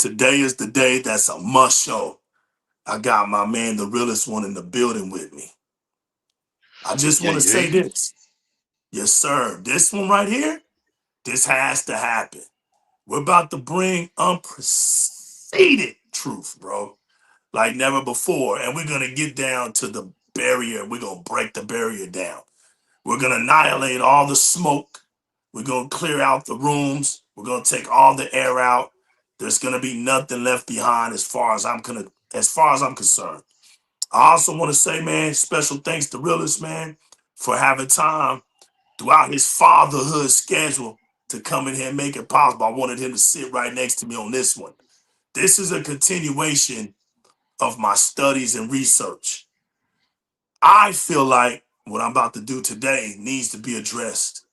Today is the day that's a must show. I got my man, the realest one in the building with me. I just Yeah, want to yeah. say this. Yes, sir. This one right here, this has to happen. We're about to bring unpreceded truth, bro, like never before. And we're going to get down to the barrier. We're going to break the barrier down. We're going to annihilate all the smoke. We're going to clear out the rooms. We're going to take all the air out. There's going to be nothing left behind as far as I'm concerned. I also want to say, man, special thanks to Realist, man, for having time throughout his fatherhood schedule to come in here and make it possible. I wanted him to sit right next to me on this one. This is a continuation of my studies and research. I feel like what I'm about to do today needs to be addressed.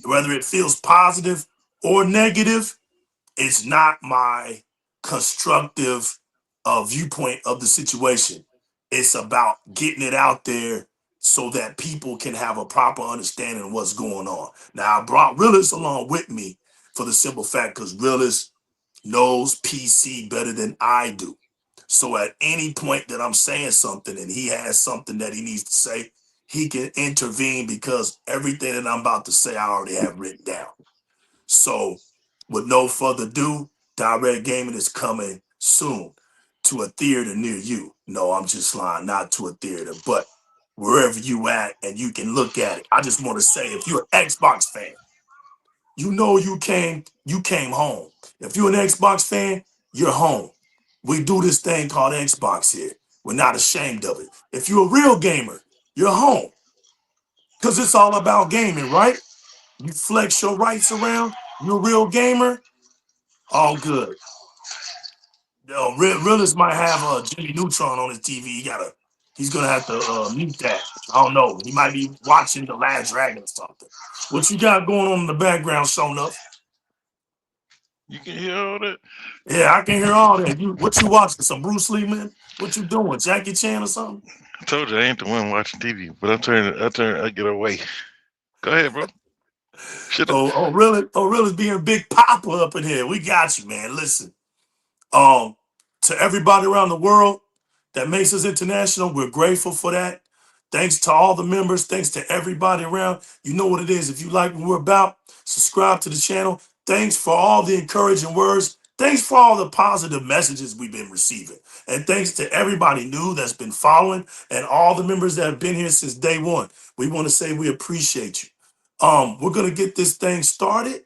Whether it feels positive or negative, it's not my constructive viewpoint of the situation. It's about getting it out there so that people can have a proper understanding of what's going on. Now, I brought Realist along with me for the simple fact because Realist knows PC better than I do. So at any point that I'm saying something and he has something that he needs to say, he can intervene because everything that I'm about to say, I already have written down. So with no further ado, Direct Gaming is coming soon to a theater near you. No, I'm just lying, not to a theater, but wherever you at and you can look at it. I just want to say, if you're an Xbox fan, you know you came home. If you're an Xbox fan, you're home. We do this thing called Xbox here. We're not ashamed of it. If you're a real gamer, you're home. Because it's all about gaming, right? You flex your rights around, you're a real gamer, all good. Realist might have Jimmy Neutron on his TV. He's gonna have to mute that. I don't know. He might be watching The Last Dragon or something. What you got going on in the background, show enough? You can hear all that. Yeah, I can hear all that. What you watching? Some Bruce Lee, man? What you doing? Jackie Chan or something? I told you I ain't the one watching TV, but I get away. Go ahead, bro. Shit. Really being Big Papa up in here. We got you, man. Listen, um, to everybody around the world that makes us international, we're grateful for that. Thanks to all the members. Thanks to everybody around. You know what it is. If you like what we're about, subscribe to the channel. Thanks for all the encouraging words. Thanks for all the positive messages we've been receiving. And thanks to everybody new that's been following and all the members that have been here since day one. We want to say we appreciate you. We're going to get this thing started.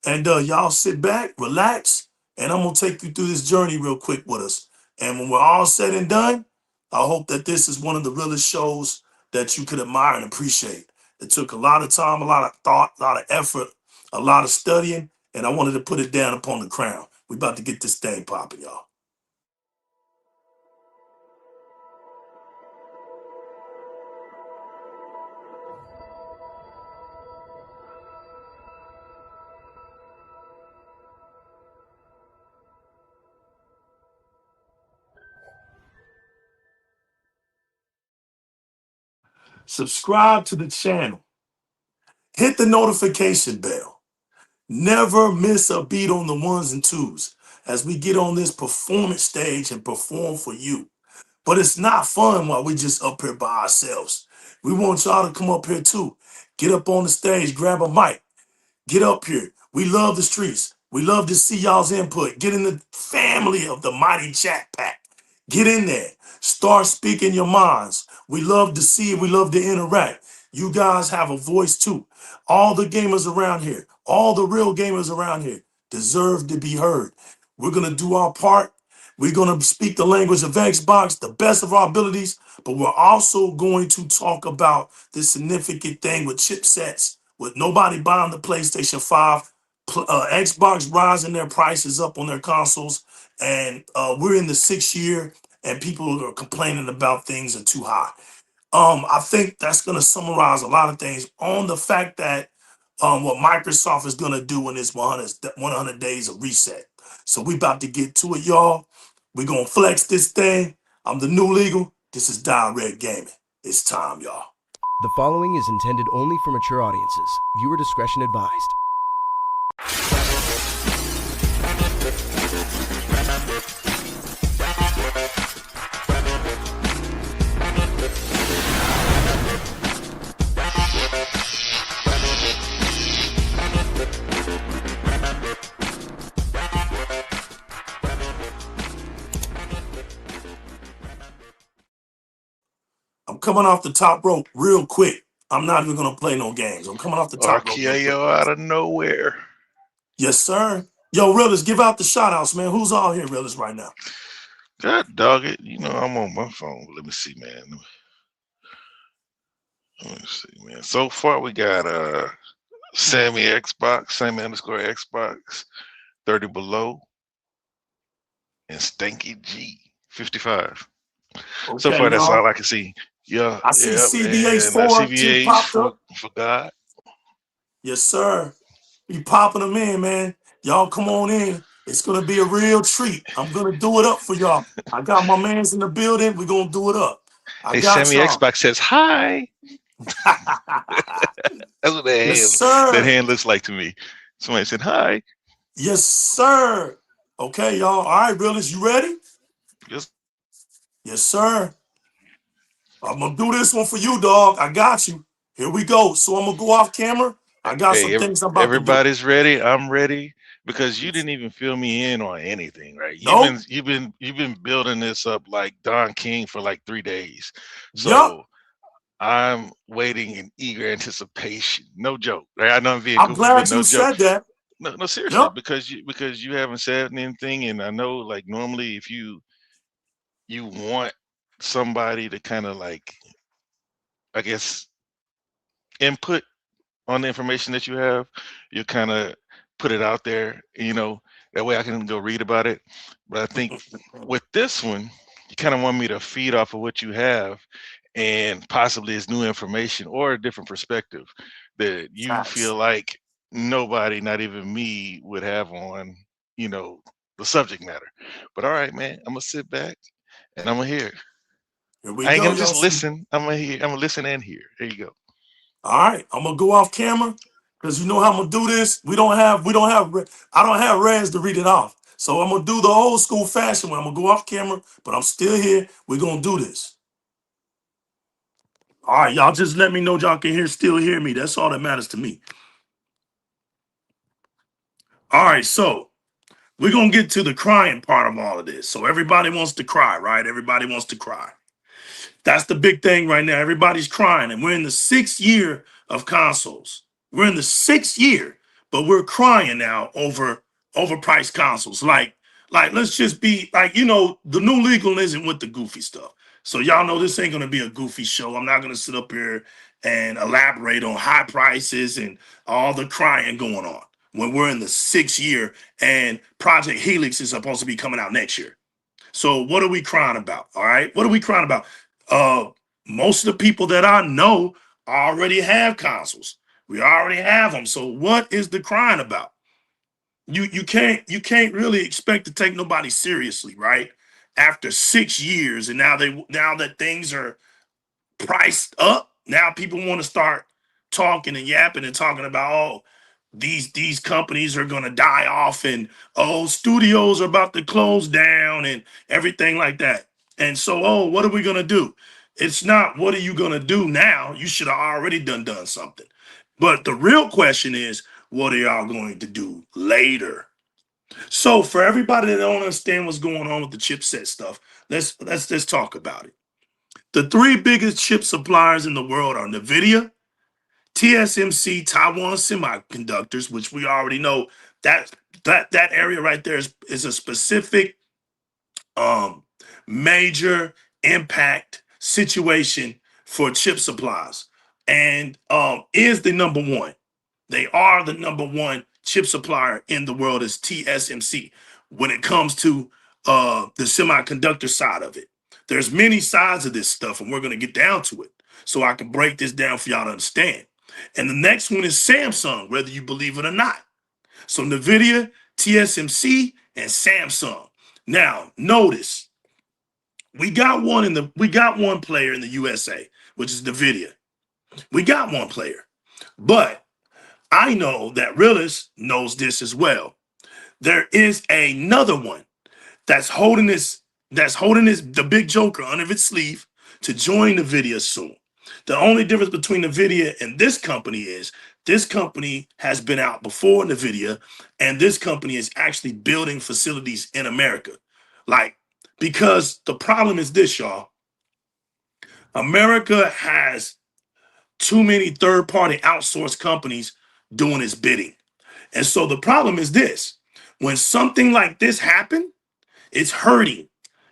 And y'all sit back, relax, and I'm gonna take you through this journey real quick with us. And when we're all said and done, I hope that this is one of the realest shows that you could admire and appreciate. It took a lot of time, a lot of thought, a lot of effort, a lot of studying, and I wanted to put it down upon the crown. We about to get this thing popping, y'all. Subscribe to the channel. Hit the notification bell. Never miss a beat on the ones and twos as we get on this performance stage and perform for you. But it's not fun while we just up here by ourselves. We want y'all to come up here too. Get up on the stage, grab a mic, get up here. We love the streets. We love to see y'all's input. Get in the family of the Mighty Chat Pack. Get in there. Start speaking your minds. We love to see it. We love to interact. You guys have a voice too. All the gamers around here, all the real gamers around here deserve to be heard. We're going to do our part. We're going to speak the language of Xbox, the best of our abilities, but we're also going to talk about this significant thing with chipsets, with nobody buying the PlayStation 5, Xbox rising their prices up on their consoles, and we're in the 6th year, and people are complaining about things are too high. I think that's going to summarize a lot of things on the fact that what Microsoft is going to do in this 100 days of reset. So we about to get to it, y'all. We're going to flex this thing. I'm the new legal. This is Direct Gaming. It's time, y'all. The following is intended only for mature audiences. Viewer discretion advised. coming off the top rope real quick. I'm not even gonna play no games. I'm coming off the top rope real quick. RKO out of nowhere. Yes, sir. Yo, Realist, give out the shout outs, man. Who's all here, Realist, right now? God dog it. You know, I'm on my phone. Let me see, man. Let me see, man. So far we got Sammy Xbox, Sammy underscore Xbox, 30 below, and Stanky G 55. So Okay, far that's all y'all. I can see. Yeah, I see yep, and CBH4 just CVH popped for up. God. Yes, sir. Be popping them in, man. Y'all come on in. It's gonna be a real treat. I'm gonna do it up for y'all. I got my mans in the building. We're gonna do it up. I Hey, got Sammy y'all. Xbox says hi. That's what Yes, that sir. hand looks like to me. Somebody said hi. Yes, sir. Okay, y'all. All right, Realist, you ready? Yes. Yes, sir. I'm gonna do this one for you, dog. I got you. Here we go. So I'm gonna go off camera. I got some Hey, things I'm about to do. everybody's ready. I'm ready because you didn't even fill me in on anything, right? Nope. You've been building this up like Don King for like 3 days. Yup. So I'm waiting in eager anticipation. No joke. Right? I know I'm being I'm goofy, but glad no you joke. said that. No, seriously, Yup. because you haven't said anything, and I know like normally if you want somebody to kind of like, I guess, input on the information that you have, you kind of put it out there, that way I can go read about it. But I think with this one, you kind of want me to feed off of what you have and possibly it's new information or a different perspective that you Facts. feel like nobody, not even me, would have on, you know, the subject matter. But all right, man, I'm gonna sit back and I'm gonna hear. Here we I ain't go, gonna y'all. just listen. I'm gonna listen and hear. There you go. All right, I'm gonna go off camera because you know how I'm gonna do this. I don't have Rez to read it off. So I'm gonna do the old school fashion way. I'm gonna go off camera, but I'm still here. We're gonna do this. All right, y'all just let me know y'all can still hear me. That's all that matters to me. All right, so we're gonna get to the crying part of all of this. So everybody wants to cry, right? Everybody wants to cry. That's the big thing right now. Everybody's crying, and we're in the 6th year of consoles. We're in the 6th year, but we're crying now over overpriced consoles. Like let's just be like, the new legal isn't with the goofy stuff. So y'all know this ain't gonna be a goofy show. I'm not gonna sit up here and elaborate on high prices and all the crying going on when we're in the 6th year and Project Helix is supposed to be coming out next year. So what are we crying about? All right. What are we crying about? Uh Most of the people that I know already have consoles. We already have them. So what is the crying about? You can't really expect to take nobody seriously, right? After 6 years, and now that things are priced up. Now people want to start talking and yapping and talking about, oh, these companies are gonna die off, and oh, studios are about to close down and everything like that. And so, oh, what are we gonna do? It's not what are you gonna do now? You should have already done something. But the real question is, what are y'all going to do later? So for everybody that don't understand what's going on with the chipset stuff, let's talk about it. The three biggest chip suppliers in the world are NVIDIA, TSMC, Taiwan Semiconductors, which we already know that that area right there is a specific um major impact situation for chip supplies and is the number one. They are the number one chip supplier in the world is TSMC when it comes to the semiconductor side of it. There's many sides of this stuff, and we're going to get down to it so I can break this down for y'all to understand. And the next one is Samsung, whether you believe it or not. So NVIDIA, TSMC, and Samsung. Now, notice we got one player in the USA, which is NVIDIA. We got one player, but I know that Realist knows this as well. There is another one that's holding this the big joker under its sleeve to join NVIDIA soon. The only difference between NVIDIA and this company is this company has been out before NVIDIA, and this company is actually building facilities in America. Like, because the problem is this, y'all. America has too many third-party outsourced companies doing its bidding. And so the problem is this: when something like this happens, it's hurting.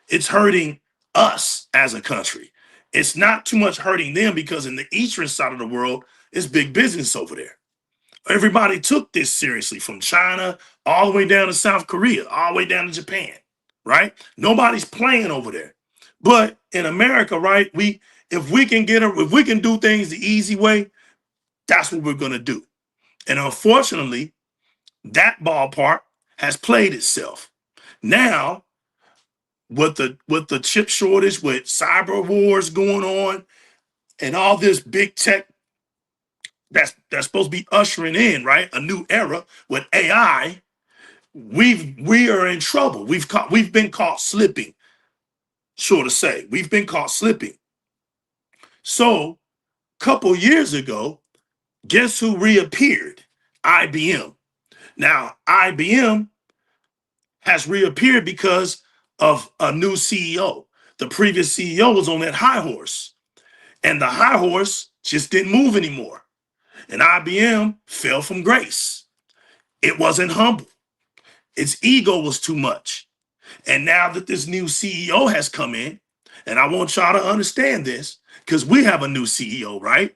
It's hurting us as a country. It's not too much hurting them because in the eastern side of the world, it's big business over there. Everybody took this seriously, from China all the way down to South Korea, all the way down to Japan, right? Nobody's playing over there. But in America, right, if we can do things the easy way, that's what we're gonna do. And unfortunately, that ballpark has played itself. Now, with the chip shortage, with cyber wars going on, and all this big tech that's supposed to be ushering in, right, a new era with AI, we are in trouble. We've been caught slipping. Sure to say, we've been caught slipping. So, a couple years ago, guess who reappeared? IBM. Now, IBM has reappeared because of a new CEO. The previous CEO was on that high horse, and the high horse just didn't move anymore. And IBM fell from grace. It wasn't humble. Its ego was too much. And now that this new CEO has come in, and I want y'all to understand this, because we have a new CEO, right?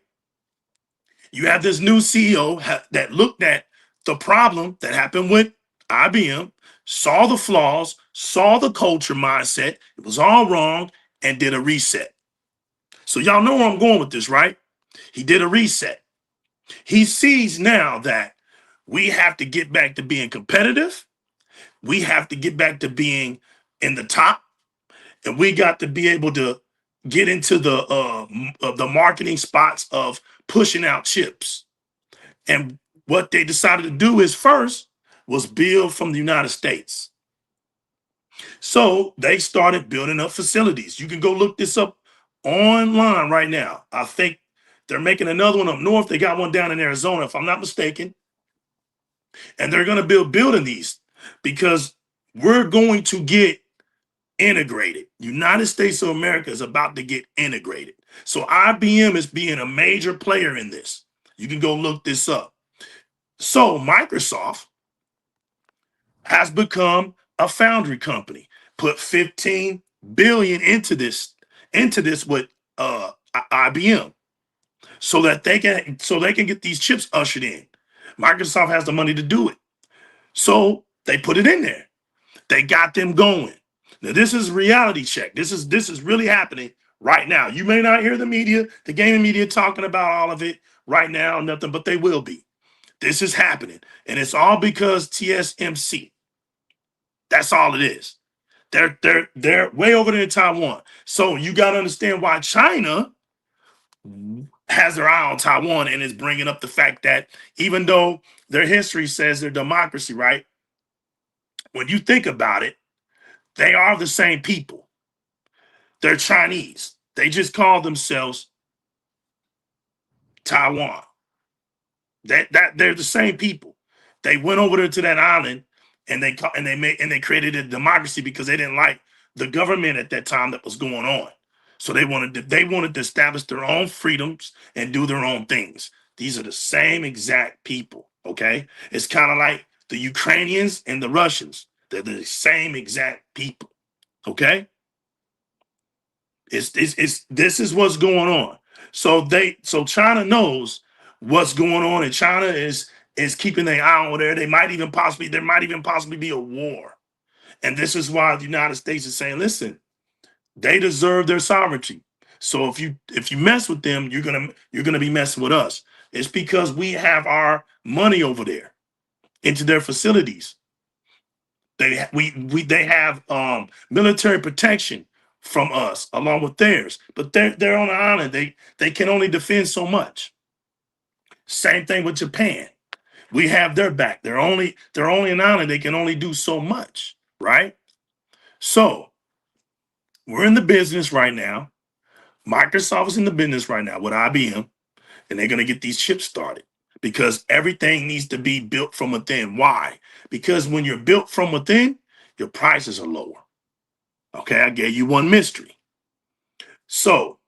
You have this new CEO that looked at the problem that happened with IBM, saw the flaws, saw the culture mindset, it was all wrong, and did a reset. So y'all know where I'm going with this, right? He did a reset. He sees now that we have to get back to being competitive. We have to get back to being in the top, and we got to be able to get into the marketing spots of pushing out chips. And what they decided to do is first was build from the United States. So they started building up facilities. You can go look this up online right now. I think they're making another one up north. They got one down in Arizona, if I'm not mistaken. And they're going to building these because we're going to get integrated. United States of America is about to get integrated. So IBM is being a major player in this. You can go look this up. So Microsoft has become a foundry company, put 15 billion into this with IBM so they can get these chips ushered in. Microsoft has the money to do it. So they put it in there. They got them going. Now this is reality check. This is really happening right now. You may not hear the media, the gaming media talking about all of it right now, nothing, but they will be. This is happening. And it's all because TSMC. That's all it is. They're way over there in Taiwan. So you got to understand why China has their eye on Taiwan and is bringing up the fact that even though their history says they're democracy, right? When you think about it, they are the same people. They're Chinese. They just call themselves Taiwan. That they're the same people. They went over there to that island and they created a democracy because they didn't like the government at that time that was going on. So they wanted to establish their own freedoms and do their own things. These are the same exact people. Okay, it's kind of like the Ukrainians and the Russians. They're the same exact people. Okay, it's this is what's going on. So China knows what's going on, and China is keeping their eye on there. There might even possibly be a war. And this is why the United States is saying, listen, they deserve their sovereignty. So if you mess with them, you're gonna be messing with us. It's because we have our money over there into their facilities. They have military protection from us along with theirs, but they're on an island. They can only defend so much. Same thing with Japan. We have their back. They're only an island. They can only do so much, right? So we're in the business right now. Microsoft is in the business right now with IBM, and they're going to get these chips started because everything needs to be built from within. Why? Because when you're built from within, your prices are lower. Okay, I gave you one mystery. So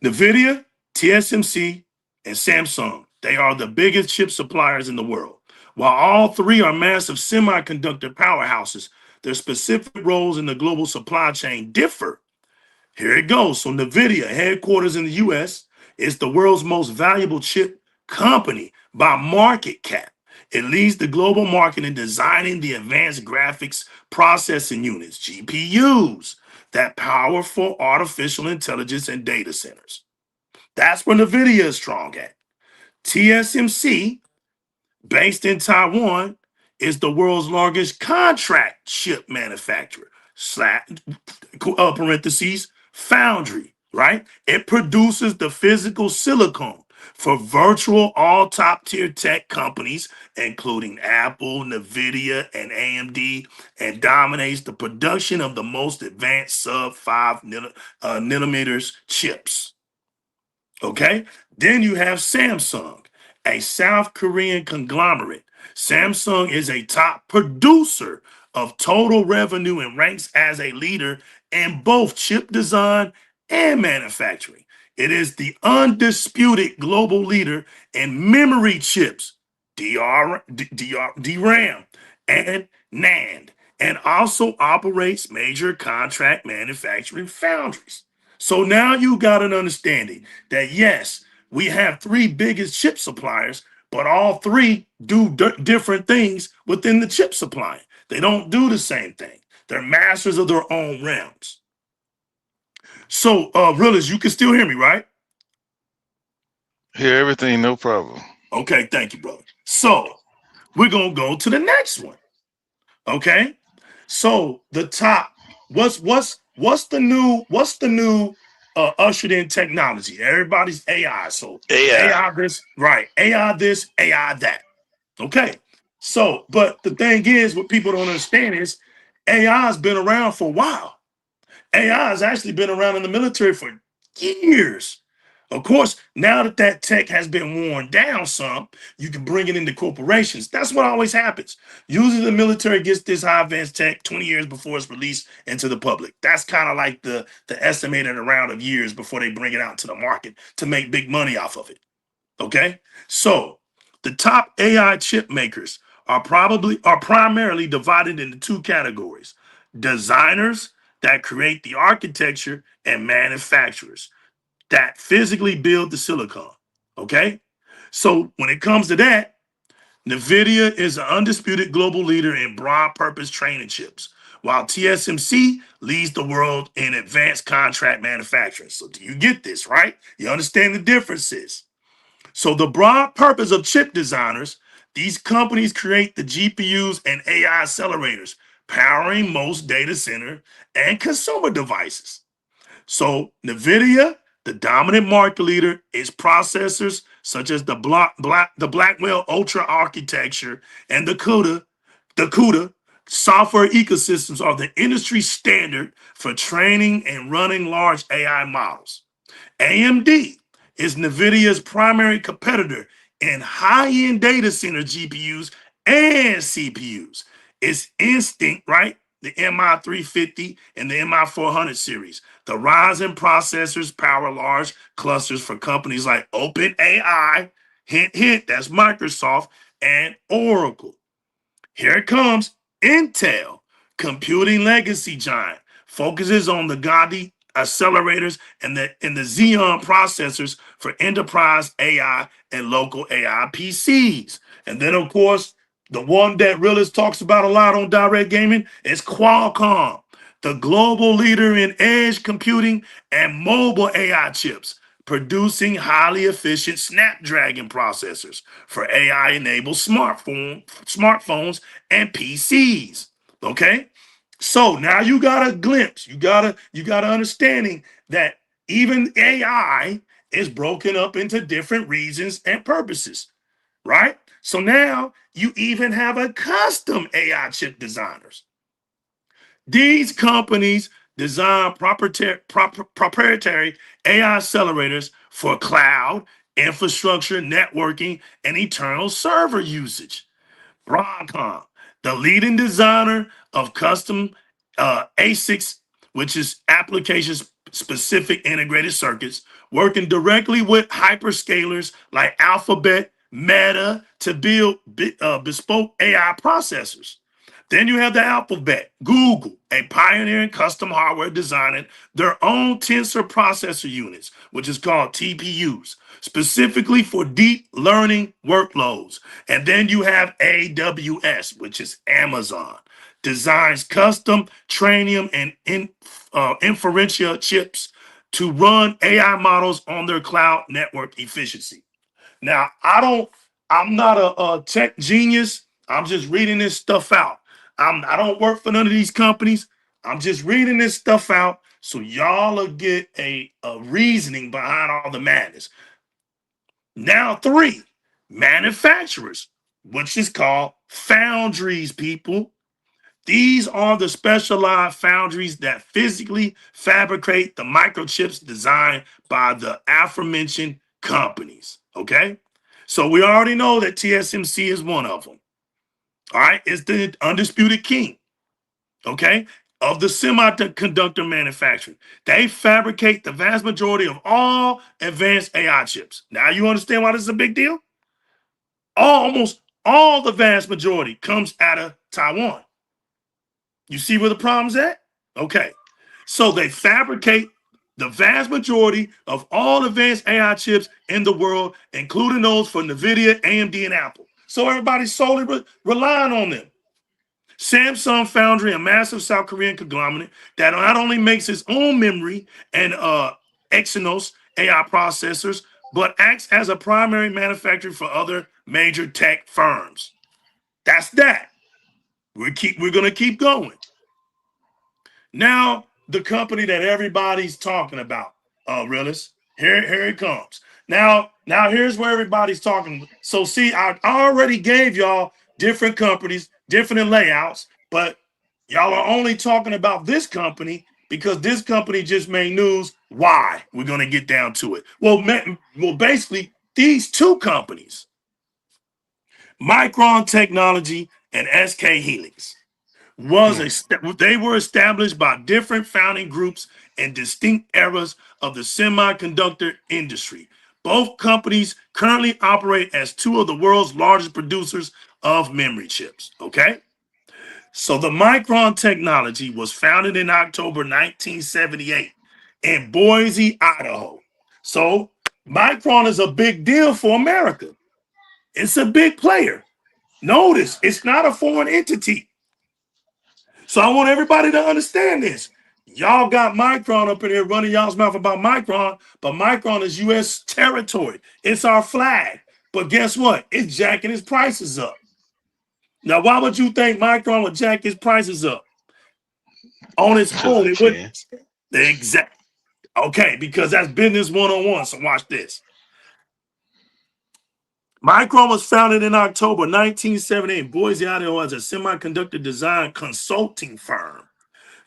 NVIDIA, TSMC, and Samsung. They are the biggest chip suppliers in the world. While all three are massive semiconductor powerhouses, their specific roles in the global supply chain differ. Here it goes. So NVIDIA, headquarters in the US, is the world's most valuable chip company by market cap. It leads the global market in designing the advanced graphics processing units, GPUs, that powerful artificial intelligence and data centers. That's where NVIDIA is strong at. TSMC, based in Taiwan, is the world's largest contract chip manufacturer. Parentheses, foundry, right? It produces the physical silicon for virtual all top tier tech companies, including Apple, NVIDIA, and AMD, and dominates the production of the most advanced sub 5 nanometers chips. Okay. Then you have Samsung, a South Korean conglomerate. Samsung is a top producer of total revenue and ranks as a leader in both chip design and manufacturing. It is the undisputed global leader in memory chips, DRAM, and NAND, and also operates major contract manufacturing foundries. So now you got an understanding that yes, we have three biggest chip suppliers, but all three do different things within the chip supply. They don't do the same thing. They're masters of their own realms. So, Realist, you can still hear me, right? Hear everything, no problem. Okay, thank you, brother. So, we're gonna go to the next one. Okay, so the top. What's the new ushered in technology? Everybody's AI. So AI. AI this, right? AI this, AI that. Okay. So, but the thing is, what people don't understand is AI has been around for a while. AI has actually been around in the military for years. Of course, now that that tech has been worn down some, you can bring it into corporations. That's what always happens. Usually the military gets this high advanced tech 20 years before it's released into the public. That's kind of like the estimated amount of years before they bring it out to the market to make big money off of it. Okay? So the top AI chip makers are primarily divided into two categories: designers that create the architecture and manufacturers that physically build the silicon. Okay. So when it comes to that, NVIDIA is an undisputed global leader in broad purpose training chips, while TSMC leads the world in advanced contract manufacturing. So do you get this, right? You understand the differences. So the broad purpose of chip designers, these companies create the GPUs and AI accelerators powering most data center and consumer devices. So NVIDIA, the dominant market leader, is processors such as the Blackwell Ultra architecture and the CUDA software ecosystems are the industry standard for training and running large AI models. AMD is NVIDIA's primary competitor in high-end data center GPUs and CPUs. It's Instinct, right? The MI350 and the MI400 series. The Ryzen processors power large clusters for companies like OpenAI, hint, hint, that's Microsoft, and Oracle. Here it comes. Intel, computing legacy giant, focuses on the Gaudi accelerators and the Xeon processors for enterprise AI and local AI PCs. And then, of course, the one that Realist talks about a lot on direct gaming is Qualcomm, the global leader in edge computing and mobile AI chips, producing highly efficient Snapdragon processors for AI-enabled smartphones and PCs. Okay, so now you got a glimpse. You got an understanding that even AI is broken up into different reasons and purposes, right? So now you even have a custom AI chip designers. These companies design proprietary AI accelerators for cloud, infrastructure, networking, and eternal server usage. Broadcom, the leading designer of custom ASICs, which is applications specific integrated circuits, working directly with hyperscalers like Alphabet, Meta to build bespoke AI processors. Then you have the Alphabet, Google, a pioneer in custom hardware designing their own tensor processor units, which is called TPUs, specifically for deep learning workloads. And then you have AWS, which is Amazon, designs custom Trainium and inferentia chips to run AI models on their cloud network efficiency. Now, I'm not a tech genius. I'm just reading this stuff out. I don't work for none of these companies. I'm just reading this stuff out so y'all will get a reasoning behind all the madness. Now, three, manufacturers, which is called foundries, people. These are the specialized foundries that physically fabricate the microchips designed by the aforementioned companies. Okay? So we already know that TSMC is one of them. All right? It's the undisputed king. Okay? Of the semiconductor manufacturing. They fabricate the vast majority of all advanced AI chips. Now you understand why this is a big deal? Almost all the vast majority comes out of Taiwan. You see where the problem's at? Okay. So they fabricate the vast majority of all advanced AI chips in the world, including those for NVIDIA, AMD, and Apple. So everybody's solely relying on them. Samsung Foundry, a massive South Korean conglomerate that not only makes its own memory and Exynos AI processors, but acts as a primary manufacturer for other major tech firms. That's that. We're gonna keep going. Now, the company that everybody's talking about, realist. Here it comes. Now here's where everybody's talking. So see, I already gave y'all different companies, different layouts, but y'all are only talking about this company because this company just made news. Why? We're gonna get down to it. Well, basically, these two companies, Micron Technology and SK Helix, they were established by different founding groups in distinct eras of the semiconductor industry. Both companies currently operate as two of the world's largest producers of memory chips. Okay. So the Micron technology was founded in October 1978 in Boise, Idaho. So Micron is a big deal for America. It's a big player. Notice it's not a foreign entity. So I want everybody to understand this. Y'all got Micron up in here running y'all's mouth about Micron, but Micron is U.S. territory. It's our flag. But guess what? It's jacking his prices up. Now, why would you think Micron would jack his prices up? On its own, it wouldn't. Exactly. Okay, because that's business one-on-one. So watch this. Micron was founded in October 1978 in Boise, Idaho as a semiconductor design consulting firm.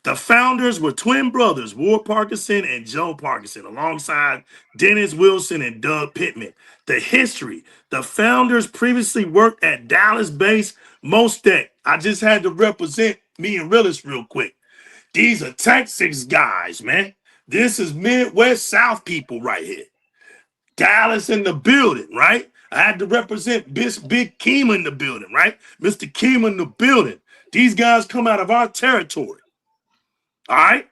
The founders were twin brothers, Ward Parkinson and Joe Parkinson, alongside Dennis Wilson and Doug Pittman. The history: the founders previously worked at Dallas-based Mostec. I just had to represent me and Realist real quick. These are Texas guys, man. This is Midwest South people right here. Dallas in the building, right? I had to represent Big Keema in the building, right? Mr. Keema in the building. These guys come out of our territory. All right.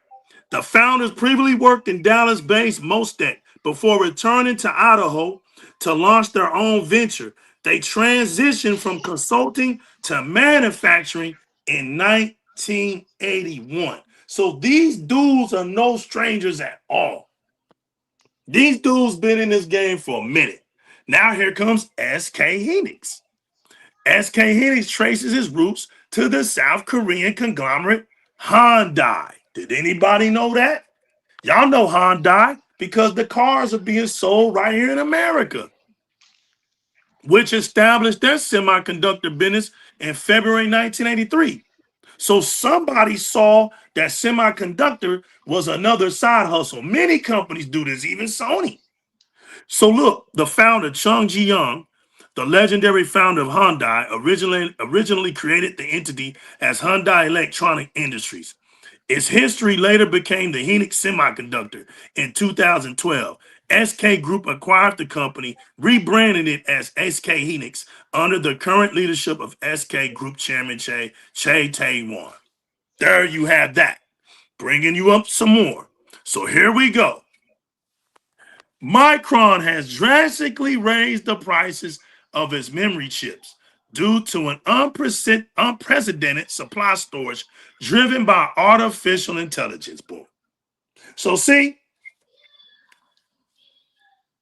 The founders previously worked in Dallas-based Mostec before returning to Idaho to launch their own venture. They transitioned from consulting to manufacturing in 1981. So these dudes are no strangers at all. These dudes been in this game for a minute. Now here comes SK Helix. SK Helix traces his roots to the South Korean conglomerate Hyundai. Did anybody know that? Y'all know Hyundai because the cars are being sold right here in America, which established their semiconductor business in February 1983. So somebody saw that semiconductor was another side hustle. Many companies do this, even Sony. So look, the founder, Chung Ji-young, the legendary founder of Hyundai, originally created the entity as Hyundai Electronic Industries. Its history later became the HELIX Semiconductor in 2012. SK Group acquired the company, rebranding it as SK HELIX under the current leadership of SK Group Chairman Che Tae-won. There you have that. Bringing you up some more. So here we go. Micron has drastically raised the prices of its memory chips due to an unprecedented supply storage driven by artificial intelligence. Boom. So see,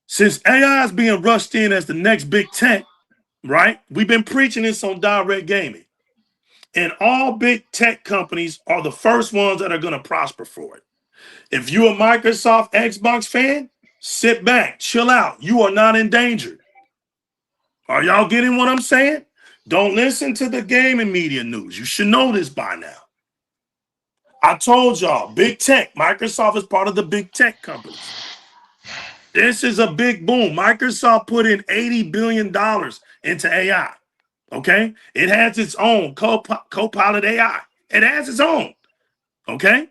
since AI is being rushed in as the next big tech, right? We've been preaching this on DIRREC Gaming. And all big tech companies are the first ones that are going to prosper for it. If you're a Microsoft Xbox fan, sit back, chill out. You are not endangered. Are y'all getting what I'm saying? Don't listen to the gaming media news. You should know this by now. I told y'all, big tech. Microsoft is part of the big tech companies. This is a big boom. Microsoft put in $80 billion into AI. Okay? It has its own Copilot AI. It has its own. Okay?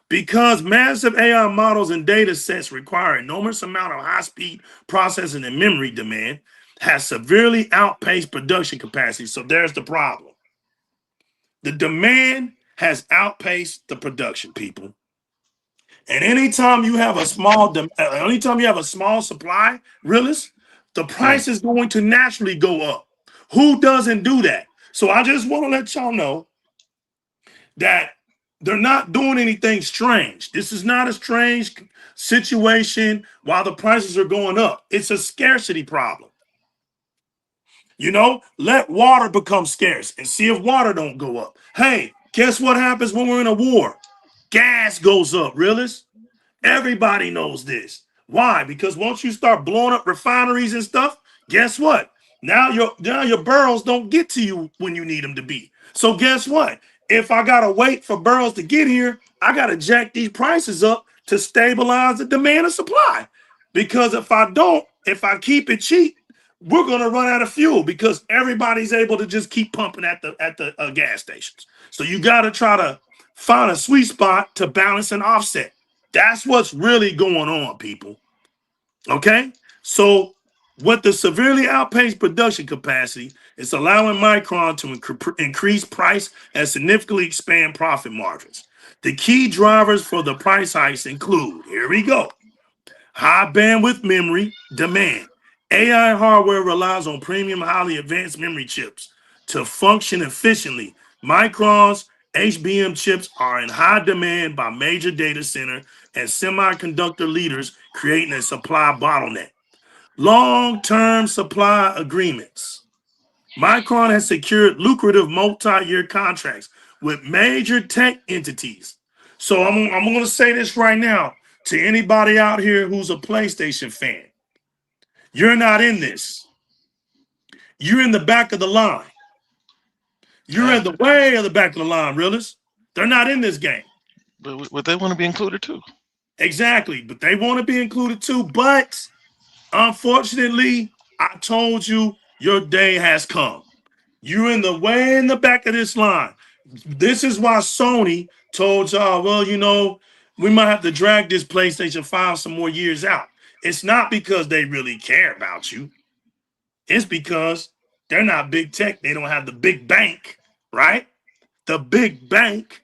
Because massive AI models and data sets require enormous amount of high-speed processing and memory demand, has severely outpaced production capacity. So there's the problem. The demand has outpaced the production, people. And anytime you have a small supply, realist, the price is going to naturally go up. Who doesn't do that? So I just want to let y'all know that they're not doing anything strange. This is not a strange situation while the prices are going up. It's a scarcity problem. You know, let water become scarce and see if water don't go up. Hey, guess what happens when we're in a war? Gas goes up, realists. Everybody knows this. Why? Because once you start blowing up refineries and stuff, guess what? Now your barrels don't get to you when you need them to be. So guess what? If I gotta wait for barrels to get here, I gotta jack these prices up to stabilize the demand and supply. Because if I keep it cheap, we're gonna run out of fuel because everybody's able to just keep pumping at the gas stations. So you gotta try to find a sweet spot to balance and offset. That's what's really going on, people. Okay? So with the severely outpaced production capacity, it's allowing Micron to increase price and significantly expand profit margins. The key drivers for the price hikes include, here we go, high bandwidth memory demand. AI hardware relies on premium, highly advanced memory chips to function efficiently. Micron's HBM chips are in high demand by major data center and semiconductor leaders, creating a supply bottleneck. Long-term supply agreements. Micron has secured lucrative multi-year contracts with major tech entities. So I'm going to say this right now to anybody out here who's a PlayStation fan. You're not in this. You're in the back of the line. You're in the way of the back of the line, realists. They're not in this game. But they want to be included too. Exactly. But they want to be included too. But unfortunately, I told you your day has come. You're in the way in the back of this line. This is why Sony told y'all, well, you know, we might have to drag this PlayStation 5 some more years out. It's not because they really care about you. It's because they're not big tech. They don't have the big bank, right? The big bank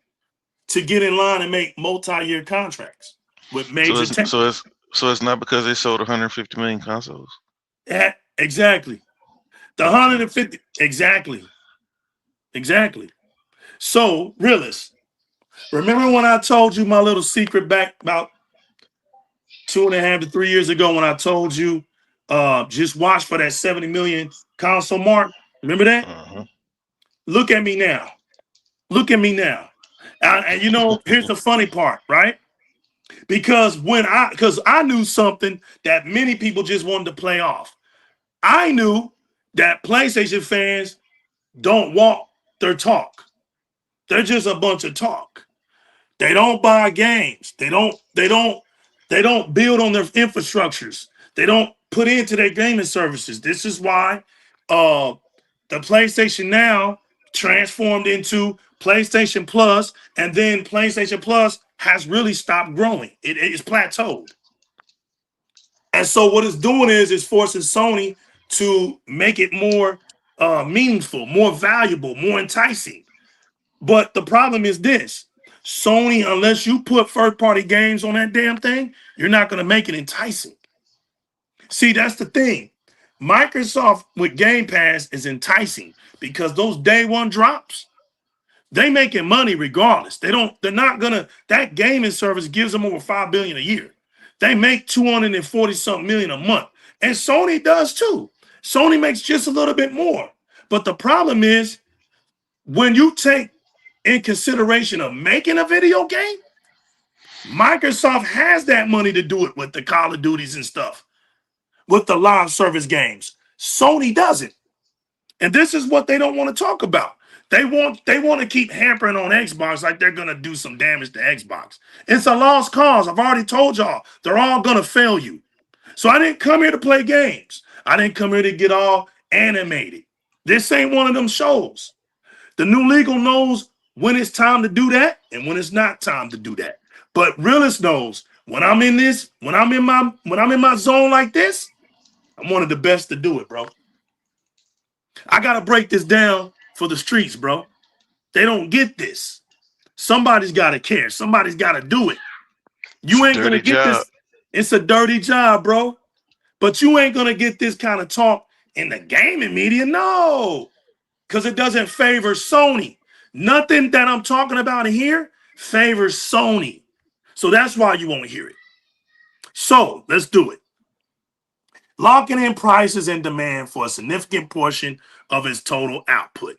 to get in line and make multi-year contracts with major tech. So it's not because they sold 150 million consoles. Yeah, exactly. The 150, exactly. So, realists, remember when I told you my little secret back about 2.5 to 3 years ago when I told you just watch for that 70 million console mark? Remember that? Look at me now. And you know, here's the funny part, right? Because I knew something that many people just wanted to play off. I knew that PlayStation fans don't walk their talk. They're just a bunch of talk. They don't buy games. They don't build on their infrastructures. They don't put into their gaming services. This is why the PlayStation Now transformed into PlayStation Plus, and then PlayStation Plus has really stopped growing. It's plateaued. And so what it's doing is it's forcing Sony to make it more meaningful, more valuable, more enticing. But the problem is this: Sony, unless you put first-party games on that damn thing, you're not going to make it enticing. See, that's the thing. Microsoft with Game Pass is enticing because those day one drops, they making money regardless. They're not gonna, that gaming service gives them over $5 billion a year. They make 240 something million a month. And Sony does too. Sony makes just a little bit more. But the problem is when you take in consideration of making a video game, Microsoft has that money to do it with the Call of Duties and stuff, with the live service games. Sony doesn't. And this is what they don't want to talk about. They want to keep hampering on Xbox like they're going to do some damage to Xbox. It's a lost cause. I've already told y'all. They're all going to fail you. So I didn't come here to play games. I didn't come here to get all animated. This ain't one of them shows. The new legal knows when it's time to do that and when it's not time to do that. But realist knows when I'm in this, when I'm in my zone like this, I'm one of the best to do it, bro. I got to break this down for the streets, bro. They don't get this. Somebody's got to care. Somebody's got to do it. You ain't going to get this. It's a dirty job, bro. But you ain't going to get this kind of talk in the gaming media. No, because it doesn't favor Sony. Nothing that I'm talking about here favors Sony. So that's why you won't hear it. So let's do it. Locking in prices and demand for a significant portion of its total output.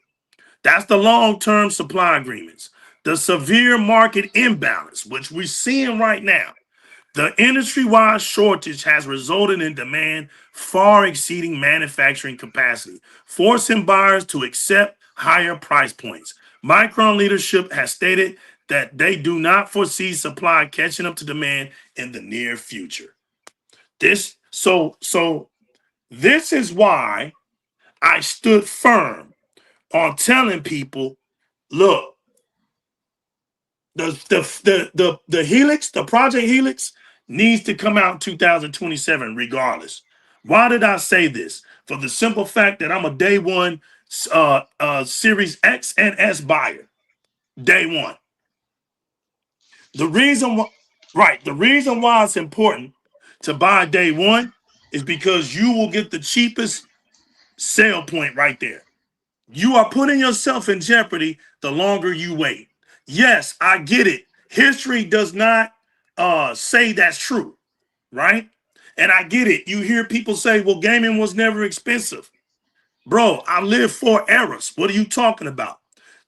That's the long-term supply agreements. The severe market imbalance, which we're seeing right now. The industry-wide shortage has resulted in demand far exceeding manufacturing capacity, forcing buyers to accept higher price points. Micron leadership has stated that they do not foresee supply catching up to demand in the near future. This is why I stood firm on telling people, look, the HELIX, the project HELIX needs to come out in 2027 regardless. Why did I say this? For the simple fact that I'm a day one Series X and S buyer. Day one. The reason why it's important to buy day one is because you will get the cheapest sale point right there. You are putting yourself in jeopardy the longer you wait. Yes, I get it. History does not say that's true, right? And I get it. You hear people say, well, gaming was never expensive. Bro, I lived 4 eras. What are you talking about?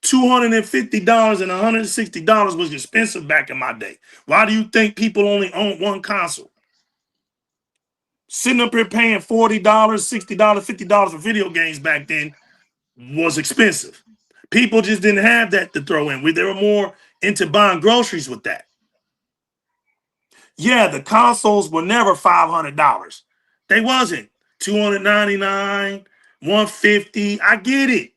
$250 and $160 was expensive back in my day. Why do you think people only own one console? Sitting up here paying $40, $60, $50 for video games back then was expensive. People just didn't have that to throw in. They were more into buying groceries with that. Yeah, the consoles were never $500. They wasn't. $299, $150. I get it.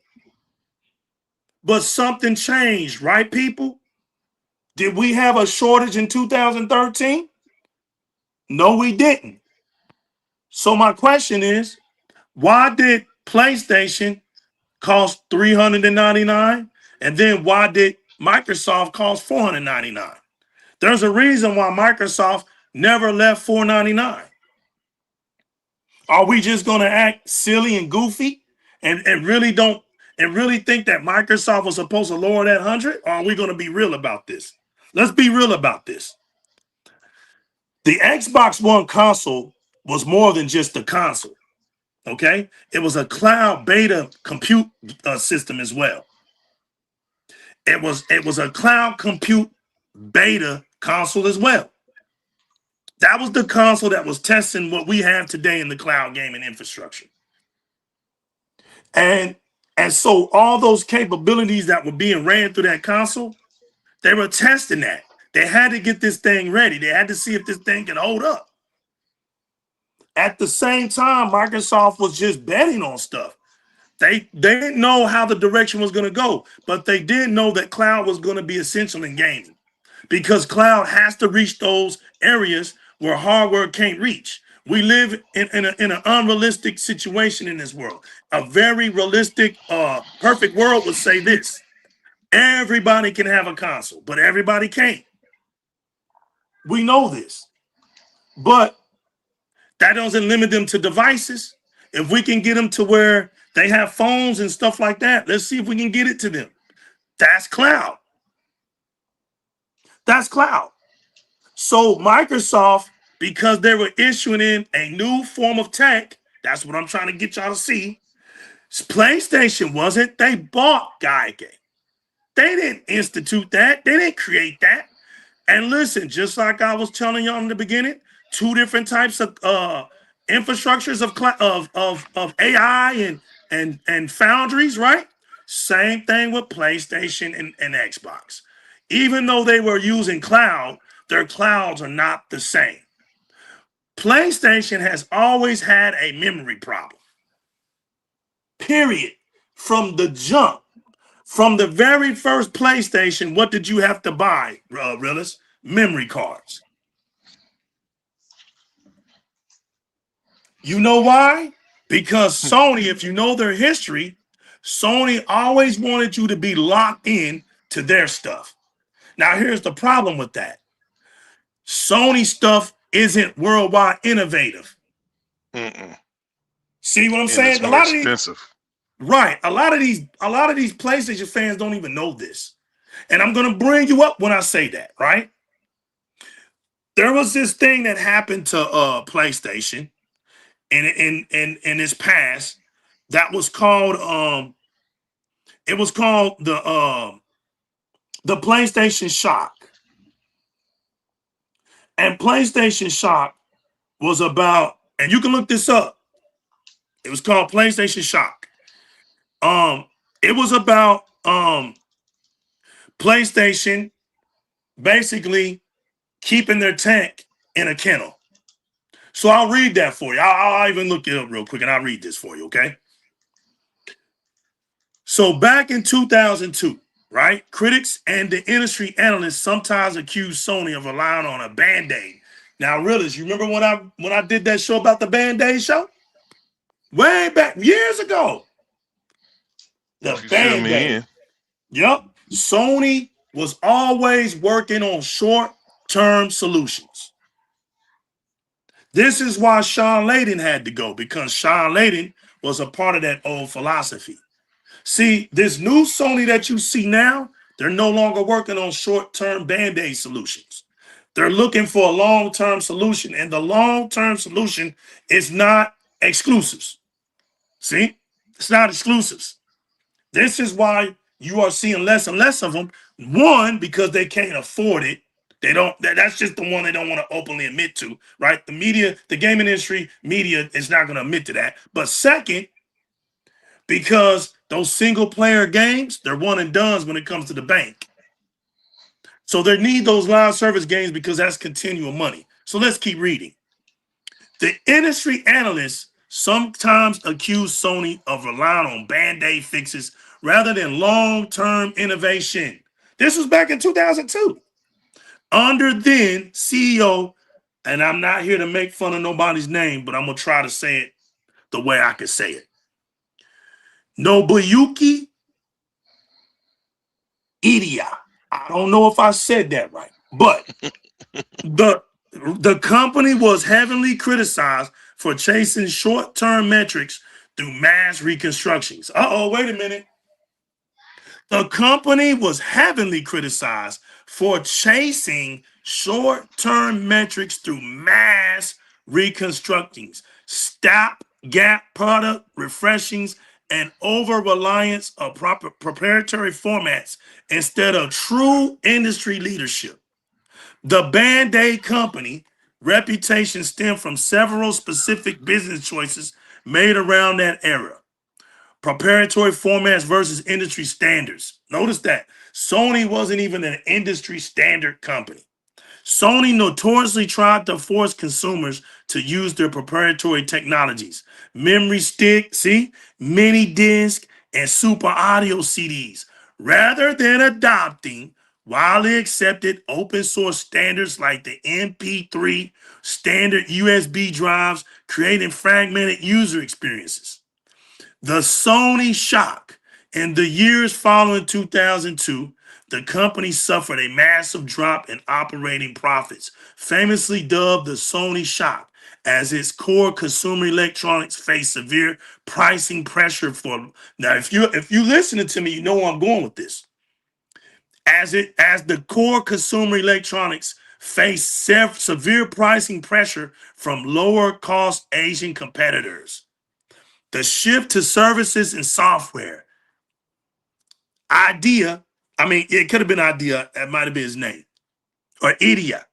But something changed, right, people? Did we have a shortage in 2013? No, we didn't. So my question is, why did PlayStation cost $399? And then why did Microsoft cost $499? There's a reason why Microsoft never left $499. Are we just going to act silly and goofy and really think that Microsoft was supposed to lower that 100? Or are we going to be real about this? Let's be real about this. The Xbox One console was more than just a console. Okay? It was a cloud beta compute system as well. It was a cloud compute beta console as well. That was the console that was testing what we have today in the cloud gaming infrastructure. And so all those capabilities that were being ran through that console, they were testing that. They had to get this thing ready. They had to see if this thing can hold up. At the same time, Microsoft was just betting on stuff. They didn't know how the direction was going to go, but they did know that cloud was going to be essential in gaming because cloud has to reach those areas where hardware can't reach. We live in an unrealistic situation in this world. A very realistic, perfect world would say this: everybody can have a console, but everybody can't. We know this, but that doesn't limit them to devices. If we can get them to where they have phones and stuff like that, let's see if we can get it to them. That's cloud. That's cloud. So Microsoft, because they were issuing in a new form of tech, that's what I'm trying to get y'all to see. PlayStation wasn't. They bought Gyge. They didn't institute that. They didn't create that. And listen, just like I was telling y'all in the beginning, two different types of infrastructures of AI and foundries, right? Same thing with PlayStation and Xbox. Even though they were using cloud, their clouds are not the same. PlayStation has always had a memory problem. Period. From the jump. From the very first PlayStation, what did you have to buy, Realist? Memory cards. You know why? Because Sony, if you know their history, Sony always wanted you to be locked in to their stuff. Now, here's the problem with that. Sony stuff isn't worldwide innovative. See what I'm saying? It's more expensive. Right. A lot of these PlayStation fans don't even know this. And I'm going to bring you up when I say that, right? There was this thing that happened to PlayStation in its past that was called it was called the PlayStation Shock. And PlayStation Shock was about, and you can look this up. It was called PlayStation Shock. It was about PlayStation basically keeping their tank in a kennel. So I'll read that for you. I'll even look it up real quick and I'll read this for you, okay? So back in 2002, right? Critics and the industry analysts sometimes accuse Sony of relying on a Band-Aid. Now, Realist, you remember when I did that show about the Band-Aid show? Way back, years ago. The Band-Aid. Yep. Sony was always working on short-term solutions. This is why Sean Layden had to go, because Sean Layden was a part of that old philosophy. See, this new Sony that you see now, they're no longer working on short-term Band-Aid solutions. They're looking for a long-term solution, and the long-term solution is not exclusives. See? It's not exclusives. This is why you are seeing less and less of them. One, because they can't afford it. They don't. That's just the one they don't want to openly admit to, right? The media, the gaming industry, media is not going to admit to that. But second, because those single-player games, they're one and dones when it comes to the bank. So they need those live service games because that's continual money. So let's keep reading. The industry analysts sometimes accuse Sony of relying on Band-Aid fixes rather than long-term innovation. This was back in 2002. Under then CEO, and I'm not here to make fun of nobody's name, but I'm going to try to say it the way I can say it. Nobuyuki Idia. I don't know if I said that right, but the company was heavily criticized for chasing short-term metrics through mass reconstructions. Wait a minute. The company was heavily criticized for chasing short-term metrics through mass reconstructings, stopgap product refreshings, and over-reliance of proprietary formats instead of true industry leadership. The Band-Aid company reputation stemmed from several specific business choices made around that era. Proprietary formats versus industry standards. Notice that Sony wasn't even an industry standard company. Sony notoriously tried to force consumers to use their proprietary technologies, memory stick, see, mini disc, and super audio CDs, rather than adopting widely accepted open source standards like the MP3 standard USB drives, creating fragmented user experiences. The Sony shock. In the years following 2002, the company suffered a massive drop in operating profits, famously dubbed the Sony shock, as its core consumer electronics faced severe pricing pressure for. Now, if you listening to me, you know where I'm going with this. As the core consumer electronics faced severe pricing pressure from lower cost Asian competitors. The shift to services and software. It could have been Idea, that might have been his name, or Idia,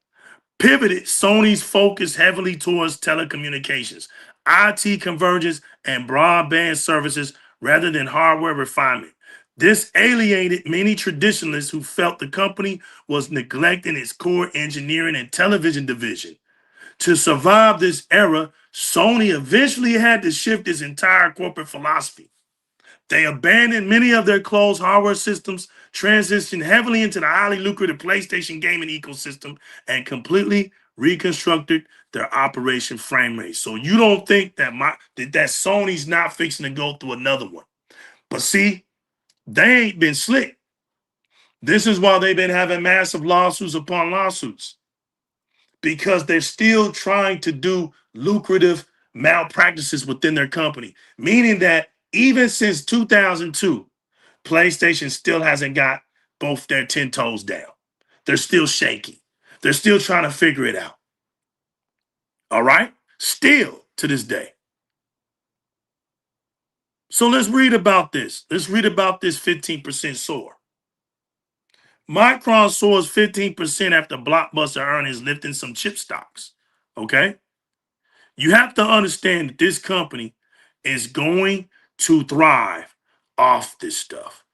pivoted Sony's focus heavily towards telecommunications, IT convergence, and broadband services rather than hardware refinement. This alienated many traditionalists who felt the company was neglecting its core engineering and television division. To survive this era, Sony eventually had to shift its entire corporate philosophy. They abandoned many of their closed hardware systems, transitioned heavily into the highly lucrative PlayStation gaming ecosystem, and completely reconstructed their operation frame rate. So you don't think that that Sony's not fixing to go through another one. But see, they ain't been slick. This is why they've been having massive lawsuits upon lawsuits, because they're still trying to do lucrative malpractices within their company, meaning that even since 2002, PlayStation still hasn't got both their 10 toes down. They're still shaky. They're still trying to figure it out. All right? Still to this day. So let's read about this. Let's read about this 15% soar. Micron soars 15% after Blockbuster earnings lifting some chip stocks. Okay? You have to understand that this company is going to thrive off this stuff.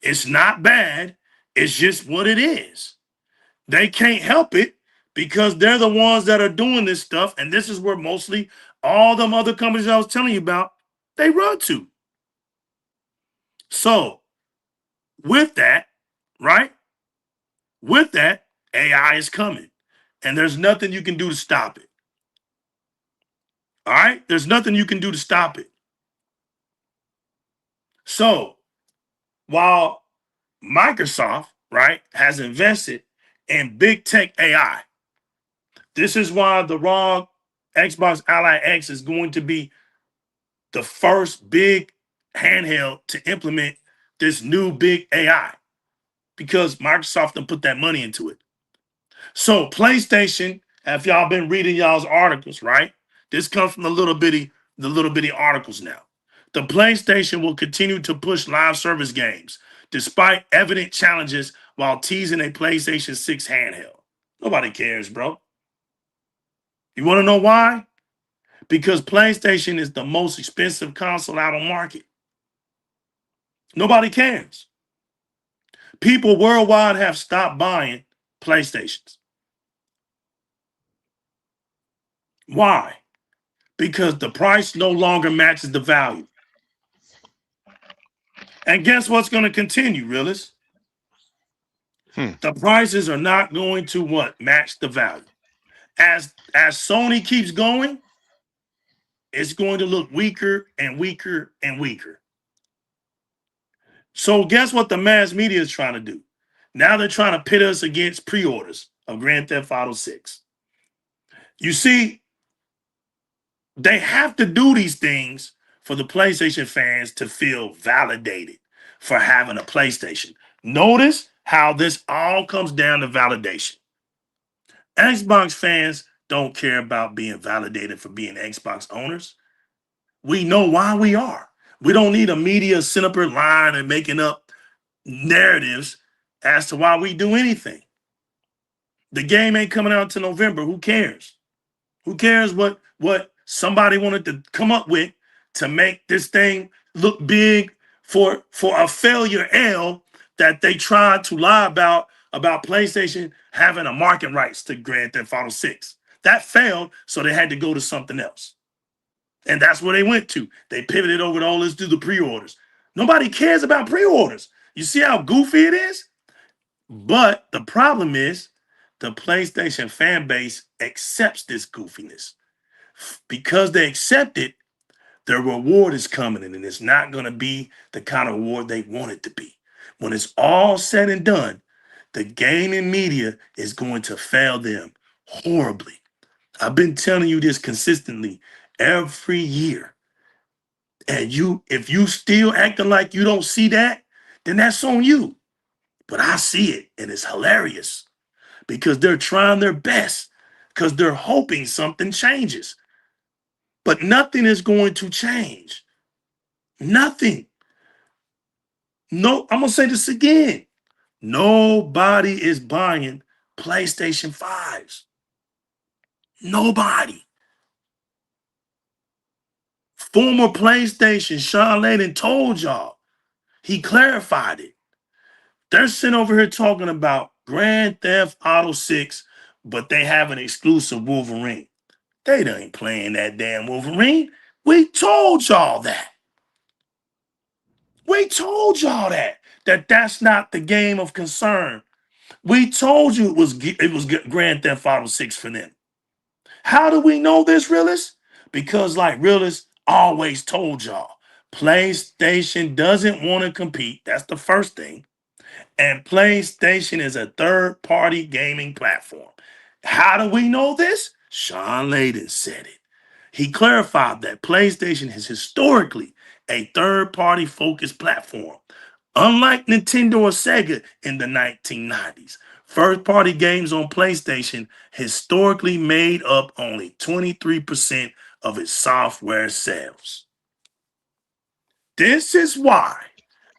It's not bad. It's just what it is. They can't help it because they're the ones that are doing this stuff. And this is where mostly all them other companies I was telling you about, they run to. So with that, right? With that, AI is coming. And there's nothing you can do to stop it. All right? There's nothing you can do to stop it. So while Microsoft, right, has invested in big tech AI, this is why the ROG Xbox Ally X is going to be the first big handheld to implement this new big AI, because Microsoft done put that money into it. So PlayStation, have y'all been reading y'all's articles, right? This comes from the little bitty articles now. The PlayStation will continue to push live service games despite evident challenges while teasing a PlayStation 6 handheld. Nobody cares, bro. You want to know why? Because PlayStation is the most expensive console out on market. Nobody cares. People worldwide have stopped buying PlayStations. Why? Because the price no longer matches the value. And guess what's going to continue, realists? The prices are not going to what? Match the value. As Sony keeps going, it's going to look weaker and weaker and weaker. So guess what the mass media is trying to do? Now they're trying to pit us against pre-orders of Grand Theft Auto 6. You see, they have to do these things for the PlayStation fans to feel validated for having a PlayStation. Notice how this all comes down to validation. Xbox fans don't care about being validated for being Xbox owners. We know why we are. We don't need a media sitting up here lying and making up narratives as to why we do anything. The game ain't coming out until November. Who cares? Who cares what somebody wanted to come up with to make this thing look big for a failure L that they tried to lie about about PlayStation having a market rights to Grand Theft Auto 6. That failed, so they had to go to something else. And that's where they went to. They pivoted over to, oh, let's do the pre-orders. Nobody cares about pre-orders. You see how goofy it is? But the problem is the PlayStation fan base accepts this goofiness. Because they accept it, their reward is coming, and it's not going to be the kind of reward they want it to be. When it's all said and done, the gaming media is going to fail them horribly. I've been telling you this consistently every year. And if you still acting like you don't see that, then that's on you. But I see it, and it's hilarious because they're trying their best because they're hoping something changes. But nothing is going to change. Nothing. No, I'm going to say this again. Nobody is buying PlayStation 5s. Nobody. Former PlayStation Sean Layden told y'all. He clarified it. They're sitting over here talking about Grand Theft Auto 6, but they have an exclusive Wolverine. They ain't playing that damn Wolverine. We told y'all that. We told y'all that that's not the game of concern. We told you it was Grand Theft Auto 6 for them. How do we know this, realists? Because like realists always told y'all, PlayStation doesn't want to compete. That's the first thing. And PlayStation is a third-party gaming platform. How do we know this? Sean Layden said it. He clarified that PlayStation is historically a third-party focused platform. Unlike Nintendo or Sega in the 1990s, first-party games on PlayStation historically made up only 23% of its software sales. This is why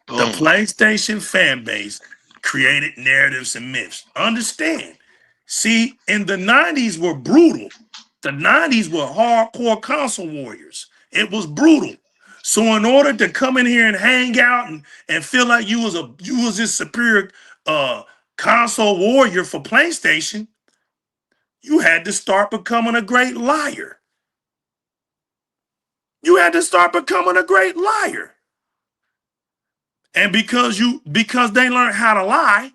the PlayStation fan base created narratives and myths. Understand. See, in the 90s were brutal. The 90s were hardcore console warriors. It was brutal. So in order to come in here and hang out and feel like you was this superior console warrior for PlayStation, you had to start becoming a great liar. You had to start becoming a great liar. And because they learned how to lie,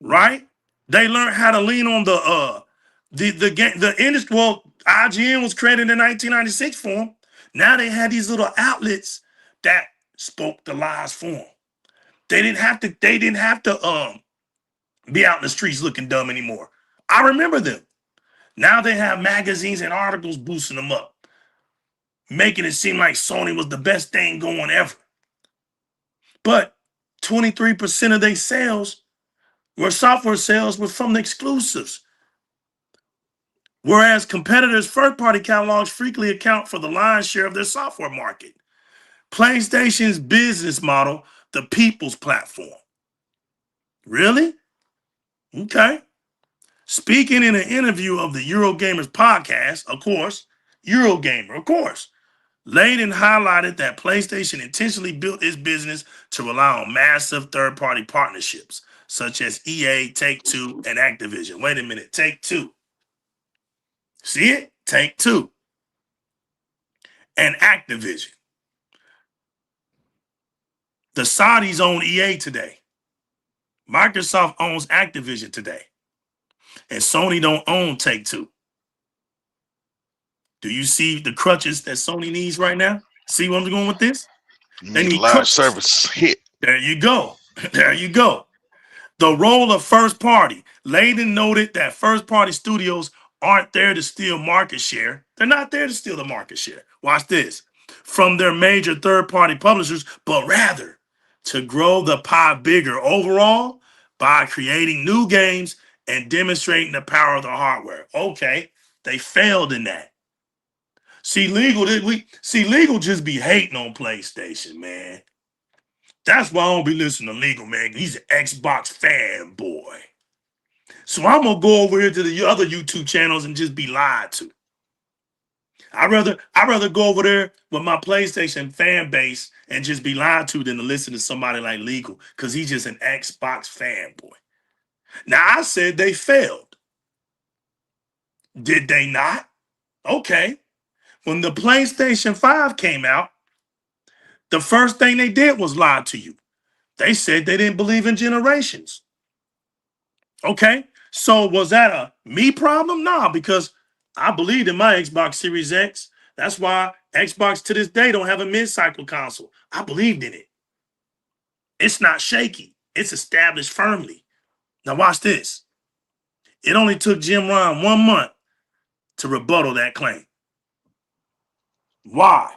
right? They learned how to lean on the industry. Well, IGN was created in 1996 for them. Now they had these little outlets that spoke the lies for them. They didn't have to be out in the streets looking dumb anymore. I remember them. Now they have magazines and articles boosting them up, making it seem like Sony was the best thing going ever. But 23% of their sales were software sales were from the exclusives. Whereas competitors' first-party catalogs frequently account for the lion's share of their software market. PlayStation's business model, the people's platform. Really? Okay. Speaking in an interview of the Eurogamers podcast, of course, Eurogamer, of course, Layden highlighted that PlayStation intentionally built its business to rely on massive third-party partnerships, such as EA, Take-Two, and Activision. Wait a minute, Take-Two. See it? Take-Two. And Activision. The Saudis own EA today. Microsoft owns Activision today. And Sony don't own Take-Two. Do you see the crutches that Sony needs right now? See where I'm going with this? They need live service hit. There you go. There you go. The role of first party. Layden noted that first party studios aren't there to steal market share. They're not there to steal the market share. Watch this. From their major third party publishers, but rather to grow the pie bigger overall by creating new games and demonstrating the power of the hardware. Okay, they failed in that. See, Legal just be hating on PlayStation, man. That's why I don't be listening to Legal, man. He's an Xbox fanboy. So I'm gonna go over here to the other YouTube channels and just be lied to. I'd rather go over there with my PlayStation fan base and just be lied to than to listen to somebody like Legal, because he's just an Xbox fanboy. Now, I said they failed. Did they not? Okay. When the PlayStation 5 came out, the first thing they did was lie to you. They said they didn't believe in generations. Okay. So was that a me problem? Nah, because I believed in my Xbox Series X. That's why Xbox to this day don't have a mid-cycle console. I believed in it. It's not shaky. It's established firmly. Now watch this. It only took Jim Ryan 1 month to rebuttal that claim. Why?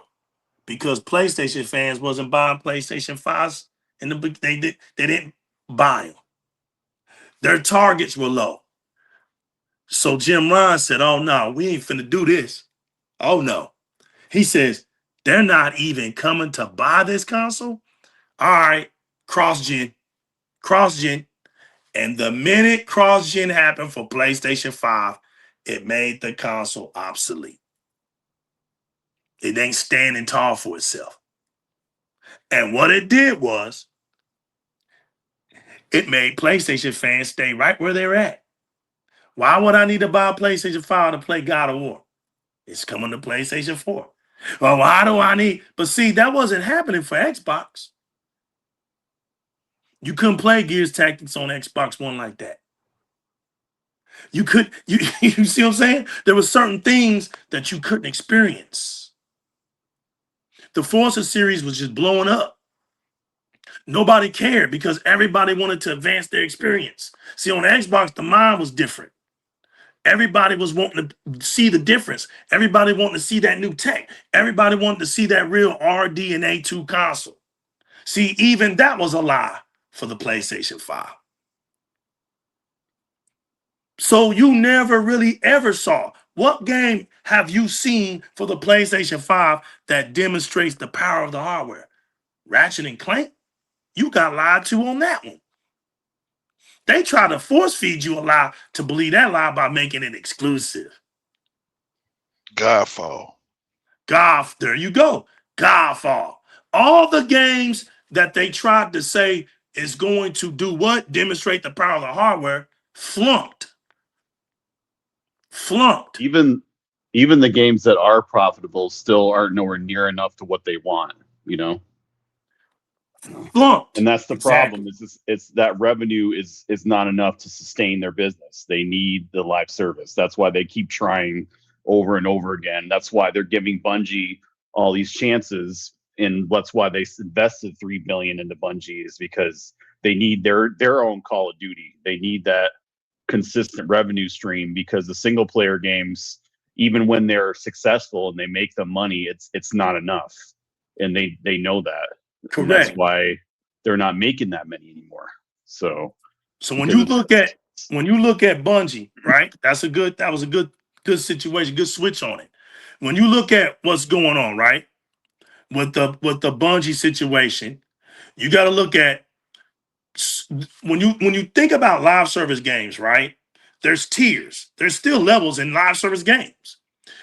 Because PlayStation fans wasn't buying PlayStation 5s in they didn't buy them. Their targets were low. So Jim Ryan said, "Oh no, we ain't finna do this." Oh no. He says, "They're not even coming to buy this console." All right, cross-gen. Cross-gen. And the minute cross-gen happened for PlayStation 5, it made the console obsolete. It ain't standing tall for itself. And what it did was, it made PlayStation fans stay right where they're at. Why would I need to buy a PlayStation 5 to play God of War? It's coming to PlayStation 4. Well, why do I need? But see, that wasn't happening for Xbox. You couldn't play Gears Tactics on Xbox One like that. You you see what I'm saying? There were certain things that you couldn't experience. The Forza series was just blowing up. Nobody cared because everybody wanted to advance their experience. See, on Xbox, the mind was different. Everybody was wanting to see the difference. Everybody wanted to see that new tech. Everybody wanted to see that real RD and A2 console. See, even that was a lie for the PlayStation 5. So you never really ever saw. What game have you seen for the PlayStation 5 that demonstrates the power of the hardware? Ratchet and Clank? You got lied to on that one. They try to force feed you a lie to believe that lie by making it exclusive. Godfall. There you go. Godfall. All the games that they tried to say is going to do what? Demonstrate the power of the hardware. Flunked. Even the games that are profitable still aren't nowhere near enough to what they want, you know? Flunked. And that's the Exactly. problem. It's that revenue is not enough to sustain their business. They need the live service. That's why they keep trying over and over again. That's why they're giving Bungie all these chances, and that's why they invested $3 billion into Bungie, is because they need their own Call of Duty. They need that consistent revenue stream, because the single player games, even when they're successful and they make the money, it's not enough, and they know that. Correct. And that's why they're not making that many anymore. So when you look at Bungie, right? That was a good situation, good switch on it. When you look at what's going on, right? With the Bungie situation, you got to look at when you think about live service games, right? There's tiers. There's still levels in live service games.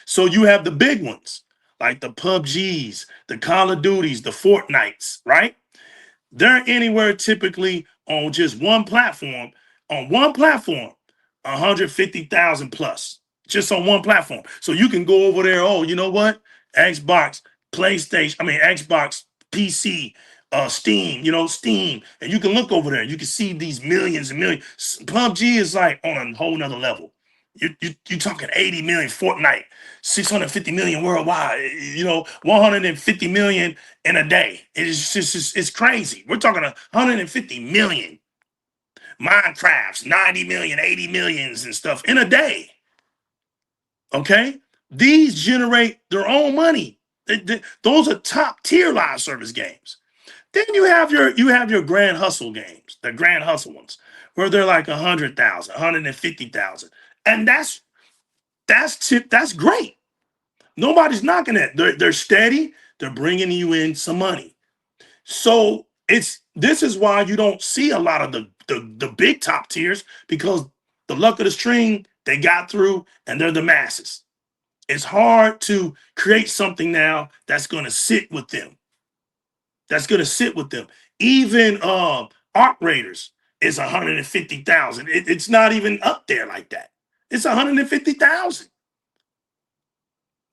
So you have the big ones, like the PUBGs, the Call of Duties, the Fortnites, right? They're anywhere typically on just one platform. On one platform, 150,000 plus, just on one platform. So you can go over there. Oh, you know what? Xbox, Xbox, PC, Steam. Steam, and you can look over there. You can see these millions and millions. PUBG is like on a whole nother level. You're talking 80 million Fortnite, 650 million worldwide, 150 million in a day. It's crazy. We're talking 150 million. Minecraft's 90 million, 80 millions and stuff in a day. Okay? These generate their own money. Those are top tier live service games. Then you have your grand hustle games, the grand hustle ones, where they're like 100,000, 150,000. And that's great. Nobody's knocking that. They're steady. They're bringing you in some money. So this is why you don't see a lot of the big top tiers, because the luck of the string, they got through, and they're the masses. It's hard to create something now that's going to sit with them. Even Arc Raiders. is 150,000. It's not even up there like that. It's 150,000.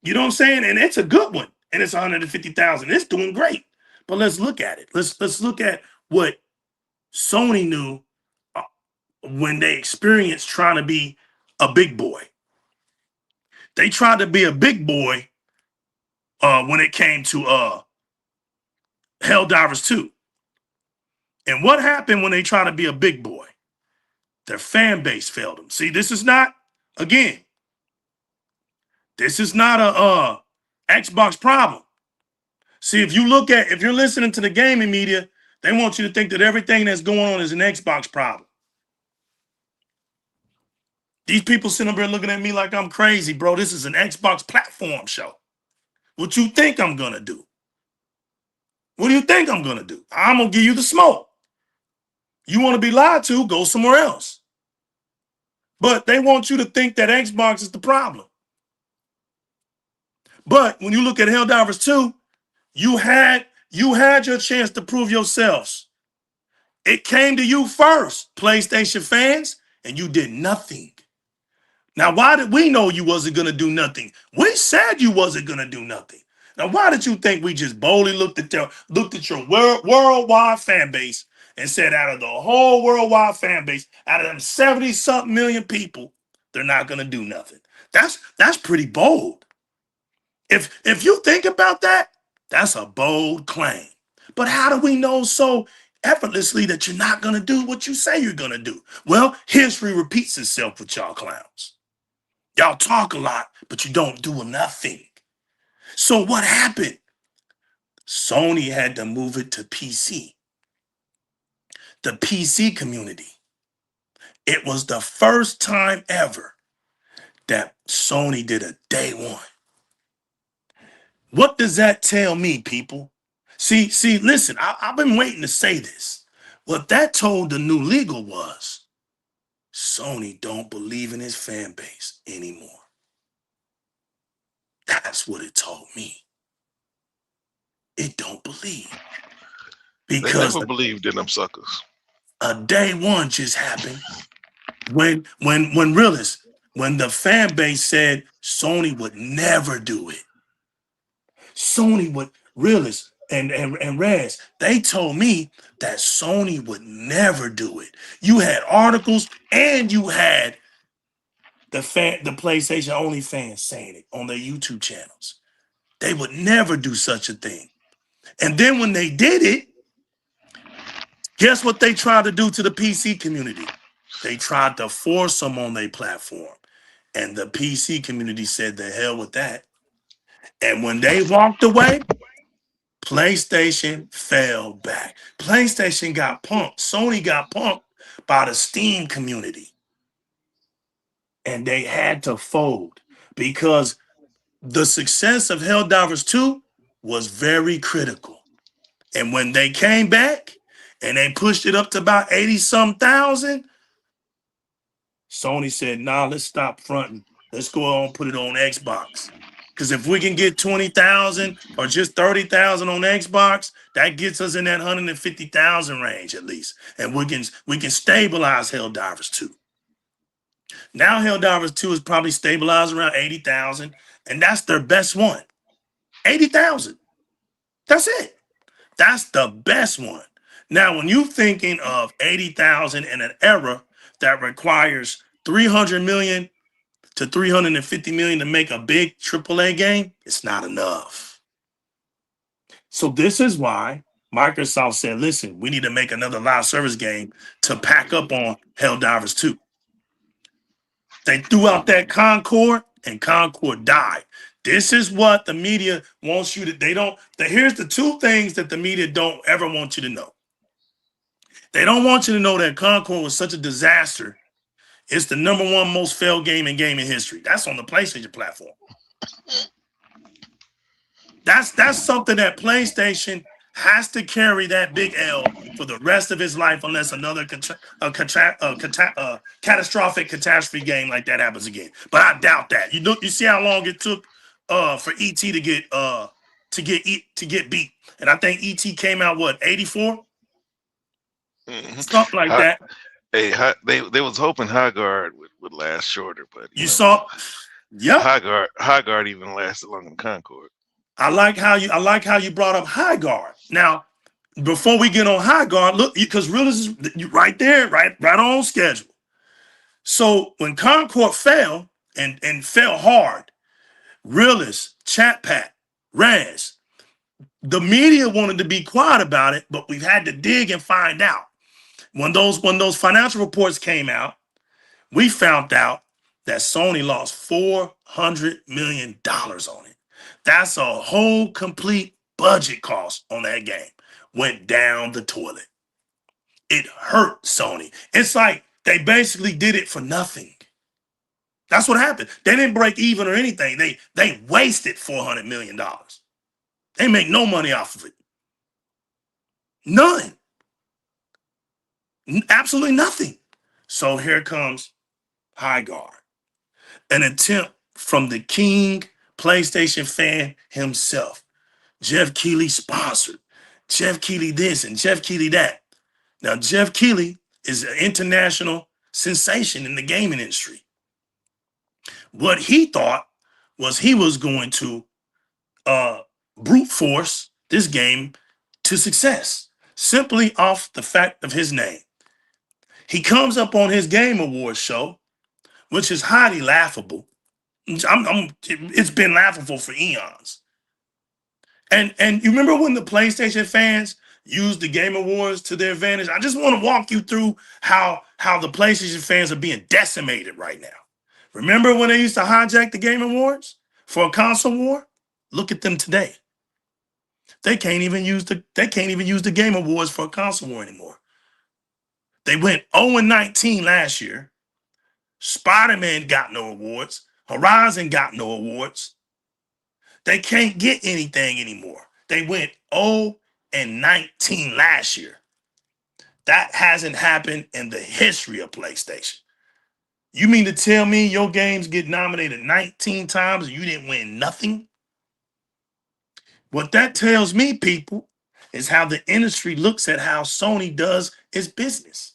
You know what I'm saying? And it's a good one. And it's 150,000. It's doing great. But let's look at it. Let's look at what Sony knew when they experienced trying to be a big boy. They tried to be a big boy when it came to Helldivers 2. And what happened when they tried to be a big boy? Their fan base failed them. See, this is not, again, this is not a Xbox problem. See, if you're listening to the gaming media, they want you to think that everything that's going on is an Xbox problem. These people sitting up here looking at me like I'm crazy, bro. This is an Xbox platform show. What you think I'm going to do? What do you think I'm going to do? I'm going to give you the smoke. You want to be lied to, go somewhere else. But they want you to think that Xbox is the problem. But when you look at Helldivers 2, you had your chance to prove yourselves. It came to you first, PlayStation fans, and you did nothing. Now, why did we know you wasn't going to do nothing? We said you wasn't going to do nothing. Now, why did you think we just boldly looked at your worldwide fan base and said out of the whole worldwide fan base, out of them 70-something million people, they're not going to do nothing? That's pretty bold. If you think about that, that's a bold claim. But how do we know so effortlessly that you're not going to do what you say you're going to do? Well, history repeats itself with y'all clowns. Y'all talk a lot, but you don't do nothing. So what happened? Sony had to move it to PC. The PC community. It was the first time ever that Sony did a day one. What does that tell me, people? See, listen, I've been waiting to say this. What that told the new legal was Sony don't believe in his fan base anymore. That's what it told me. It don't believe. Because they never believed in them suckers. A day one just happened when the fan base said Sony would never do it. Sony would, Realist and Rez, they told me that Sony would never do it. You had articles and you had the PlayStation only fans saying it on their YouTube channels. They would never do such a thing. And then when they did it, guess what they tried to do to the PC community? They tried to force them on their platform. And the PC community said, the hell with that. And when they walked away, PlayStation fell back. PlayStation got punked. Sony got punked by the Steam community. And they had to fold because the success of Helldivers 2 was very critical. And when they came back and they pushed it up to about 80-some thousand, Sony said, nah, let's stop fronting. Let's go on and put it on Xbox. Because if we can get 20,000 or just 30,000 on Xbox, that gets us in that 150,000 range at least. And we can stabilize Helldivers 2. Now Helldivers 2 is probably stabilized around 80,000, and that's their best one. 80,000. That's it. That's the best one. Now, when you're thinking of 80,000 in an era that requires 300 million to 350 million to make a big AAA game, it's not enough. So this is why Microsoft said, listen, we need to make another live service game to pack up on Helldivers 2. They threw out that Concord, and Concord died. This is what the media wants you to, here's the two things that the media don't ever want you to know. They don't want you to know that Concord was such a disaster. It's the #1 most failed game in gaming history. That's on the PlayStation platform. That's something that PlayStation has to carry that big L for the rest of his life unless another catastrophic catastrophe game like that happens again. But I doubt that. You see how long it took for ET to get beat, and I think ET came out 84. something like Hi, that. hey, they was hoping Highguard would last shorter, but You saw, yep. Highguard even lasted longer than Concord. I like how you brought up High Guard. Now, before we get on High Guard, look, because Realist is right there, right on schedule. So when Concord fell and fell hard, Realist, Chat Pat, Raz, the media wanted to be quiet about it, but we've had to dig and find out. When those financial reports came out, we found out that Sony lost $400 million on it. That's a whole complete budget cost on that game. Went down the toilet. It hurt Sony. It's like they basically did it for nothing. That's what happened. They didn't break even or anything. They wasted $400 million. They make no money off of it. None. Absolutely nothing. So here comes High Guard. An attempt from the king PlayStation fan himself. Jeff Keighley sponsored. Jeff Keighley this and Jeff Keighley that. Now, Jeff Keighley is an international sensation in the gaming industry. What he thought was he was going to brute force this game to success simply off the fact of his name. He comes up on his Game Awards show, which is highly laughable. It's been laughable for eons. And you remember when the PlayStation fans used the Game Awards to their advantage? I just want to walk you through how the PlayStation fans are being decimated right now. Remember when they used to hijack the Game Awards for a console war? Look at them today. They can't even use the Game Awards for a console war anymore. They went 0-19 last year. Spider-Man got no awards. Horizon got no awards. They can't get anything anymore. They went 0-19 last year. That hasn't happened in the history of PlayStation. You mean to tell me your games get nominated 19 times and you didn't win nothing? What that tells me, people, is how the industry looks at how Sony does its business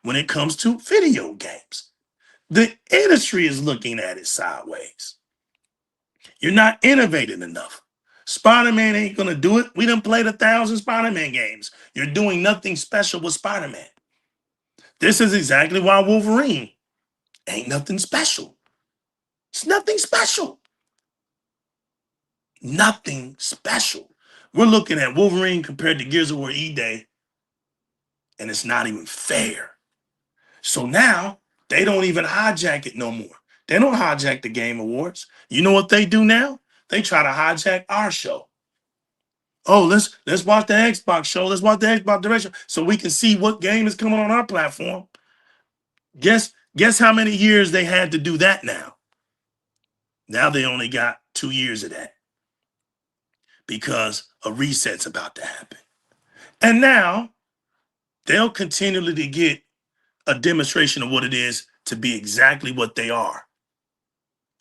when it comes to video games. The industry is looking at it sideways. You're not innovative enough. Spider-Man ain't going to do it. We done played 1,000 Spider-Man games. You're doing nothing special with Spider-Man. This is exactly why Wolverine ain't nothing special. It's nothing special. Nothing special. We're looking at Wolverine compared to Gears of War E-Day, and it's not even fair. So now they don't even hijack it no more. They don't hijack the Game Awards. You know what they do now? They try to hijack our show. Oh, let's watch the Xbox show. Let's watch the Xbox Direct show so we can see what game is coming on our platform. Guess how many years they had to do that now? Now they only got 2 years of that because a reset's about to happen. And now they'll continually to get a demonstration of what it is to be exactly what they are.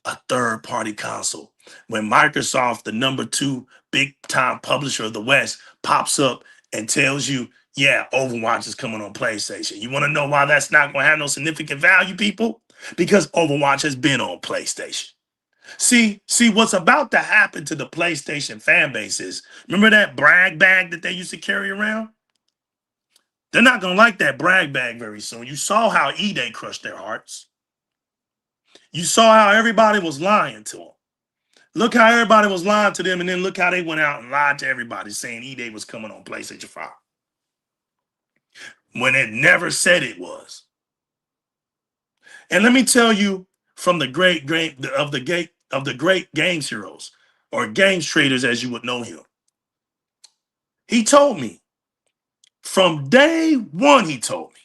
A third-party console. When Microsoft, the number 2 big-time publisher of the West, pops up and tells you, yeah, Overwatch is coming on PlayStation. You want to know why that's not going to have no significant value, people? Because Overwatch has been on PlayStation. See what's about to happen to the PlayStation fan base is, remember that brag bag that they used to carry around? They're not going to like that brag bag very soon. You saw how E-Day crushed their hearts. You saw how everybody was lying to them. Look how everybody was lying to them, and then look how they went out and lied to everybody saying E-Day was coming on PlayStation 5. When it never said it was. And let me tell you from the great games heroes, or games traders as you would know him. He told me, from day one, he told me.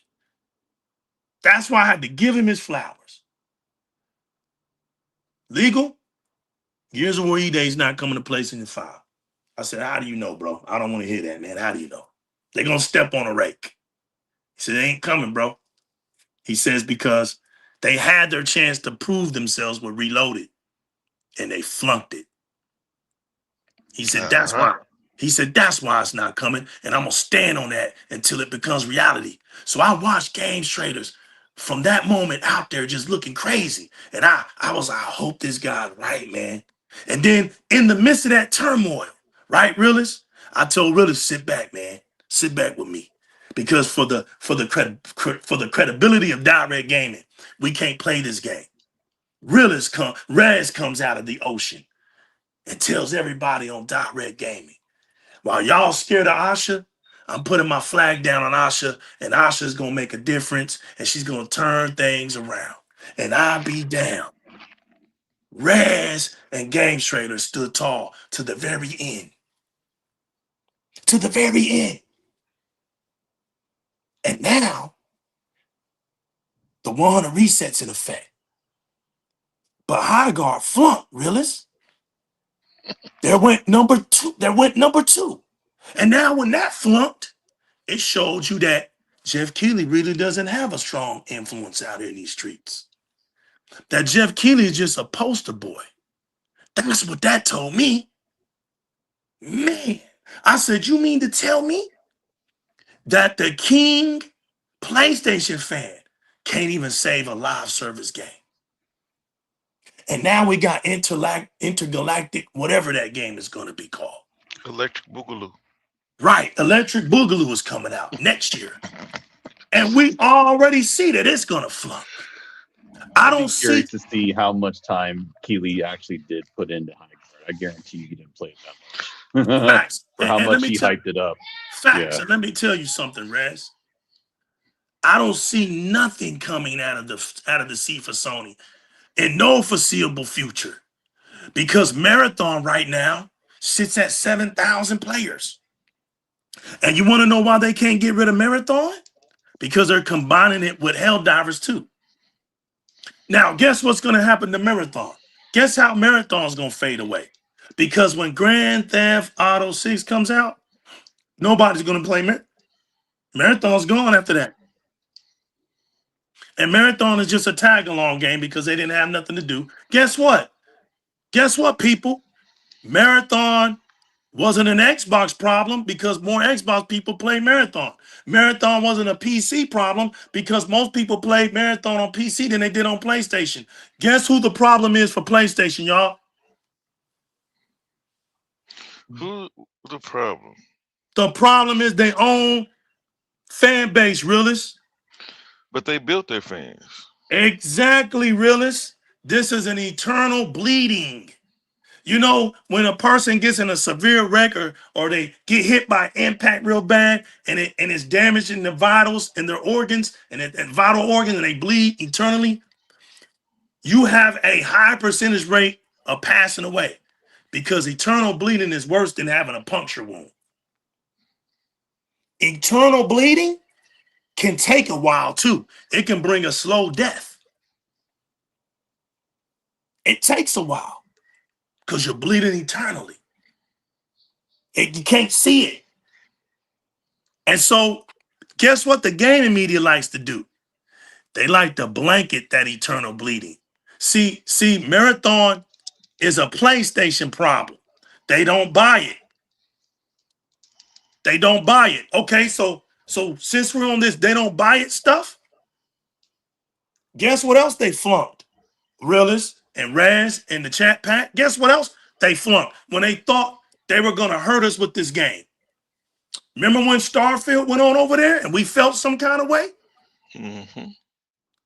That's why I had to give him his flowers. Legal, Gears of War E-Day is not coming to PlayStation 5. I said, how do you know, bro? I don't want to hear that, man. How do you know? They're going to step on a rake. He said, they ain't coming, bro. He says, because they had their chance to prove themselves with Reloaded, and they flunked it. He said, that's why. He said, that's why it's not coming. And I'm going to stand on that until it becomes reality. So I watched games traders from that moment out there just looking crazy. And I was like, I hope this guy's right, man. And then in the midst of that turmoil, right, Realist? I told Realist, sit back, man. Sit back with me. Because for the credibility of direct gaming, we can't play this game. Rez comes out of the ocean and tells everybody on direct gaming, while y'all scared of Asha, I'm putting my flag down on Asha, and Asha's gonna make a difference, and she's gonna turn things around. And I be down. Rez and Games Trader stood tall to the very end. To the very end. And now, the 100 resets in effect. But High Guard flunked, Realist. There went number two. And now when that flunked, it showed you that Jeff Keighley really doesn't have a strong influence out here in these streets. That Jeff Keighley is just a poster boy. That's what that told me. Man, I said, you mean to tell me that the King PlayStation fan can't even save a live service game? And now we got Intergalactic, whatever that game is going to be called. Electric Boogaloo. Right, Electric Boogaloo is coming out next year. And we already see that it's going to flunk. I don't Curious see to see how much time Keeley actually did put into High Guard. I guarantee you he didn't play it that much. facts. For how And much he hyped it up. Facts. Yeah. And let me tell you something, Rez. I don't see nothing coming out of the sea for Sony in no foreseeable future, because Marathon right now sits at 7,000 players. And you want to know why they can't get rid of Marathon? Because they're combining it with Helldivers too. Now, guess what's going to happen to Marathon? Guess how Marathon's going to fade away? Because when Grand Theft Auto 6 comes out, nobody's going to play Marathon's gone after that. And Marathon is just a tag-along game because they didn't have nothing to do. Guess what? Guess what, people? Marathon wasn't an Xbox problem because more Xbox people play Marathon. Marathon wasn't a PC problem because most people played Marathon on PC than they did on PlayStation. Guess who the problem is for PlayStation, y'all? Who's the problem? The problem is they own fan base, Realist. But they built their fans. Exactly, Realist. This is an eternal bleeding. You know, when a person gets in a severe wreck or they get hit by impact real bad and it's damaging the vitals and their organs and vital organs and they bleed eternally, you have a high percentage rate of passing away because eternal bleeding is worse than having a puncture wound. Eternal bleeding can take a while too. It can bring a slow death. It takes a while because you're bleeding eternally. You can't see it. And so guess what the gaming media likes to do? They like to blanket that eternal bleeding. See, Marathon is a PlayStation problem. They don't buy it. They don't buy it. Okay, so since we're on this, they don't buy it stuff. Guess what else they flunked? Realist and Raz and the chat pack. Guess what else they flunked when they thought they were going to hurt us with this game? Remember when Starfield went on over there and we felt some kind of way? Mm-hmm.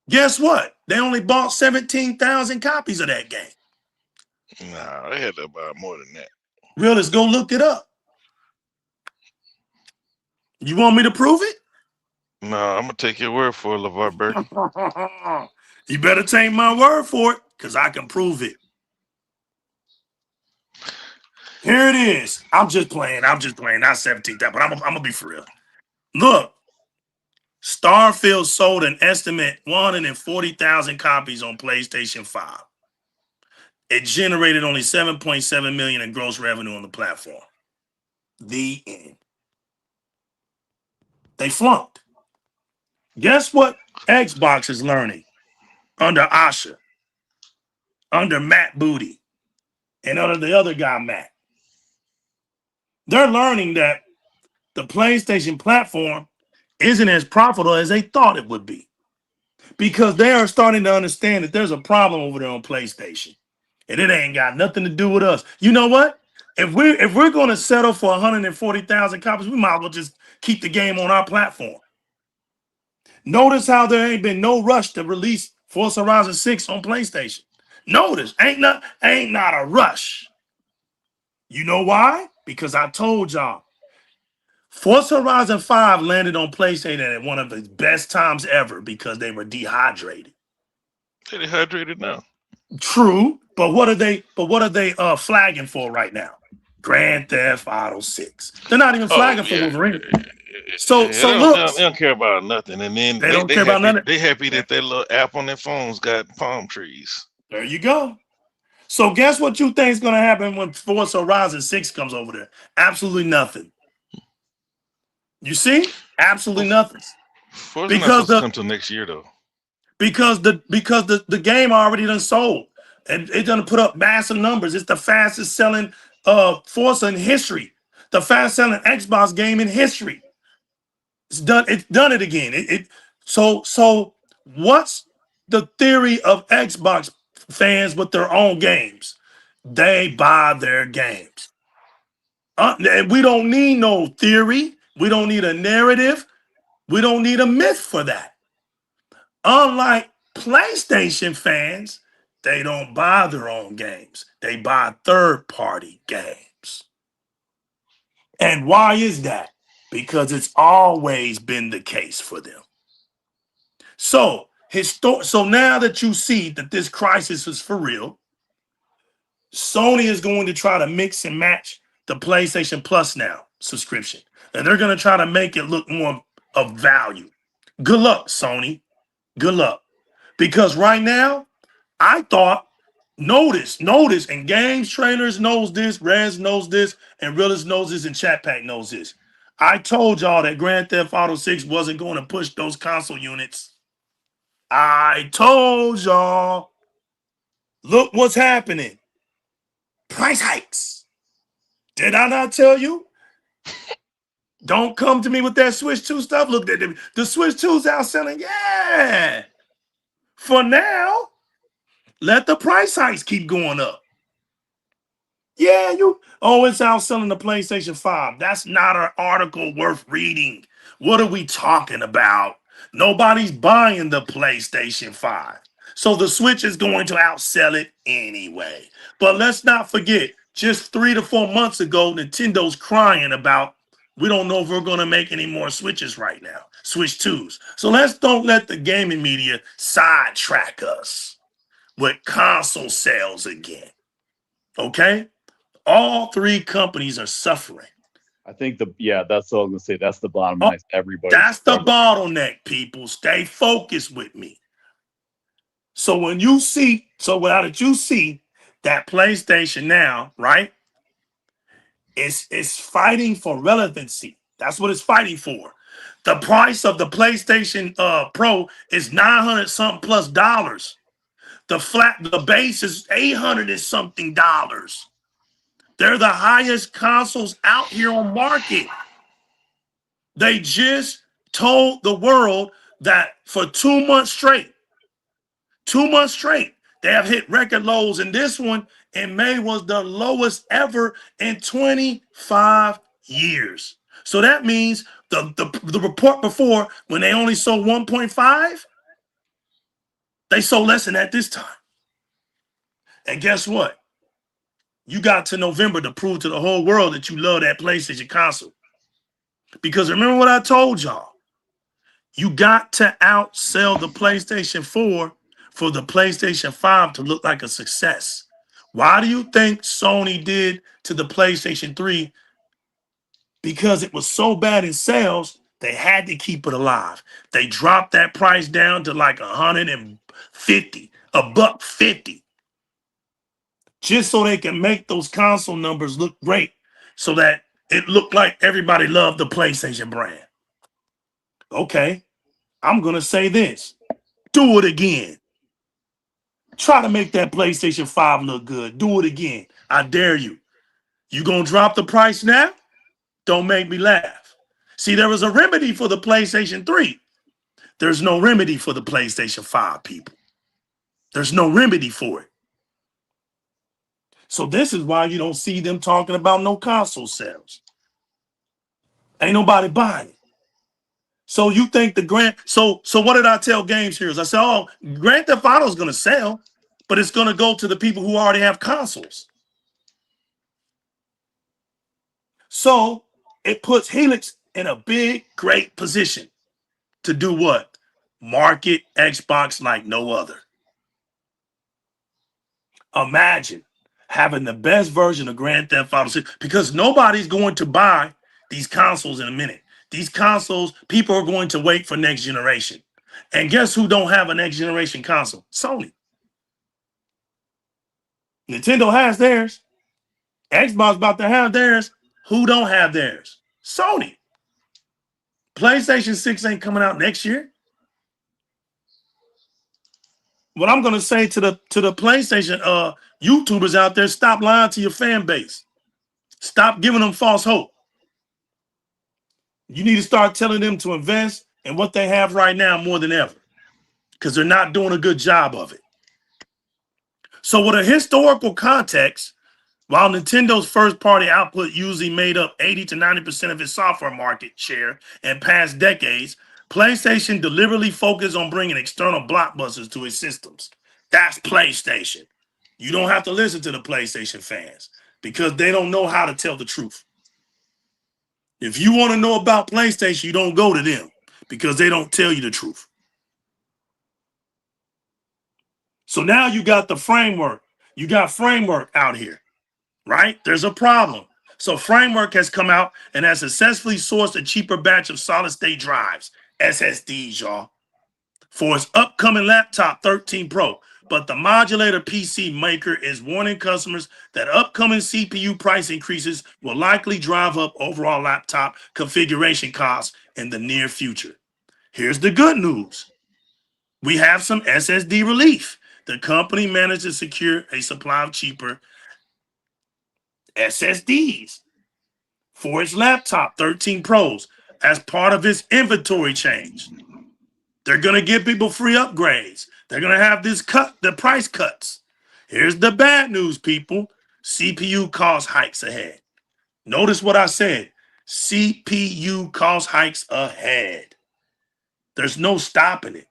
Guess what? They only bought 17,000 copies of that game. Nah, they had to buy more than that. Realist, go look it up. You want me to prove it? No, I'm gonna take your word for it, LeVar Burton. You better take my word for it, because I can prove it. Here it is. I'm just playing. Not 17,000, but I'm gonna be for real. Look, Starfield sold an estimate 140,000 copies on PlayStation 5. It generated only 7.7 million in gross revenue on the platform. The end. They flunked. Guess what Xbox is learning under Asha, under Matt Booty, and under the other guy, Matt? They're learning that the PlayStation platform isn't as profitable as they thought it would be, because they are starting to understand that there's a problem over there on PlayStation, and it ain't got nothing to do with us. You know what? If we're going to settle for 140,000 copies, we might as well just keep the game on our platform. Notice how there ain't been no rush to release Forza Horizon 6 on PlayStation. Notice ain't not a rush. You know why? Because I told y'all, Forza Horizon 5 landed on PlayStation at one of the best times ever because they were dehydrated. They're dehydrated now. True, but what are they flagging for right now? Grand Theft Auto 6. They're not even flagging for Wolverine. So they look, don't care about nothing, and then they don't care about nothing. They happy that their little app on their phones got palm trees. There you go. So guess what you think is going to happen when Forza Horizon 6 comes over there? Absolutely nothing. You see? Absolutely nothing. Forza's not supposed to come till next year, though. Because the game already done sold. And it done put up massive numbers. It's the fastest selling Forza in history. The fastest selling Xbox game in history. It's done it again. So what's the theory of Xbox fans with their own games? They buy their games. And we don't need no theory. We don't need a narrative. We don't need a myth for that. Unlike PlayStation fans, they don't buy their own games. They buy third-party games. And why is that? Because it's always been the case for them. So now that you see that this crisis is for real, Sony is going to try to mix and match the PlayStation Plus now subscription. And they're going to try to make it look more of value. Good luck, Sony. Good luck. Because right now, I thought, notice, and Games Trailers knows this, Rez knows this, and Realist knows this, and Chat Pack knows this. I told y'all that Grand Theft Auto 6 wasn't going to push those console units. I told y'all. Look what's happening. Price hikes. Did I not tell you? Don't come to me with that Switch 2 stuff. Look, the Switch 2's outselling. Yeah. For now, let the price hikes keep going up. Yeah, it's outselling the PlayStation 5. That's not an article worth reading. What are we talking about? Nobody's buying the PlayStation 5. So the Switch is going to outsell it anyway. But let's not forget, just 3 to 4 months ago, Nintendo's crying about, we don't know if we're going to make any more Switches right now. Switch 2s. So don't let the gaming media sidetrack us with console sales again. Okay? All three companies are suffering. I think that's all I'm gonna say. That's the bottom line. Everybody. That's the bottleneck, people. Stay focused with me. So when you see, without it, you see that PlayStation now, right? It's fighting for relevancy. That's what it's fighting for. The price of the PlayStation Pro is $900 something plus dollars. The base is $800 and something dollars. They're the highest consoles out here on market. They just told the world that for 2 months straight, they have hit record lows. And this one in May was the lowest ever in 25 years. So that means the report before, when they only sold 1.5, they sold less than that this time. And guess what? You got to November to prove to the whole world that you love that PlayStation console. Because remember what I told y'all. You got to outsell the PlayStation 4 for the PlayStation 5 to look like a success. Why do you think Sony did to the PlayStation 3? Because it was so bad in sales, they had to keep it alive. They dropped that price down to like $150, $150. Just so they can make those console numbers look great, so that it looked like everybody loved the PlayStation brand. Okay, I'm going to say this. Do it again. Try to make that PlayStation 5 look good. Do it again. I dare you. You going to drop the price now? Don't make me laugh. See, there was a remedy for the PlayStation 3. There's no remedy for the PlayStation 5, people. There's no remedy for it. So this is why you don't see them talking about no console sales. Ain't nobody buying it. So you think so what did I tell Games Heroes? I said, oh, Grand Theft Auto is going to sell, but it's going to go to the people who already have consoles. So it puts HELIX in a big, great position to do what? Market Xbox like no other. Imagine having the best version of Grand Theft Auto 6, because nobody's going to buy these consoles in a minute. These consoles, people are going to wait for next generation. And guess who don't have a next generation console? Sony. Nintendo has theirs. Xbox about to have theirs. Who don't have theirs? Sony. PlayStation 6 ain't coming out next year. What I'm gonna say to the PlayStation YouTubers out there, stop lying to your fan base. Stop giving them false hope. You need to start telling them to invest in what they have right now more than ever, because they're not doing a good job of it. So with a historical context, while Nintendo's first-party output usually made up 80 to 90% of its software market share in past decades, PlayStation deliberately focused on bringing external blockbusters to its systems. That's PlayStation. You don't have to listen to the PlayStation fans because they don't know how to tell the truth. If you want to know about PlayStation, you don't go to them because they don't tell you the truth. So now you got the framework. You got framework out here, right? There's a problem. So framework has come out and has successfully sourced a cheaper batch of solid state drives, SSDs, y'all, for its upcoming laptop 13 Pro. But the modulator PC maker is warning customers that upcoming CPU price increases will likely drive up overall laptop configuration costs in the near future. Here's the good news. We have some SSD relief. The company managed to secure a supply of cheaper SSDs for its laptop 13 Pros as part of its inventory change. They're going to give people free upgrades. They're going to have the price cuts. Here's the bad news, people. CPU cost hikes ahead. Notice what I said. CPU cost hikes ahead. There's no stopping it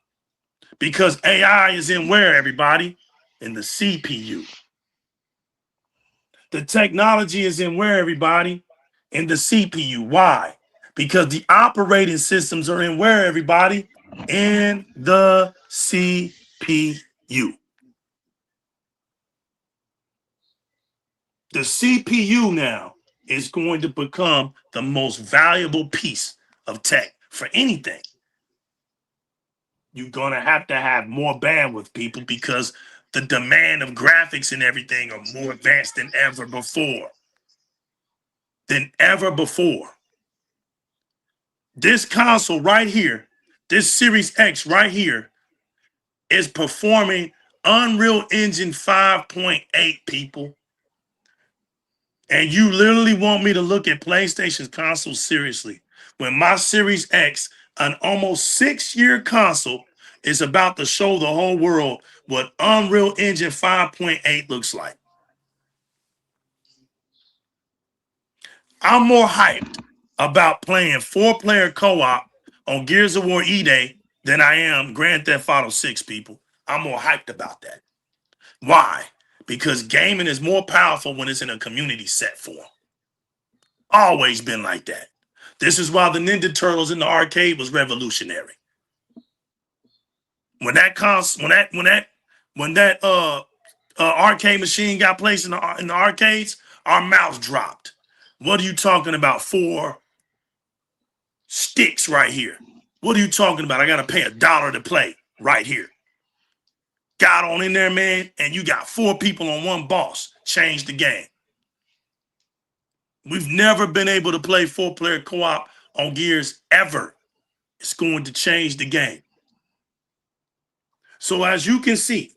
because AI is in where, everybody? In the CPU. The technology is in where, everybody? In the CPU. Why? Because the operating systems are in where, everybody? In the CPU. The CPU now is going to become the most valuable piece of tech for anything. You're going to have more bandwidth, people, because the demand of graphics and everything are more advanced than ever before. This console right here, this Series X right here, is performing Unreal Engine 5.8, people. And you literally want me to look at PlayStation's console seriously when my Series X, an almost 6-year console, is about to show the whole world what Unreal Engine 5.8 looks like. I'm more hyped about playing 4-player co-op on Gears of War E-Day than I am Grand Theft Auto 6, people. I'm more hyped about that. Why? Because gaming is more powerful when it's in a community set form. Always been like that. This is why the Ninja Turtles in the arcade was revolutionary. When that arcade machine got placed in the arcades, our mouths dropped. What are you talking about? 4 sticks right here. What are you talking about? I got to pay $1 to play right here. Got on in there, man, and you got 4 people on one boss. Change the game. We've never been able to play 4-player co-op on Gears ever. It's going to change the game. So as you can see,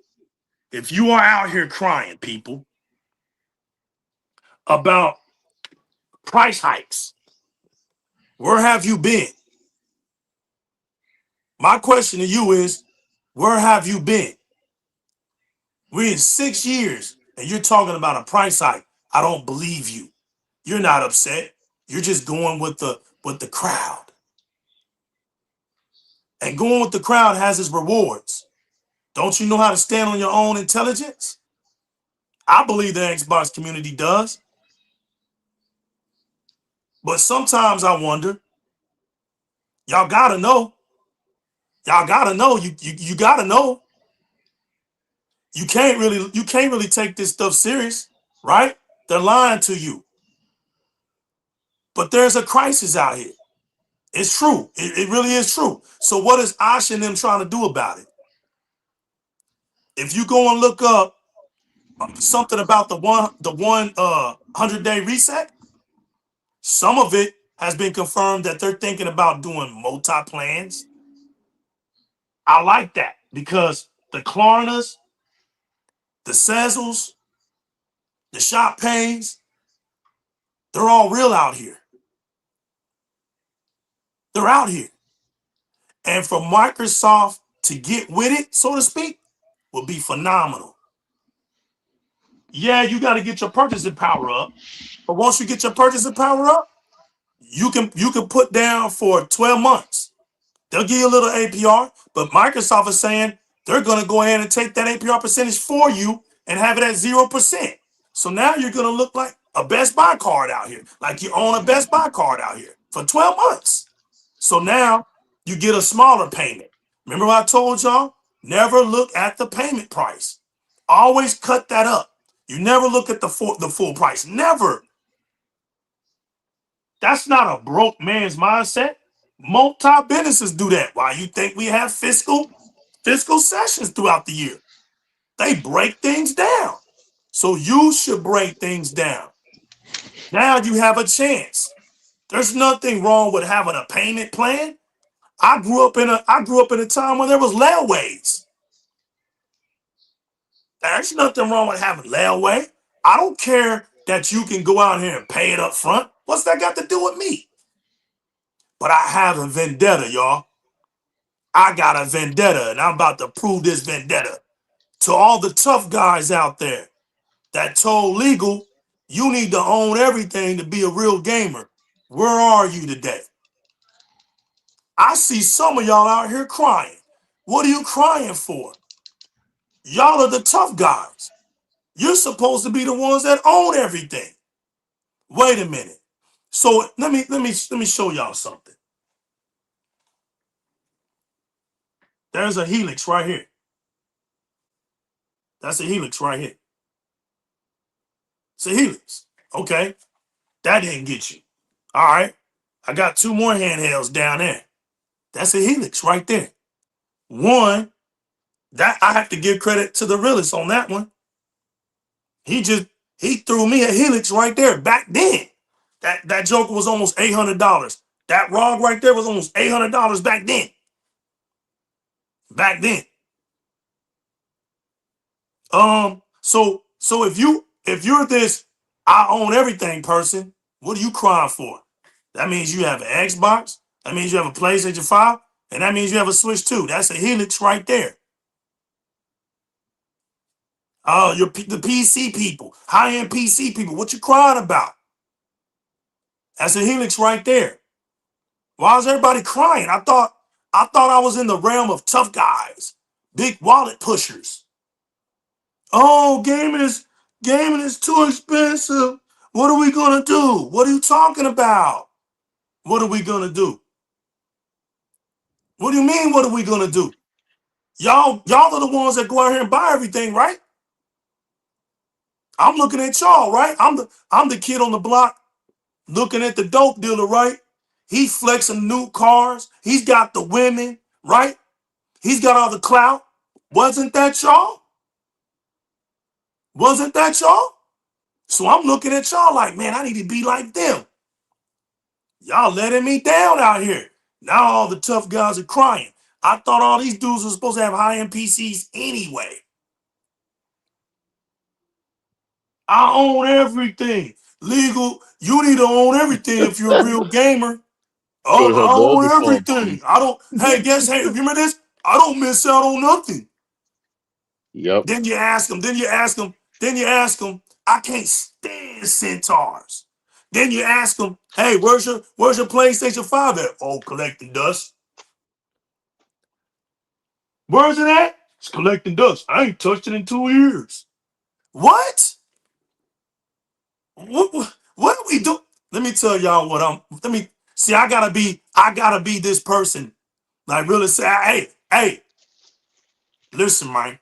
if you are out here crying, people, about price hikes, Where have you been? My question to you is, where have you been? We're in 6 years and you're talking about a price hike. I don't believe you. You're not upset. You're just going with the crowd. And going with the crowd has its rewards. Don't you know how to stand on your own intelligence? I believe the Xbox community does. But sometimes I wonder, y'all gotta know. Y'all gotta know. You gotta know. You can't really take this stuff serious, right? They're lying to you. But there's a crisis out here. It's true. It really is true. So what is Ash and them trying to do about it? If you go and look up something about the 100-day reset, some of it has been confirmed that they're thinking about doing multi-plans. I like that because the Klarnas, the Sezzles, the Shop Pays, they're all real out here. They're out here. And for Microsoft to get with it, so to speak, would be phenomenal. Yeah, you got to get your purchasing power up. But once you get your purchasing power up, you can put down for 12 months. They'll give you a little APR, but Microsoft is saying they're going to go ahead and take that APR percentage for you and have it at 0%. So now you're going to look like a Best Buy card out here, like you own a Best Buy card out here for 12 months. So now you get a smaller payment. Remember what I told y'all? Never look at the payment price. Always cut that up. You never look at the full price. Never. That's not a broke man's mindset. Multi-businesses do that. Why you think we have fiscal sessions throughout the year? They break things down. So you should break things down. Now you have a chance. There's nothing wrong with having a payment plan. I grew up in a time when there was layaways. There's nothing wrong with having layaway. I don't care that you can go out here and pay it up front. What's that got to do with me? But I have a vendetta, y'all. I got a vendetta, and I'm about to prove this vendetta to all the tough guys out there that told legal you need to own everything to be a real gamer. Where are you today? I see some of y'all out here crying. What are you crying for? Y'all are the tough guys. You're supposed to be the ones that own everything. Wait a minute. So let me show y'all something. There's a HELIX right here. That's a HELIX right here. It's a HELIX. Okay. That didn't get you. All right. I got 2 more handhelds down there. That's a HELIX right there. One, that I have to give credit to the realist on that one. He threw me a HELIX right there back then. That joker was almost $800. That ROG right there was almost $800 back then. Back then. So if you're this I own everything person, what are you crying for? That means you have an Xbox, that means you have a PlayStation 5, and that means you have a Switch 2. That's a HELIX right there. Oh, you're the PC people, high-end PC people. What you crying about? That's a HELIX right there. Why is everybody crying? I thought I was in the realm of tough guys, big wallet pushers. Oh, gaming is too expensive. What are we gonna do? What are you talking about? What are we gonna do? What do you mean? What are we gonna do? Y'all are the ones that go out here and buy everything, right? I'm looking at y'all, right? I'm the kid on the block looking at the dope dealer, right? He's flexing new cars. He's got the women, right? He's got all the clout. Wasn't that y'all? Wasn't that y'all? So I'm looking at y'all like, man, I need to be like them. Y'all letting me down out here. Now all the tough guys are crying. I thought all these dudes were supposed to have high-end PCs anyway. I own everything. Legal, you need to own everything if you're a real gamer. Oh, Go to I the own phone. everything. I don't. Hey, remember this? I don't miss out on nothing. Yep. Then you ask them. I can't stand centaurs. Then you ask them, hey, where's your PlayStation 5 at? Oh, collecting dust. Where's it at? It's collecting dust. I ain't touched it in 2 years. What? What do we do? Let me tell y'all what let me see. I gotta be this person. Like really say, hey, listen, man.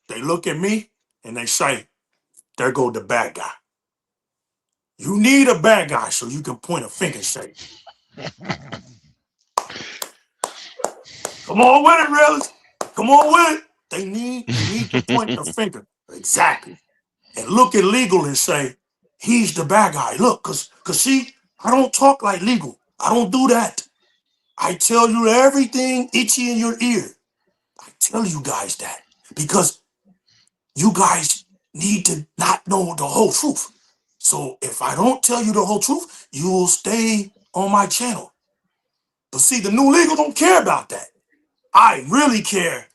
They look at me and they say, there go the bad guy. You need a bad guy so you can point a finger and say, come on with it, realist. Come on with it. They need to point the finger. Exactly. And look at legal and say, he's the bad guy. Look, cause see, I don't talk like legal. I don't do that. I tell you everything itchy in your ear. I tell you guys that because you guys need to not know the whole truth. So if I don't tell you the whole truth, you'll stay on my channel. But see, the new legal don't care about that. I really care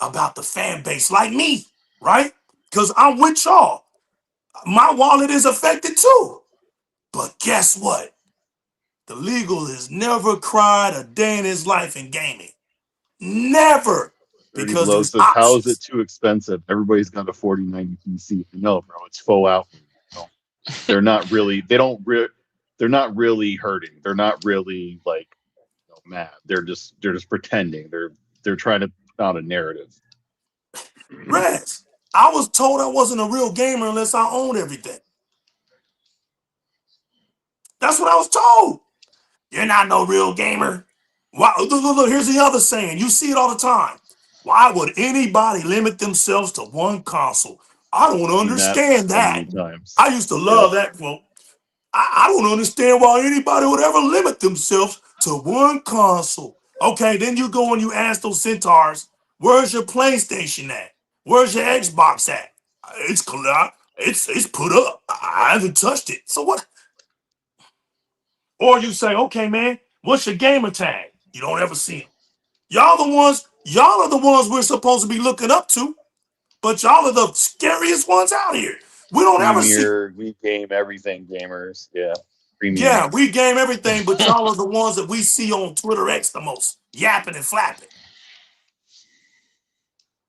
about the fan base like me, right? Because I'm with y'all. My wallet is affected too. But guess what? The legal has never cried a day in his life in gaming. Never. Dirty Because Glow there's says, how is it options. too expensive? Everybody's got a 4090 PC. No, bro, it's full out. No. They're not really, they're not really hurting. They're not really like mad. They're just pretending. They're trying to put out a narrative. Rez, I was told I wasn't a real gamer unless I owned everything. That's what I was told. You're not no real gamer. Why, look, here's the other saying. You see it all the time. Why would anybody limit themselves to one console? I don't Seen that understand so that. many times. I used to Yep. love that quote. I don't understand why anybody would ever limit themselves to one console. Okay, then you go and you ask those centaurs, where's your PlayStation at? Where's your Xbox at? It's put up. I haven't touched it. So what? Or you say, okay, man, what's your gamer tag? You don't ever see them. Y'all are the ones we're supposed to be looking up to, but y'all are the scariest ones out here. We don't ever see. Premier, we game everything gamers. Yeah. Premium. Yeah, we game everything, but y'all are the ones that we see on Twitter X the most, yapping and flapping.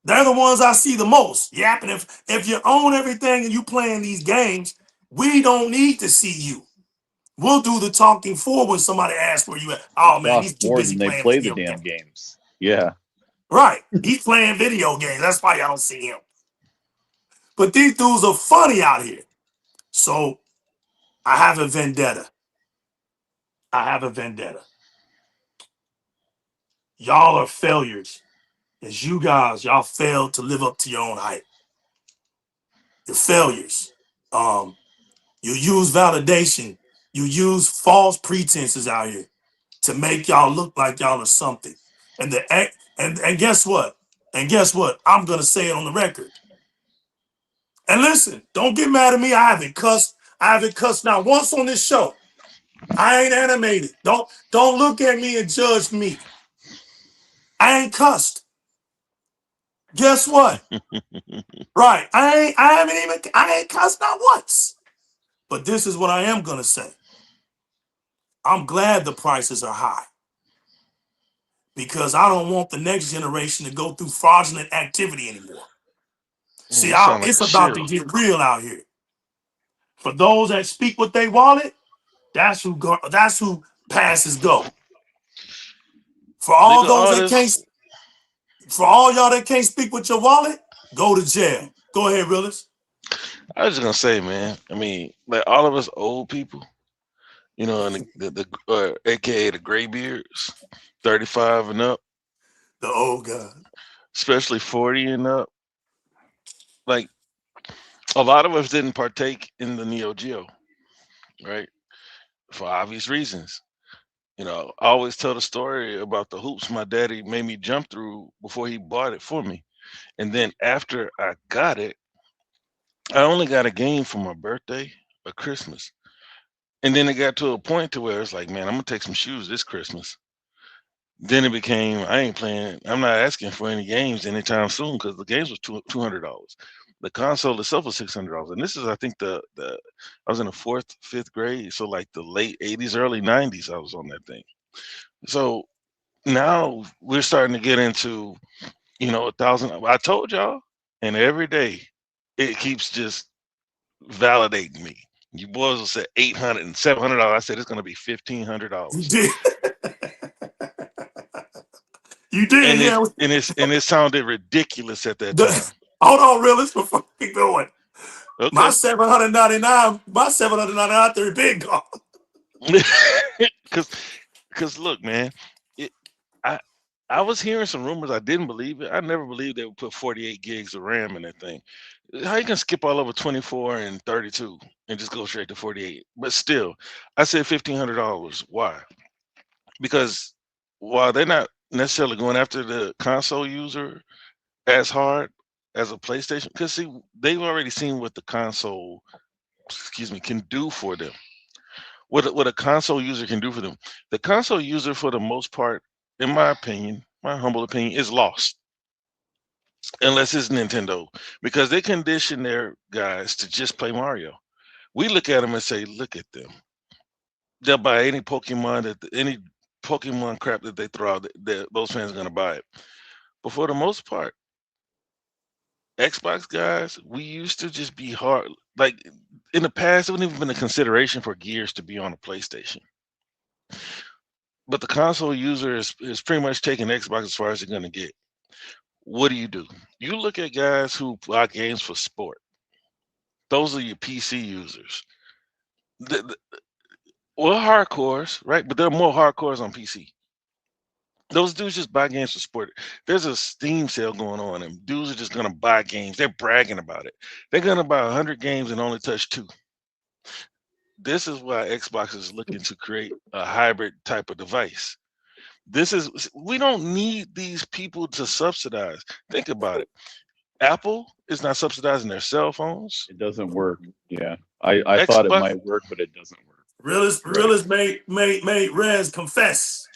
They're the ones I see the most, yapping. If you own everything and you playing these games, we don't need to see you. We'll do the talking for when somebody asks where you at. They Oh man, talk he's too more busy than they playing play the video damn games. games. Yeah. Right, he's playing video games. That's why y'all don't see him. But these dudes are funny out here. So I have a vendetta. Y'all are failures. As y'all failed to live up to your own hype. You're failures. You use validation. You use false pretenses out here to make y'all look like y'all are something. And guess what? I'm gonna say it on the record. And listen, don't get mad at me. I haven't cussed. Not once on this show. I ain't animated. Don't look at me and judge me. I ain't cussed. Guess what? Right. I ain't cussed not once. But this is what I am gonna say. I'm glad the prices are high because I don't want the next generation to go through fraudulent activity anymore. See, You sound like it's a about to shill. get real out here. For those that speak with their wallet, that's who passes go. For all Legal those that can't, artists. for all y'all that can't speak with your wallet, go to jail. Go ahead, Willis. I was just gonna say, man. I mean, like all of us old people, and AKA the graybeards, 35 and up, The old God. especially 40 and up. Like a lot of us didn't partake in the Neo Geo, right? For obvious reasons. I always tell the story about the hoops my daddy made me jump through before he bought it for me. And then after I got it, I only got a game for my birthday or Christmas. And then it got to a point to where it's like, man, I'm gonna take some shoes this Christmas. Then it became, I ain't playing. I'm not asking for any games anytime soon because the games was $200. The console itself was $600, and this is, I think, the I was in the fourth, fifth grade, so like the late '80s, early '90s, I was on that thing. So now we're starting to get into, 1,000. I told y'all, and every day it keeps just validating me. You boys will say 800 and $700. I said it's gonna be You $1,500. did. You did, And yeah. it sounded ridiculous at that time. Hold on, realist, before we keep going. My Okay. 799, my 799 third big gone. Because look, man, it, I I was hearing some rumors. I didn't believe it. I never believed they would put 48 gigs of RAM in that thing. How you can skip all over 24 and 32 and just go straight to 48? But still, I said $1,500. Why? Because while they're not necessarily going after the console user as hard as a PlayStation, because see, they've already seen what the console, excuse me, can do for them. What a console user can do for them. The console user, for the most part, in my opinion, my humble opinion, is lost unless it's Nintendo, because they condition their guys to just play Mario. We look at them and say, look at them. They'll buy any Pokemon crap that they throw out. Those fans are gonna buy it. But for the most part, Xbox guys, we used to just be hard. Like in the past, it wouldn't even been a consideration for Gears to be on a PlayStation. But the console user is pretty much taking Xbox as far as they're gonna get. What do? You look at guys who buy games for sport. Those are your PC users. The, well, hardcores, right? But there are more hardcores on PC. Those dudes just buy games for sport. There's a Steam sale going on, and dudes are just gonna buy games. They're bragging about it. They're gonna buy 100 games and only touch 2. This is why Xbox is looking to create a hybrid type of device. We don't need these people to subsidize. Think about it. Apple is not subsidizing their cell phones. It doesn't work. Yeah, I thought it Xbox, might work, but it doesn't work. Realist Right. made Rez confess.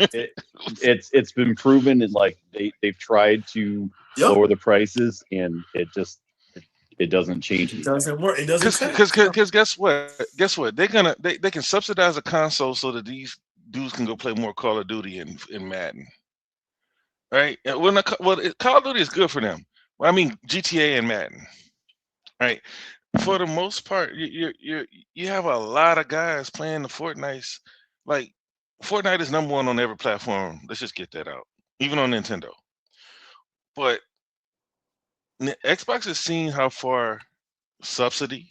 It's been proven, and like they've tried to Yep. lower the prices, and it doesn't change It anything. doesn't work. It doesn't change. because guess what? They can subsidize a console so that these dudes can go play more Call of Duty and Madden, right? Call of Duty is good for them. Well, I mean GTA and Madden, right? For the most part, you have a lot of guys playing the Fortnite. Like Fortnite is number one on every platform. Let's just get that out, even on Nintendo. But Xbox has seen how far subsidy,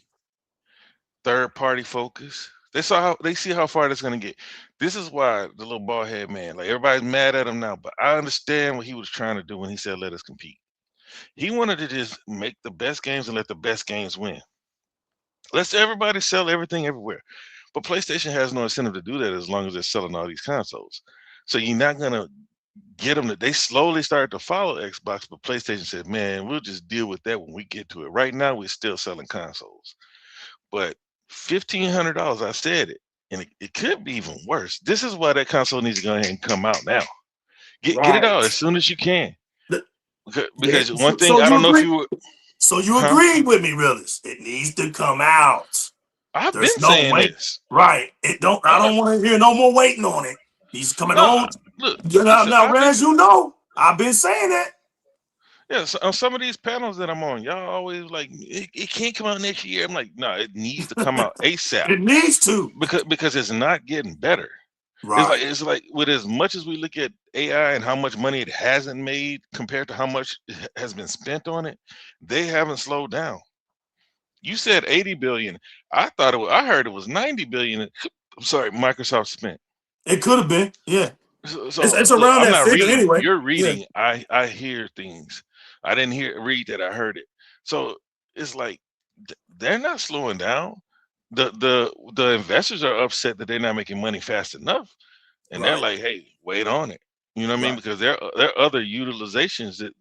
third party focus. They see how far that's gonna get. This is why the little bald head man, like everybody's mad at him now, but I understand what he was trying to do when he said let us compete. He wanted to just make the best games and let the best games win. Let's everybody sell everything everywhere. But PlayStation has no incentive to do that as long as they're selling all these consoles. So you're not gonna get them they slowly started to follow Xbox, but PlayStation said, man, we'll just deal with that when we get to it. Right now, we're still selling consoles. But $1,500, I said it, and it could be even worse. This is why that console needs to go ahead and come out now. Get it out as soon as you can. Because one thing, I don't know if you were. So you agreed with me, realist. It needs to come out. I've been saying this. Right. I don't want to hear no more waiting on it. He's coming on. Look, now, Rez, I've been saying that. Yeah, so on some of these panels that I'm on, y'all always like it can't come out next year. I'm like, no, it needs to come out ASAP. It needs to, because it's not getting better. Right. It's like with as much as we look at AI and how much money it hasn't made compared to how much has been spent on it, they haven't slowed down. You said 80 billion. I heard it was 90 billion. I'm sorry, Microsoft spent. It could have been, yeah. So it's around that figure reading. anyway. You're reading. Yeah. I hear things. I didn't read that. I heard it. So it's like they're not slowing down. The investors are upset that they're not making money fast enough, and they're like, "Hey, wait on it." You know what I mean? Because there are other utilizations that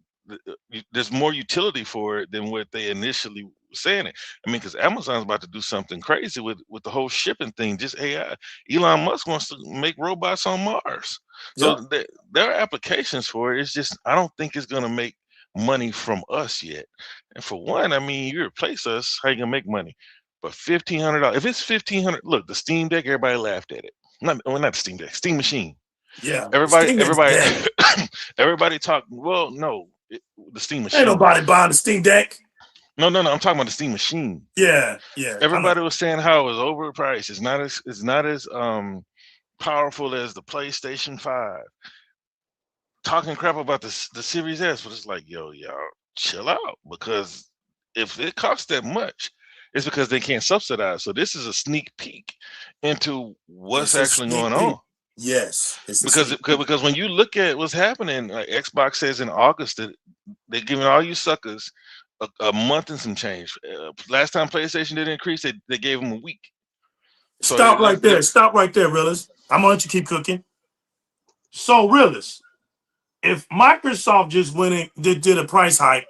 there's more utility for it than what they initially saying it. I mean, because Amazon's about to do something crazy with the whole shipping thing, just AI. Elon Musk wants to make robots on Mars. So Yep. there are applications for it. It's just I don't think it's gonna make money from us yet. And for one, I mean, you replace us, how you gonna make money? But $1,500. If it's 1,500, look, the Steam Deck, everybody laughed at it. Not the Steam Deck, Steam Machine. Yeah. Everybody, Steam is everybody, dead. everybody talk. Well, no, the Steam Ain't Machine. nobody buying the Steam Deck. No. I'm talking about the Steam Machine. Yeah. I know. Everybody was saying how it was overpriced. It's not as powerful as the PlayStation 5. Talking crap about the Series S, but it's like, yo, y'all chill out, because if it costs that much, it's because they can't subsidize. So this is a sneak peek into what's It's a actually going sneak on. peek. Yes, it's a Because sneak peek. because when you look at what's happening, like Xbox says in August that they're giving all you suckers a month and some change. Last time PlayStation did increase, they gave them a week. So Stop right there. Stop right there, Realist. I'm gonna let you keep cooking. So, Realist, if Microsoft just did a price hike,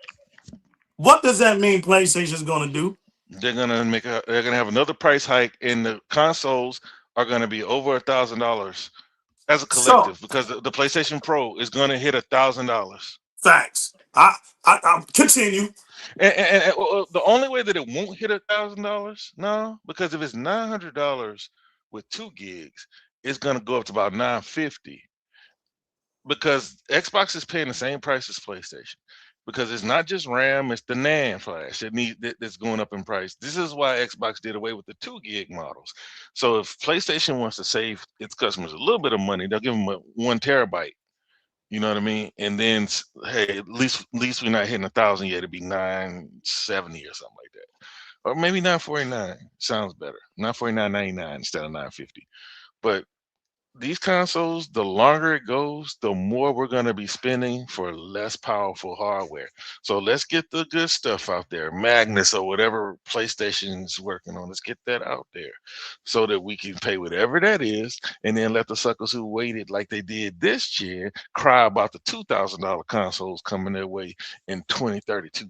what does that mean PlayStation's gonna do? they're gonna have another price hike, and the consoles are gonna be over $1,000 as a So, collective, because the PlayStation Pro is gonna hit $1,000. facts. I continue. And the only way that it won't hit $1,000 now, because if it's $900 with 2 gigs, it's gonna go up to about $950, because Xbox is paying the same price as PlayStation. Because it's not just RAM, it's the NAND flash that's going up in price. This is why Xbox did away with the 2 gig models. So if PlayStation wants to save its customers a little bit of money, they'll give them a 1 terabyte. You know what I mean? And then hey, at least we're not hitting 1,000 yet. It'd be 970 or something like that, or maybe 949. Sounds better. 949.99 instead of 950. But these consoles, the longer it goes, the more we're going to be spending for less powerful hardware. So let's get the good stuff out there. Magnus or whatever PlayStation's working on, let's get that out there so that we can pay whatever that is, and then let the suckers who waited like they did this year cry about the $2,000 consoles coming their way in 2032.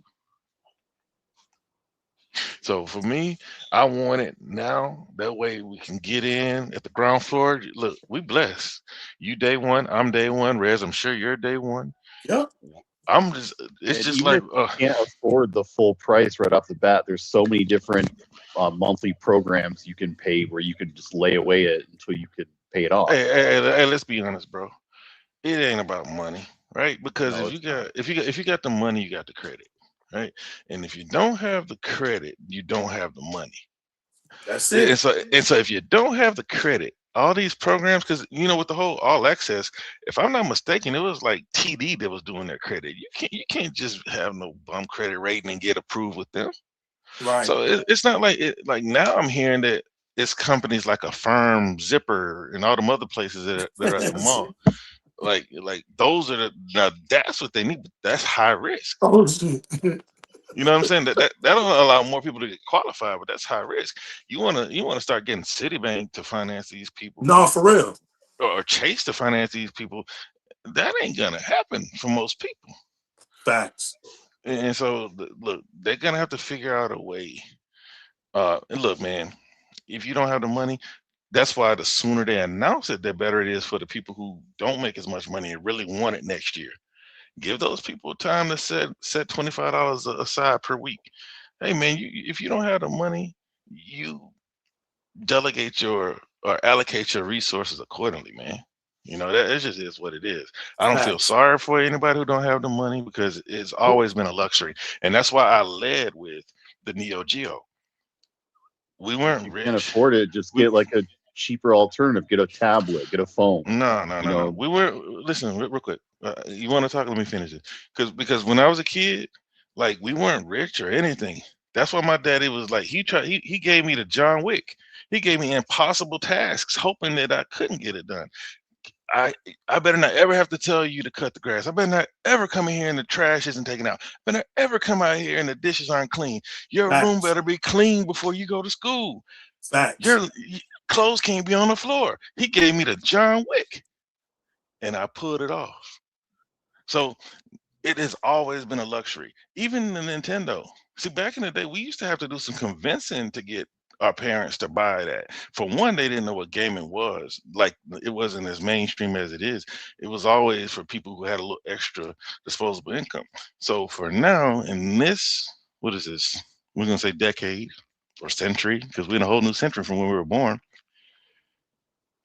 So for me, I want it now. That way we can get in at the ground floor. Look, we blessed. You day one, I'm day one. Rez, I'm sure you're day one. Yep. I'm just. It's And just even like. if you can't afford the full price right off the bat, there's so many different monthly programs you can pay where you can just lay away it until you can pay it off. Hey, let's be honest, bro. It ain't about money, right? Because No, if you got the money, you got the credit, right? And if you don't have the credit, you don't have the money. That's And it. so if you don't have the credit, all these programs, because with the whole all access, if I'm not mistaken, it was like TD that was doing their credit. You can't just have no bum credit rating and get approved with them. Right. So it's not like like now I'm hearing that it's companies like Affirm, Zipper, and all them other places that are at the mall. Like those are now that's what they need. But that's high risk. Oh shit. You know what I'm saying? That'll allow more people to get qualified, but that's high risk. You wanna start getting Citibank to finance these people, No, for real. or Chase to finance these people. That ain't gonna happen for most people. Facts. And so look, they're gonna have to figure out a way. And look, man, if you don't have the money, that's why the sooner they announce it, the better it is for the people who don't make as much money and really want it next year. Give those people time to set $25 aside per week. Hey man, if you don't have the money, you delegate or allocate your resources accordingly, man. That it just is what it is. I don't feel Facts. sorry for anybody who don't have the money, because it's always been a luxury, and that's why I led with the Neo Geo. We if weren't you can't rich. afford it, just We, get like a cheaper alternative. Get a tablet, get a phone. no. We were listen real quick. You want to talk? Let me finish it. Because when I was a kid, like we weren't rich or anything. That's why my daddy was like he gave me the John Wick. He gave me impossible tasks, hoping that I couldn't get it done. I I better not ever have to tell you to cut the grass. I better not ever come in here and the trash isn't taken out. I better not ever come out here and the dishes aren't clean. Your room Facts. better be clean before you go to school. Facts. Your clothes can't be on the floor. He gave me the John Wick, and I pulled it off. So it has always been a luxury. Even the Nintendo. See, back in the day, we used to have to do some convincing to get our parents to buy that. For one, they didn't know what gaming was. Like it wasn't as mainstream as it is. It was always for people who had a little extra disposable income. So for now, in this, what is this? We're gonna say decade or century, because we're in a whole new century from when we were born.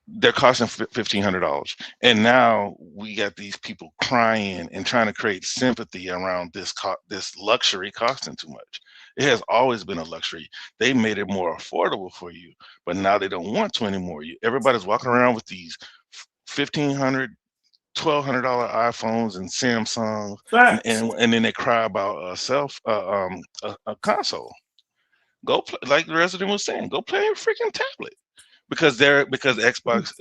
They're costing $1,500, and now we got these people crying and trying to create sympathy around this luxury costing too much. It has always been a luxury. They made it more affordable for you, but now they don't want to anymore. Everybody's walking around with these $1,500, $1,200 iPhones and Samsungs, Facts. and then they cry about a console. Go play, like the resident was saying, go play a freaking tablet. Because Xbox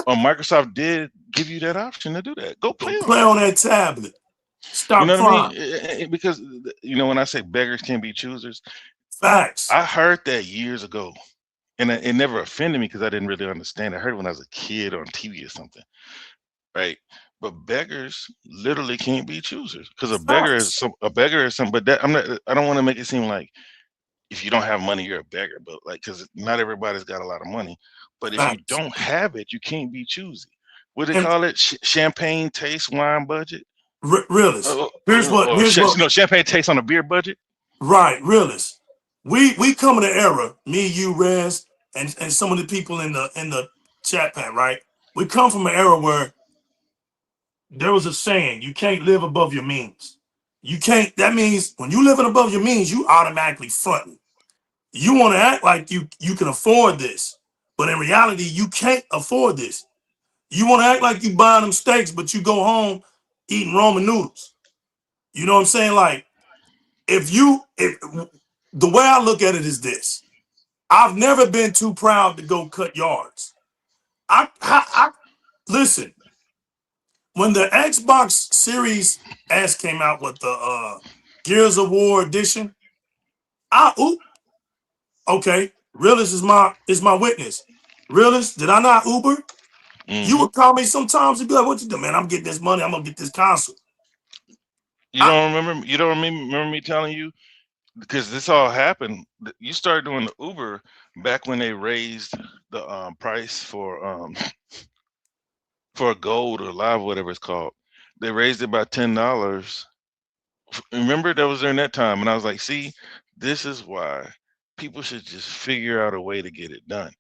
or Microsoft did give you that option to do that. Go play Go on play it. on that tablet. You Stop know what I mean? crying. Because when I say beggars can be choosers, Facts. I heard that years ago, and it never offended me because I didn't really understand. I heard it when I was a kid on TV or something, right? But beggars literally can't be choosers because Facts. a beggar is some. But that I'm not. I don't want to make it seem like if you don't have money, you're a beggar. But like, because not everybody's got a lot of money. But if you Facts. don't have it, you can't be choosy. What do they And call it? Champagne taste wine budget, realist. Here's what. Here's what. champagne taste on a beer budget. Right, realist. We come in an era, me, you, Rez, and some of the people in the chat pad, right? We come from an era where there was a saying, you can't live above your means. You can't, that means when you living above your means, you automatically fronting. You want to act like you can afford this, but in reality, you can't afford this. You want to act like you buying them steaks, but you go home eating ramen noodles. You know what I'm saying? Like, if the way I look at it is this: I've never been too proud to go cut yards. I listen, when the Xbox Series S came out with the Gears of War edition, okay, realist is my witness. Realist, did I not Uber? You Hmm. would call me sometimes and be like, "What you do, man? I'm getting this money. I'm gonna get this console." You I, don't remember? You don't remember me telling you because this all happened. You started doing the Uber back when they raised the price for a gold or live, whatever it's called. They raised it by $10. Remember that was during that time, and I was like, see, this is why people should just figure out a way to get it done.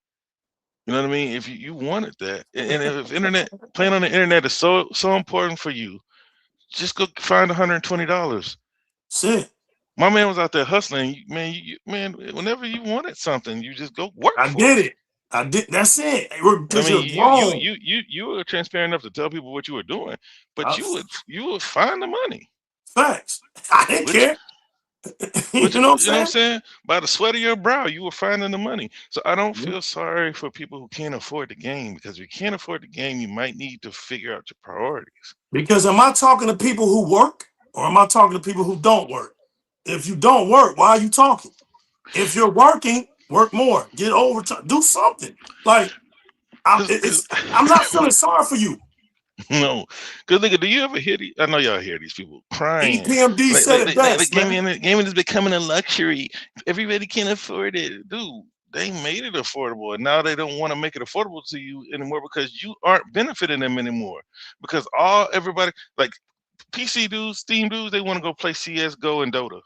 You know what I mean? If you wanted that, and if internet playing on the internet is so important for you, just go find $120. shit, My man was out there hustling. Man, man, whenever you wanted something, you just go work I for did it. it. I did. That's it. I Because you're mean, grown. you were transparent enough to tell people what you were doing, but Uh, you would find the money. Facts. I didn't Which care. You know what I'm you know what I'm saying? saying? By the sweat of your brow, you were finding the money. So I don't feel sorry for people who can't afford the game because if you can't afford the game, you might need to figure out your priorities. Because am I talking to people who work or am I talking to people who don't work? If you don't work, why are you talking? If you're working, work more, get overtime, do something. Like Cause I'm not feeling sorry for you. no, because nigga, do you ever hear these? I know y'all hear these people crying. EPMD Like, said like, it like, like the best, man. gaming is becoming a luxury. Everybody can afford it, dude. They made it affordable, and now they don't want to make it affordable to you anymore because you aren't benefiting them anymore. Because everybody like PC dudes, Steam dudes, they want to go play CS:GO and Dota.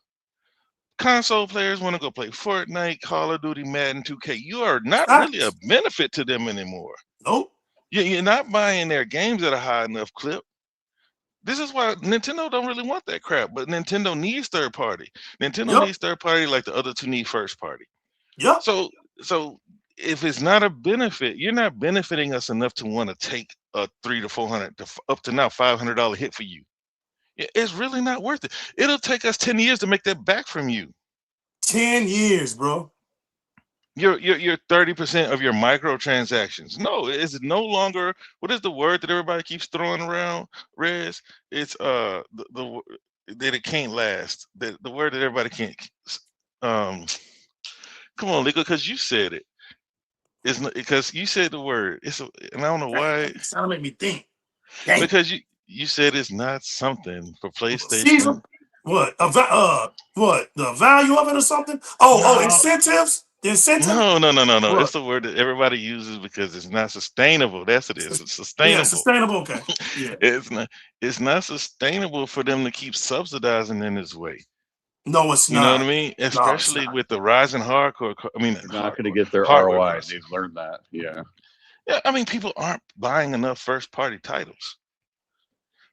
Console players want to go play Fortnite, Call of Duty, Madden 2K. You are not really a Facts. benefit to them anymore. Nope. You're not buying their games at a high enough clip. This is why Nintendo don't really want that crap, but Nintendo needs third party. Nintendo Yep. needs third party like the other two need first party. Yep. So so if it's not a benefit, you're not benefiting us enough to want to take a 300 to 400 to up to now $500 hit for you. It's really not worth it. It'll take us 10 years to make that back from you. 10 years, bro. Your 30% of your microtransactions. No, it's no longer what is the word that everybody keeps throwing around, Rez? It's that it can't last. The word that everybody can't um come on, legal, because you said it. It's not because you said the word. And I don't know why. It's trying to make me think. Dang. Because You said it's not something for Season PlayStation. what? What? The value of it or something? Oh, No, incentives? The incentive? no. What? It's the word that everybody uses because it's not sustainable. That's what it is. It's Yeah, sustainable. sustainable. Okay. Yeah. It's not. It's not sustainable for them to keep subsidizing in this way. No, it's You know what I not. mean? No, it's Especially not. with the rising hardcore. I mean, They're not going to hardcore get their hardware ROI. costs. They've learned that. Yeah. Yeah, I mean, people aren't buying enough first party titles.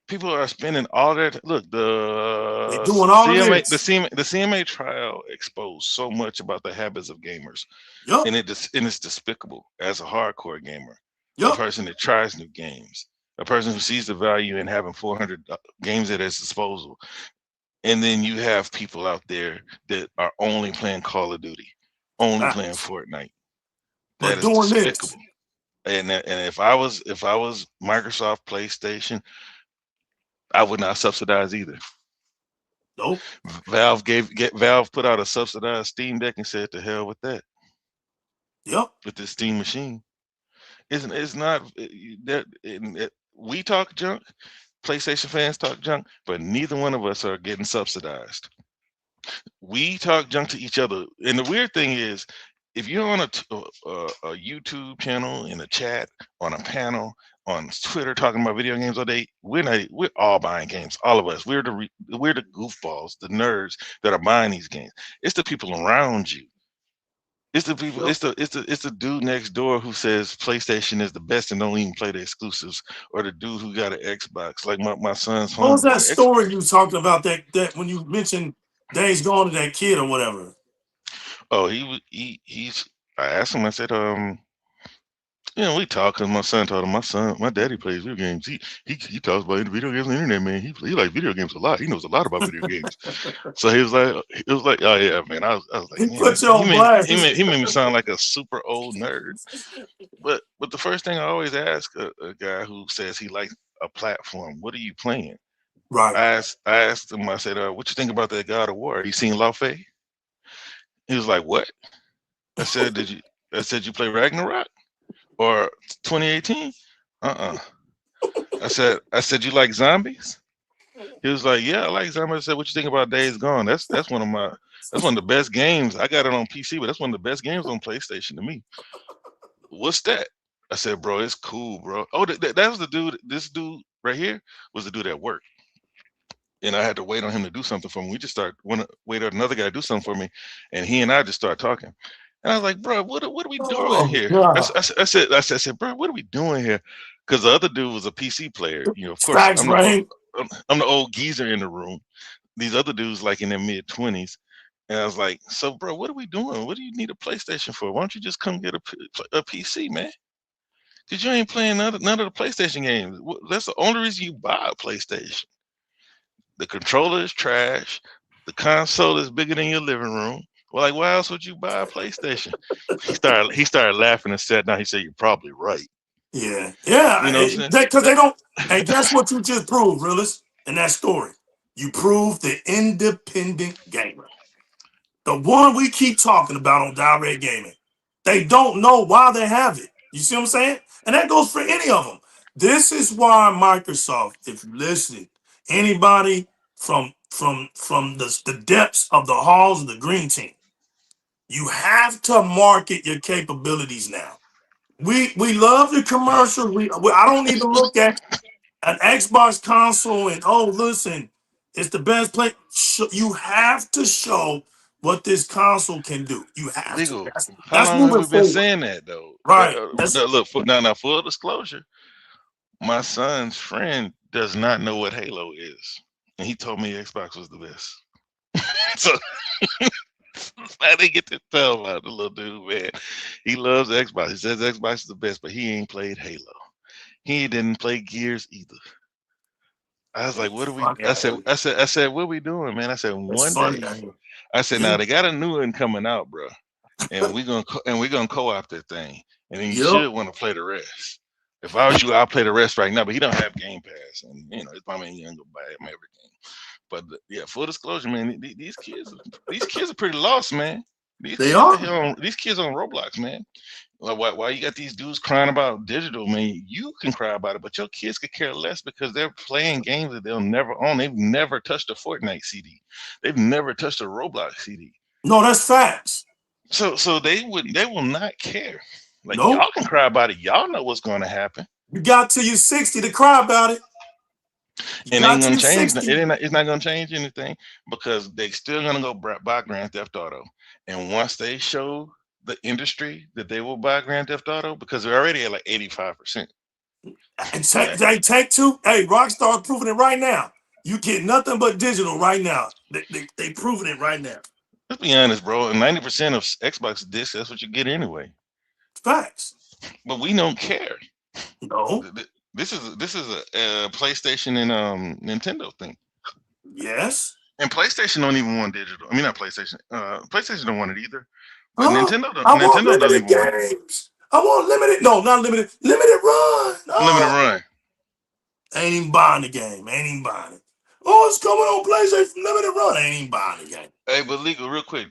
People are spending all their look. They The doing all of CMA, this. the CMA trial exposed so much about the habits of gamers, Yup. and it's despicable as a hardcore gamer, a Yup. person that tries new games, a person who sees the value in having 400 games at his disposal, and then you have people out there that are only playing Call of Duty, only playing Facts. Fortnite. That But is doing this. despicable. And if I was Microsoft, PlayStation, I would not subsidize either. Nope. Valve put out a subsidized Steam Deck and said to hell with that, Yup. with this Steam machine. It's not that we talk junk, PlayStation fans talk junk, but neither one of us are getting subsidized. We talk junk to each other, and the weird thing is, if you're on a YouTube channel, in a chat, on a panel, on Twitter talking about video games all day, we're all buying games. All of us. We're the goofballs, the nerds that are buying these games. It's the people around you. It's the people. Yup. It's the dude next door who says PlayStation is the best and don't even play the exclusives, or the dude who got an Xbox, like my son's What was that homeboy. story you talking about that when you mentioned Days Gone to that kid or whatever? Oh, he's. I asked him. I said, you know, we talk because my son told him my daddy plays video games. He talks about video games on the internet, man. He likes video games a lot. He knows a lot about video games. So it was like, oh yeah, man. I was like, He man, put you on blast. he made me sound like a super old nerd. But the first thing I always ask a guy who says he likes a platform, what are you playing? Right. I asked him. I said, what you think about that God of War? You seen Laufey? He was like, what? I said, I said, you play Ragnarok or 2018? Uh-uh. I said, you like zombies? He was like, yeah, I like zombies. I said, what you think about Days Gone? That's one of the best games. I got it on PC, but that's one of the best games on PlayStation to me. What's that? I said, bro, it's cool, bro. Oh, that was the dude. This dude right here was the dude at work, and I had to wait on him to do something for me. We just started wait on another guy to do something for me, and he and I just started talking. And I was like, bro, what are we doing Oh here? God. I said, bro, what are we doing here? Because the other dude was a PC player. You know, of course, Facts, right? I'm the old geezer in the room. These other dudes like in their mid-20s. And I was like, so bro, what are we doing? What do you need a PlayStation for? Why don't you just come get a PC, man? Because you ain't playing none of the PlayStation games. That's the only reason you buy a PlayStation. The controller is trash. The console is bigger than your living room. Well, like, why else would you buy a PlayStation? He started laughing and sat down. He said, you're probably right. Yeah. Yeah. You know what I'm saying? Because they don't. And guess what you just proved, realist, in that story? You proved the independent gamer. The one we keep talking about on Direct Gaming. They don't know why they have it. You see what I'm saying? And that goes for any of them. This is why Microsoft, if you listen, anybody from the depths of the halls of the green team, you have to market your capabilities now. We love the commercials. I don't need to look at an Xbox console and listen, it's the best play. You have to show what this console can do. You have to. Legal. How That's long have moving we been forward, saying that though? right? No, look, now full disclosure, my son's friend does not know what Halo is, and he told me Xbox was the best. So I didn't get to tell about the little dude, man. He loves Xbox. He says Xbox is the best, but he ain't played Halo. He didn't play Gears either. I was like, what are we? Fuck out of here. I said, what are we doing, man? I said, It's one funny. day. I said, now Yep. they got a new one coming out, bro, and we're gonna co-op that thing, and then you Yep. should want to play the rest. If I was you, I'll play the rest right now. But he don't have Game Pass, and you know, it's probably ain't gonna go buy him everything. But yeah, full disclosure, man, these kids are pretty lost, man. These They kids are are. here on these kids on Roblox, man. Like, why you got these dudes crying about digital, man? You can cry about it, but your kids could care less because they're playing games that they'll never own. They've never touched a Fortnite CD. They've never touched a Roblox CD. No, that's facts. So they will not care. Like Nope. y'all can cry about it. Y'all know what's going to happen. You got till you're 60 to cry about it. You And got ain't till gonna you're change. 60. It's not gonna change anything because they still gonna go buy Grand Theft Auto. And once they show the industry that they will buy Grand Theft Auto, because they're already at like 85%. And Right? take two. Hey, Rockstar proving it right now. You get nothing but digital right now. They proving it right now. Let's be honest, bro. And 90% of Xbox discs, that's what you get anyway. Facts. But we don't care. No. This is a PlayStation and Nintendo thing. Yes. And PlayStation don't even want digital. I mean, not PlayStation. PlayStation don't want it either. But Huh? I want Nintendo doesn't limited even want it. games. I want limited. No, not limited. Limited run. Limited Oh, run. ain't even buying the game. Ain't even buying it. Oh, it's coming on PlayStation. Limited run. Ain't even buying the game. Hey, but legal, real quick.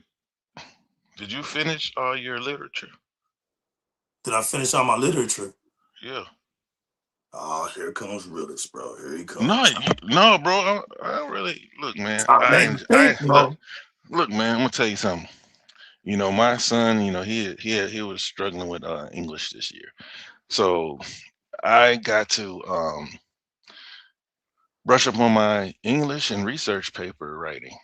Did you finish all your literature? Did I finish all my literature? Yeah. Oh, here comes realist, bro. Here he No, comes. no, bro. I don't really look, man. I made me think, bro. Look, man. I'm gonna tell you something. You know, my son. You know, he was struggling with English this year, so I got to brush up on my English and research paper writing.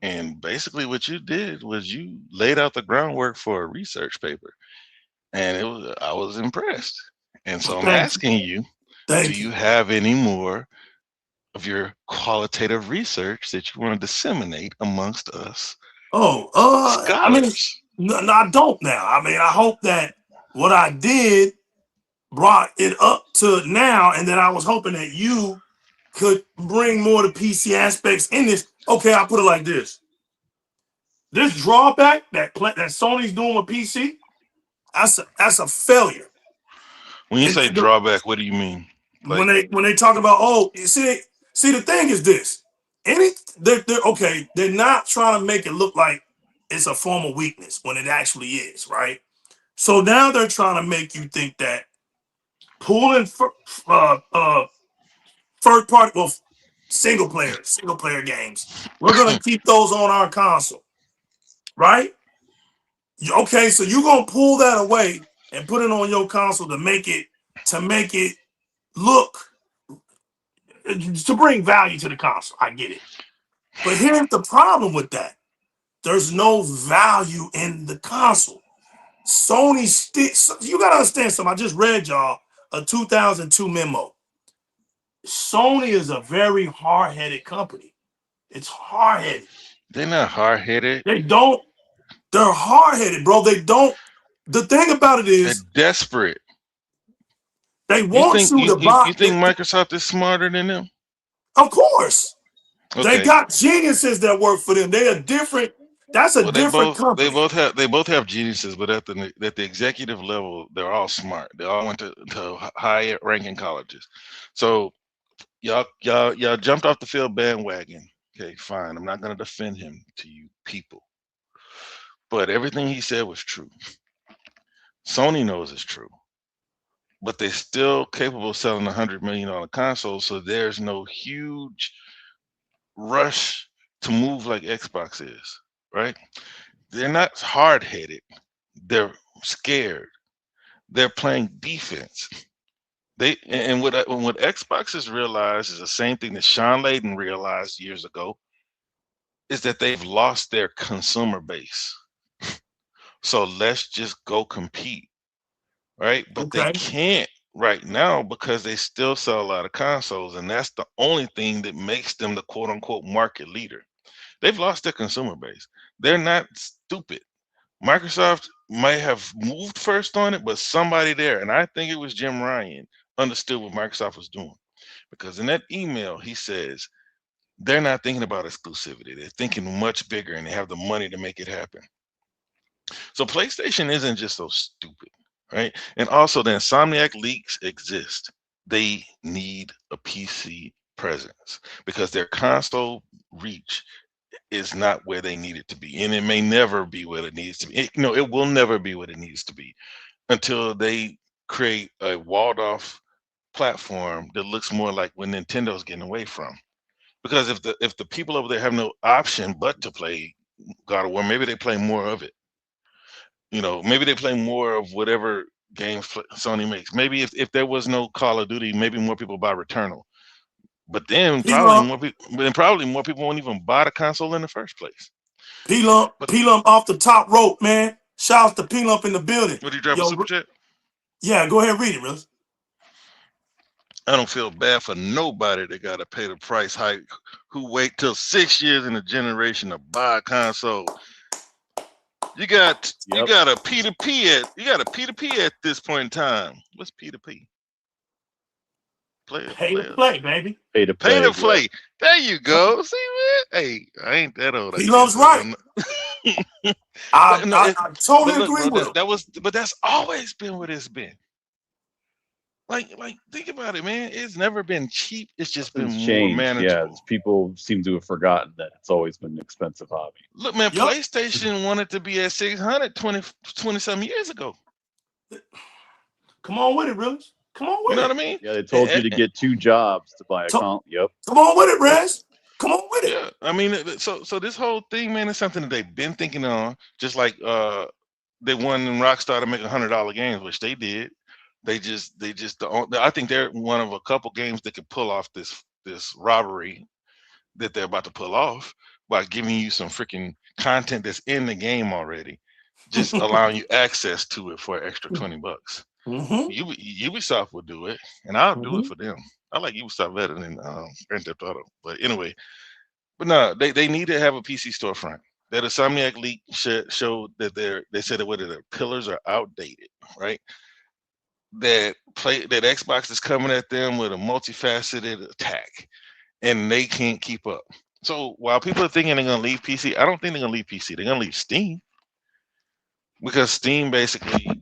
And basically, what you did was you laid out the groundwork for a research paper, and I was impressed. And so I'm Thank you. asking you, do Thank you you. have any more of your qualitative research that you want to disseminate amongst us Oh, I mean, scholars? no, I don't now. I mean, I hope that what I did brought it up to now, and that I was hoping that you could bring more of the PC aspects in this. Okay, I'll put it like this. This drawback that Sony's doing with PC, that's a failure. When you And say drawback, what do you mean? Like, when they talk about, oh, you see the thing is this. They're not trying to make it look like it's a form of weakness when it actually is, right? So now they're trying to make you think that pulling third party, well, single player games, we're gonna keep those on our console, right? Okay, so you're gonna pull that away and put it on your console to make it look, to bring value to the console. I get it. But here's the problem with that. There's no value in the console. Sony you gotta understand something. I just read y'all a 2002 memo. Sony is a very hard-headed company. It's hard-headed. they're not hard headed. They're hard-headed, bro. The thing about it They're is desperate. they want you to buy You think Microsoft is smarter than them? of course. They Okay. got geniuses that work for them. They are different. That's a Well, different company. they both have geniuses, but at the executive level, they're all smart. They all went to higher ranking colleges. So y'all jumped off the field bandwagon. Okay, fine. I'm not gonna defend him to you people, but everything he said was true. Sony knows it's true, but they're still capable of selling $100 million consoles. So there's no huge rush to move like Xbox is, right? They're not hard headed. They're scared. They're playing defense. What Xbox has realized is the same thing that Sean Layden realized years ago, is that they've lost their consumer base. So let's just go compete, right? But they Okay. can't right now because they still sell a lot of consoles, and that's the only thing that makes them the quote unquote market leader. They've lost their consumer base. They're not stupid. Microsoft might have moved first on it, but somebody there, and I think it was Jim Ryan, understood what Microsoft was doing. Because in that email, he says they're not thinking about exclusivity. They're thinking much bigger and they have the money to make it happen. So PlayStation isn't just so stupid, right? And also the Insomniac leaks exist. They need a PC presence because their console reach is not where they need it to be, and it may never be where it needs to be. It will never be what it needs to be until they create a walled off platform that looks more like what Nintendo's getting away from. Because if the people over there have no option but to play God of War, maybe they play more of it. Maybe they play more of whatever games Sony makes. Maybe if there was no Call of Duty, maybe more people buy Returnal. But then P-Lump, probably more people won't even buy the console in the first place. P-Lump off the top rope, man. Shouts to P-Lump in the building. What, do you drop a super chat? Yeah, go ahead and read it, Riz. I don't feel bad for nobody that got to pay the price hike who wait till 6 years in a generation to buy a console. You got a P2P at this point in time. What's P2P? Pay to play, baby. Pay to play. Yeah. There you go. See, man. Hey, I ain't that old. He loves right. I totally agree with him. But that's always been what it's been. Like, think about it, man. It's never been cheap. It's just been more manageable. Yeah, people seem to have forgotten that it's always been an expensive hobby. Look, man, PlayStation wanted to be at 600 20-some years ago. Come on with it, Riz. Come on with it. You know what I mean? Yeah, they told you to get 2 jobs to buy a console. Yep. Come on with it, Riz. Come on with it. Yeah, I mean, so this whole thing, man, is something that they've been thinking on. Just like they wanted Rockstar to make $100 games, which they did. I think they're one of a couple games that could pull off this robbery that they're about to pull off by giving you some freaking content that's in the game already, just allowing you access to it for an extra $20. Ubisoft will do it, and I'll do it for them. I like Ubisoft better than Grand Theft Auto, but anyway. But no, they need to have a PC storefront. That Insomniac leak showed that they said that whether their pillars are outdated, right? That Xbox is coming at them with a multifaceted attack, and they can't keep up. So while people are thinking they're gonna leave PC, I don't think they're gonna leave PC. They're gonna leave Steam, because Steam basically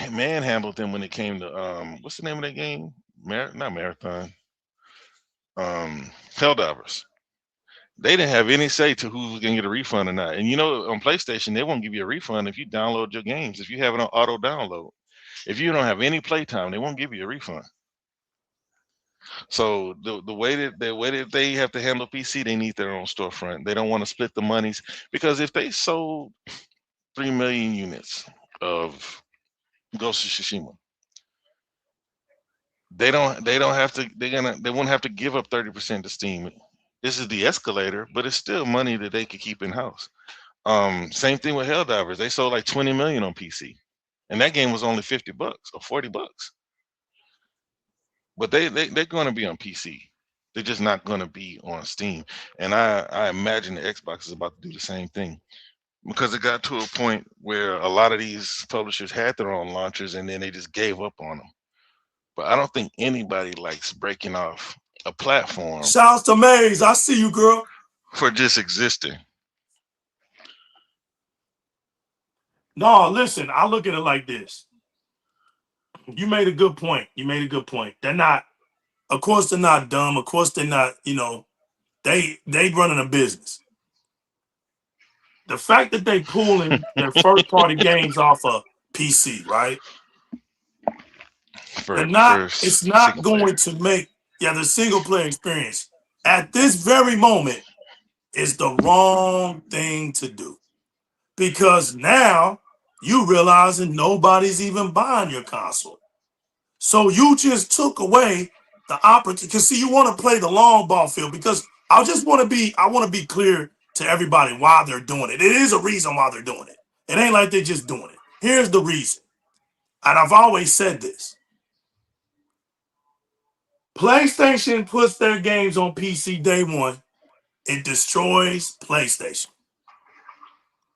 manhandled them when it came to what's the name of that game? Not Marathon. Helldivers. They didn't have any say to who's gonna get a refund or not. And on PlayStation, they won't give you a refund if you download your games. If you have it on auto download, if you don't have any playtime, they won't give you a refund. So the way that they have to handle PC, they need their own storefront. They don't want to split the monies, because if they sold 3 million units of Ghost of Tsushima, they won't have to give up 30% to Steam. This is the escalator, but it's still money that they could keep in house. Same thing with Helldivers. They sold like 20 million on PC, and that game was only $50 or $40. But they're going to be on PC. They're just not going to be on Steam. And I imagine the Xbox is about to do the same thing, because it got to a point where a lot of these publishers had their own launchers, and then they just gave up on them. But I don't think anybody likes breaking off a platform. Shouts to Maze. I see you, girl. For just existing. No, listen, I look at it like this. You made a good point. They're not, of course, they're not dumb. Of course, they're not, they running a business. The fact that they pulling their first party games off of PC, right? It's not going to make the single player experience at this very moment is the wrong thing to do, because now you realizing nobody's even buying your console. So you just took away the opportunity. Because see, you want to play the long ball field, because I want to be clear to everybody why they're doing it. It is a reason why they're doing it. It ain't like they're just doing it. Here's the reason. And I've always said this. PlayStation puts their games on PC day one. It destroys PlayStation.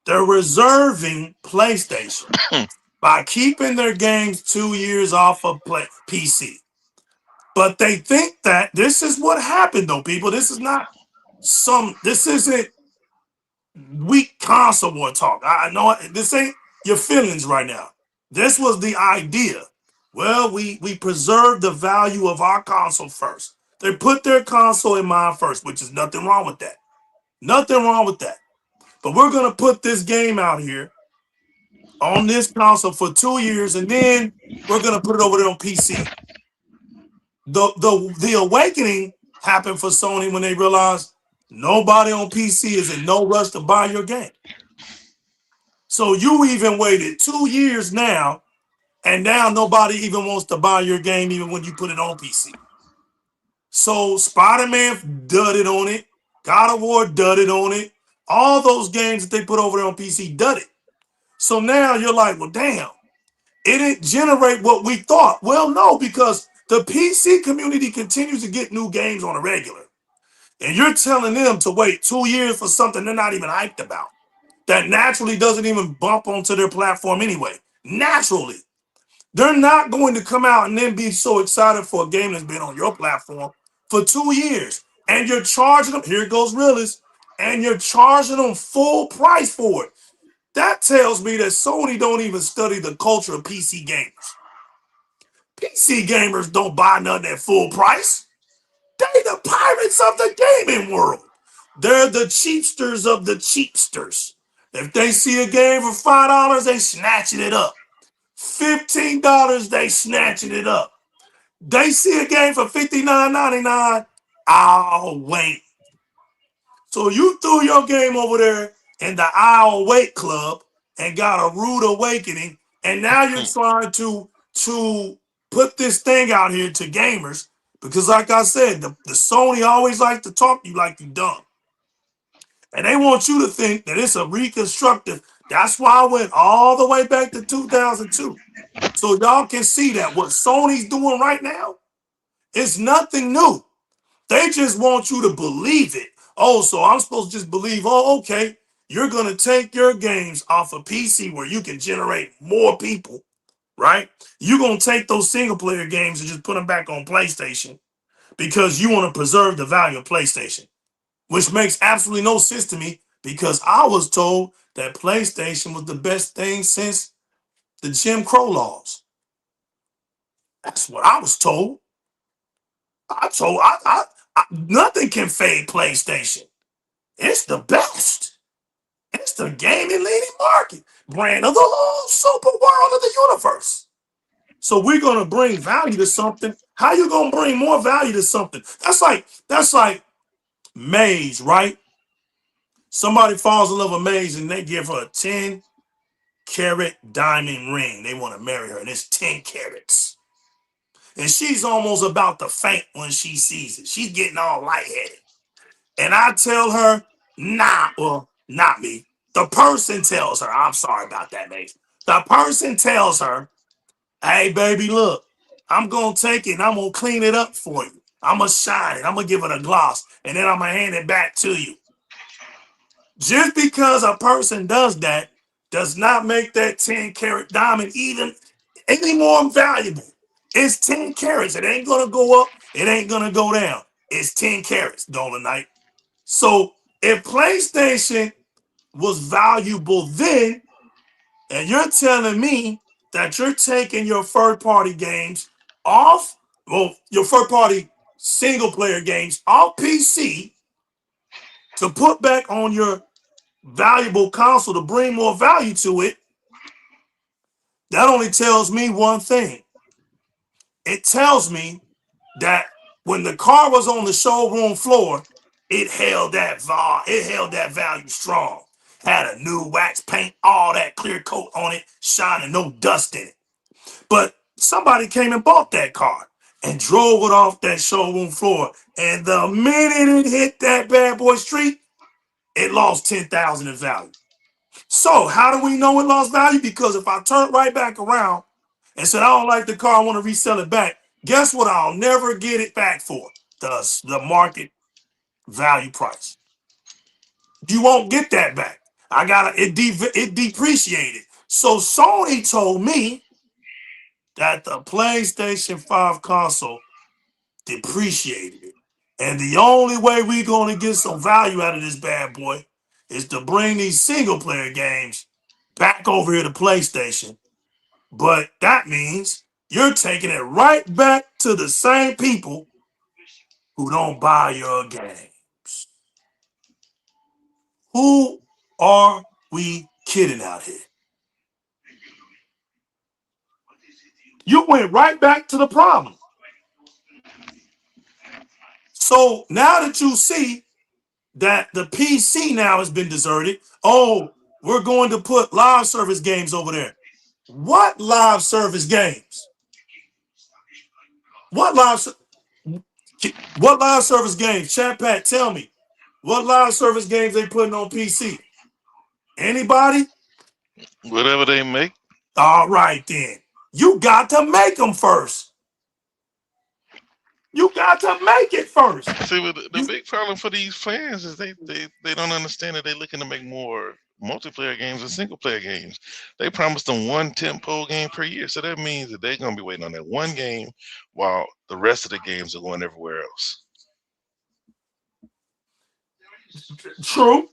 They're reserving PlayStation by keeping their games 2 years off of PC. But they think that this is what happened, though, people. This isn't weak console war talk. I know this ain't your feelings right now. This was the idea. Well, we preserve the value of our console first. They put their console in mind first, which is nothing wrong with that. Nothing wrong with that. But we're going to put this game out here on this console for 2 years, and then we're going to put it over there on PC. The awakening happened for Sony when they realized nobody on PC is in no rush to buy your game. So you even waited 2 years now, and now nobody even wants to buy your game even when you put it on PC. So Spider-Man dudded on it, God of War dudded on it, all those games that they put over there on PC dudded. So now you're like, well, damn, it didn't generate what we thought. Well, no, because the PC community continues to get new games on a regular. And you're telling them to wait 2 years for something they're not even hyped about. That naturally doesn't even bump onto their platform anyway. Naturally. They're not going to come out and then be so excited for a game that's been on your platform for 2 years. And you're charging them, here goes realist, and you're charging them full price for it. That tells me that Sony don't even study the culture of PC gamers. PC gamers don't buy nothing at full price. They the pirates of the gaming world. They're the cheapsters of the cheapsters. If they see a game for $5, they snatching it up. $15, they snatching it up. They see a game for $59.99, I'll wait. So you threw your game over there in the I'll wait club and got a rude awakening, and now you're trying to put this thing out here to gamers because, like I said, the Sony always like to talk to you like you dumb. And they want you to think that it's a reconstructive. That's why I went all the way back to 2002. So y'all can see that what Sony's doing right now is nothing new. They just want you to believe it. Oh, so I'm supposed to just believe, oh, okay, you're going to take your games off of PC where you can generate more people, right? You're going to take those single player games and just put them back on PlayStation because you want to preserve the value of PlayStation, which makes absolutely no sense to me because I was told that PlayStation was the best thing since the Jim Crow laws. That's what I was told. Nothing can fade PlayStation. It's the best. It's the gaming leading market brand of the whole super world of the universe. So we're gonna bring value to something. How you gonna bring more value to something? That's like Maze, right? Somebody falls in love with Maze and they give her a 10-carat diamond ring. They want to marry her, and it's 10 carats. And she's almost about to faint when she sees it. She's getting all lightheaded. And I tell her, nah, well, not me. The person tells her, I'm sorry about that, mate. The person tells her, hey, baby, look, I'm going to take it and I'm going to clean it up for you. I'm going to shine it. I'm going to give it a gloss. And then I'm going to hand it back to you. Just because a person does that does not make that 10-carat diamond even any more valuable. It's 10 carats. It ain't going to go up. It ain't going to go down. It's 10 carats, Dolan Knight. So if PlayStation was valuable then, and you're telling me that you're taking your third-party games off, well, your third-party single-player games off PC to put back on your valuable console to bring more value to it, that only tells me one thing. It tells me that when the car was on the showroom floor, it held that value strong. Had a new wax paint, all that clear coat on it, shining, no dust in it. But somebody came and bought that car and drove it off that showroom floor. And the minute it hit that bad boy street, it lost 10,000 in value. So how do we know it lost value? Because if I turn right back around and said, I don't like the car, I want to resell it back, guess what? I'll never get it back for the market value price. You won't get that back. It depreciated. So Sony told me that the PlayStation 5 console depreciated it. And the only way we're going to get some value out of this bad boy is to bring these single player games back over here to PlayStation. But that means you're taking it right back to the same people who don't buy your games. Who are we kidding out here? You went right back to the problem. So now that you see that the PC now has been deserted, oh, we're going to put live service games over there. What live service games? What live service games? Chat Pat, tell me. What live service games they putting on PC? Anybody? Whatever they make. All right, then. You got to make them first. You got to make it first. See, the big problem for these fans is they don't understand that they're looking to make more multiplayer games than single player games. They promised them one tentpole game per year, so that means that they're gonna be waiting on that one game while the rest of the games are going everywhere else. True.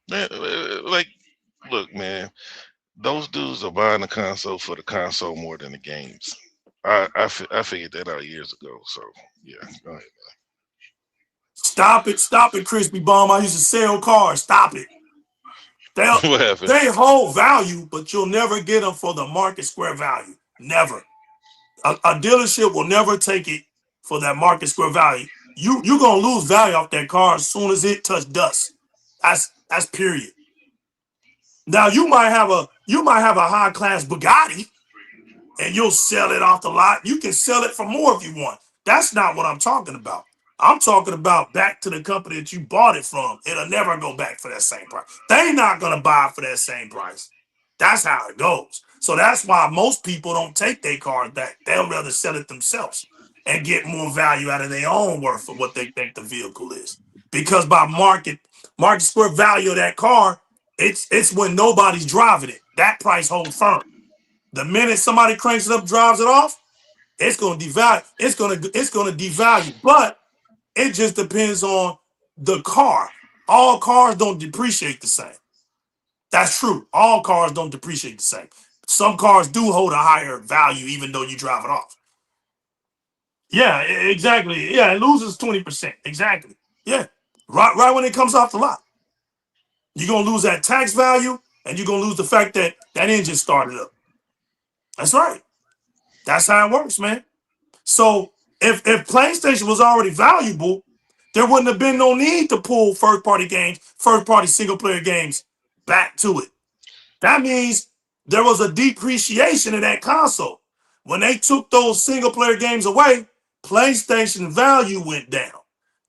Like, look, man, those dudes are buying the console for the console more than the games. I figured that out years ago. So yeah, go ahead. Stop it, Crispy Bomb. I used to sell cars. Stop it. What happened? They hold value, but you'll never get them for the market square value. Never. A dealership will never take it for that market square value. You're gonna lose value off that car as soon as it touches dust. That's period. Now you might have a high class Bugatti, and you'll sell it off the lot. You can sell it for more if you want. That's not what I'm talking about. I'm talking about back to the company that you bought it from. It'll never go back for that same price. They're not gonna buy for that same price. That's how it goes. So that's why most people don't take their cars back. They'll rather sell it themselves and get more value out of their own worth for what they think the vehicle is. Because by market square value of that car, it's when nobody's driving it. That price holds firm. The minute somebody cranks it up, drives it off, it's gonna devalue. It's gonna devalue. But it just depends on the car. All cars don't depreciate the same. That's true. All cars don't depreciate the same. Some cars do hold a higher value even though you drive it off. Yeah, exactly. Yeah, it loses 20%. Exactly. Yeah. Right when it comes off the lot. You're going to lose that tax value and you're going to lose the fact that that engine started up. That's right. That's how it works, man. So if PlayStation was already valuable, there wouldn't have been no need to pull first-party games, first-party single-player games back to it. That means there was a depreciation in that console. When they took those single-player games away, PlayStation value went down.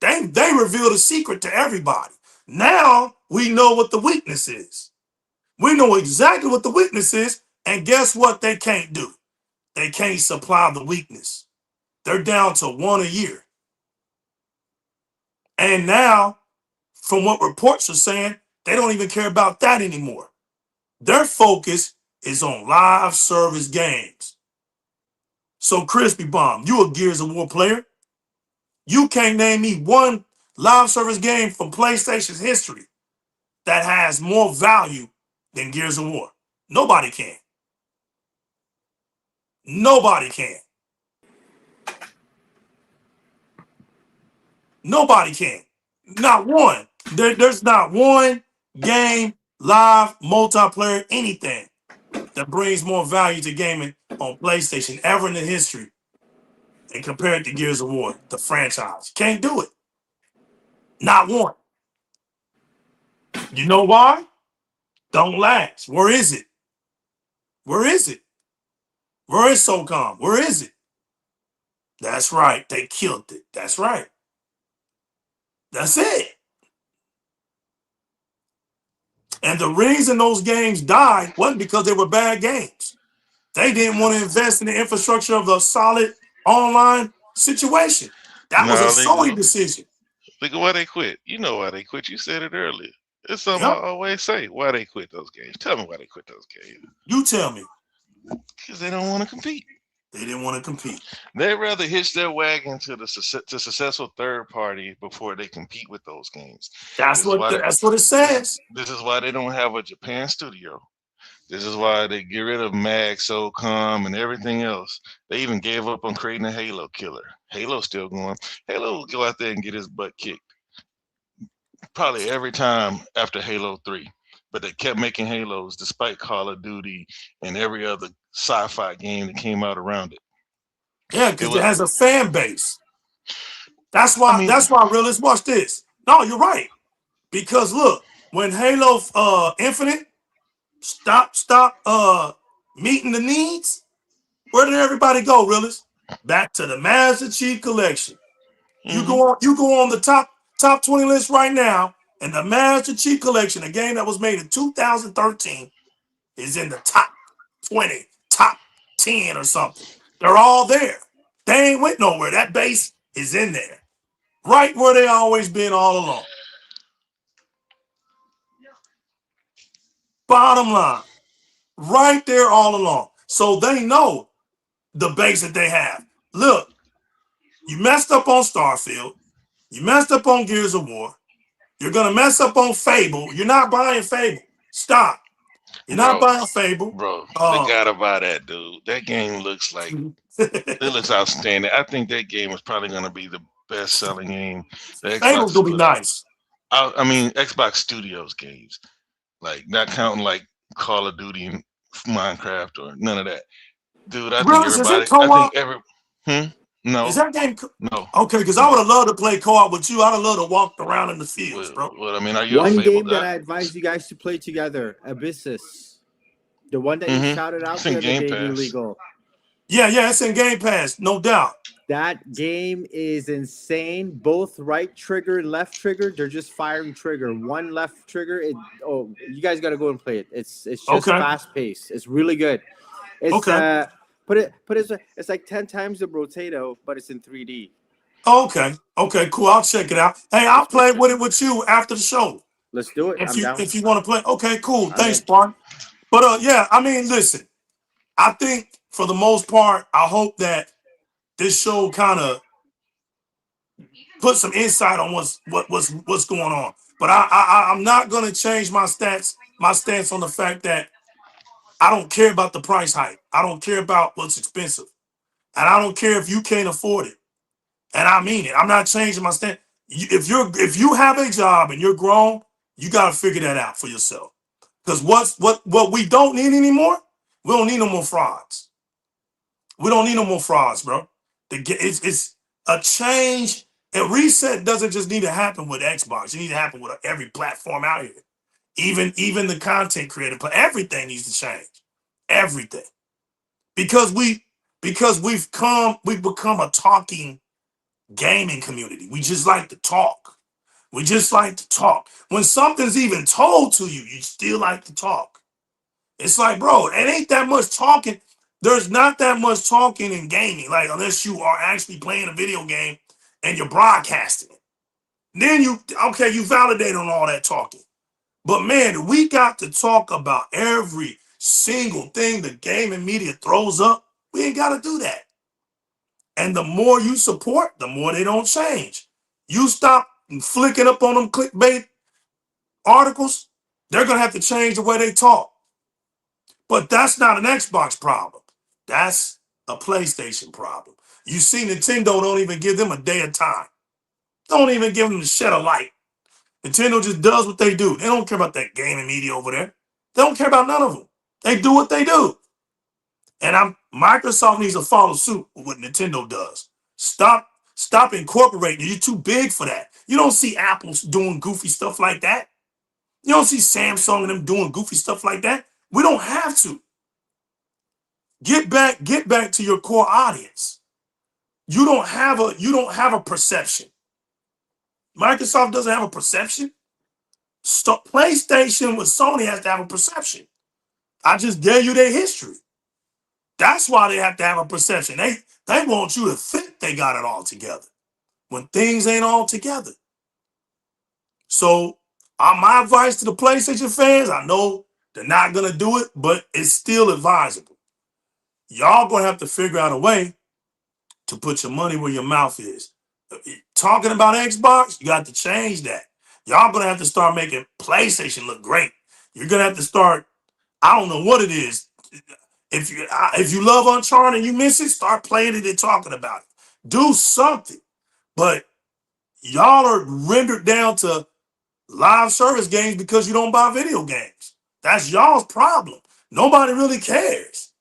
They revealed a secret to everybody. Now we know what the weakness is. We know exactly what the weakness is, and guess what they can't do? They can't supply the weakness. They're down to one a year. And now, from what reports are saying, they don't even care about that anymore. Their focus is on live service games. So, Crispy Bomb, you a Gears of War player. You can't name me one live service game from PlayStation's history that has more value than Gears of War. Nobody can. Nobody can. Nobody can. Not one. There's not one game, live, multiplayer, anything that brings more value to gaming on PlayStation ever in the history and compared to Gears of War, the franchise. Can't do it. Not one. You know why? Don't last. Where is it? Where is it? Where is SOCOM? Where is it? That's right. They killed it. That's right. That's it. And the reason those games died wasn't because they were bad games. They didn't want to invest in the infrastructure of a solid online situation. That was a Sony decision. Look at why they quit. You know why they quit. You said it earlier. It's something I always say. Why they quit those games. Tell me why they quit those games. You tell me. Because they don't want to compete. They didn't want to compete. They'd rather hitch their wagon to the successful third party before they compete with those games. That's what it says. This is why they don't have a Japan studio. This is why they get rid of Mag, SOCOM, and everything else. They even gave up on creating a Halo killer. Halo's still going. Halo will go out there and get his butt kicked. probably every time after Halo 3. But they kept making Halos despite Call of Duty and every other sci-fi game that came out around it. Yeah, It because it was, has a fan base. That's I why. mean, That's why. Realists, watch this. No, you're right. Because look, when Halo Infinite stop meeting the needs, where did everybody go, Realists? Back to the Master Chief Collection. hmm You go on the top 20 list right now, and the Master Chief Collection, a game that was made in 2013, is in the top 20, top 10 or something. They're all there. They ain't went nowhere. That base is in there. Right where they always been all along. Bottom line, right there all along. So they know the base that they have. Look, you messed up on Starfield. You messed up on Gears of War. You're gonna mess up on Fable. You're not buying Fable. Stop. You're not bro, buying Fable. they gotta buy that, dude. That game looks like it looks outstanding. I think that game is probably gonna be the best-selling game that Xbox Fable's has gonna be put out. nice. I mean, Xbox Studios games, like not counting like Call of Duty and Minecraft or none of that. Dude, Really, is it I think co-op? every, hmm, Is no, that game? no, Okay, because I no. would have loved to play co-op with you. I'd have loved to walk around in the fields, bro. Well, I mean, are you a One Fable game that guy? I advise you guys to play together, Abyssus. The one that you Mm-hmm. shouted out It's the in other Game day, Pass. illegal. Yeah, it's in Game Pass, no doubt. That game is insane. Both right trigger and left trigger, they're just firing trigger. One left trigger, you guys got to go and play it. It's just Okay, fast paced. It's really good. It's okay, it's like 10 times the Rotato, but it's in 3D. okay, cool. I'll check it out. Hey, I'll play with it with you after the show. Let's do it. I'm down. If you want to play, okay, cool. I'm Thanks, in. Bart. But yeah, I mean, listen, I think for the most part, I hope that this show kind of put some insight on what's going on. But I'm not gonna change my stance on the fact that I don't care about the price hike. I don't care about what's expensive. And I don't care if you can't afford it. And I mean it. I'm not changing my stance. If you have a job and you're grown, you gotta figure that out for yourself. Because what we don't need anymore, we don't need no more frauds. We don't need no more frauds, bro. It's a change. A reset doesn't just need to happen with Xbox. It needs to happen with every platform out here. Even the content creator, but everything needs to change. Everything. Because we've become a talking gaming community. We just like to talk. We just like to talk. When something's even told to you, you still like to talk. It's like, bro, it ain't that much talking. There's not that much talking in gaming, like unless you are actually playing a video game and you're broadcasting it. Then you validate on all that talking. But man, we got to talk about every single thing the gaming media throws up. We ain't got to do that. And the more you support, the more they don't change. You stop flicking up on them clickbait articles, they're going to have to change the way they talk. But that's not an Xbox problem. That's a PlayStation problem. You see, Nintendo don't even give them a day of time. Don't even give them a shed of light. Nintendo just does what they do. They don't care about that gaming media over there. They don't care about none of them. They do what they do. And Microsoft needs to follow suit with what Nintendo does. Stop incorporating. You're too big for that. You don't see Apple doing goofy stuff like that. You don't see Samsung and them doing goofy stuff like that. We don't have to. Get back to your core audience. You don't have a perception. Microsoft doesn't have a perception. PlayStation with Sony has to have a perception. I just gave you their history. That's why they have to have a perception. They want you to think they got it all together when things ain't all together. So my advice to the PlayStation fans, I know they're not gonna do it, but it's still advisable. Y'all gonna have to figure out a way to put your money where your mouth is. Talking about Xbox, you got to change that. Y'all gonna have to start making PlayStation look great. You're gonna have to start. I don't know what it is. If you love Uncharted and you miss it, start playing it and talking about it. Do something. But y'all are rendered down to live service games because you don't buy video games. That's y'all's problem. Nobody really cares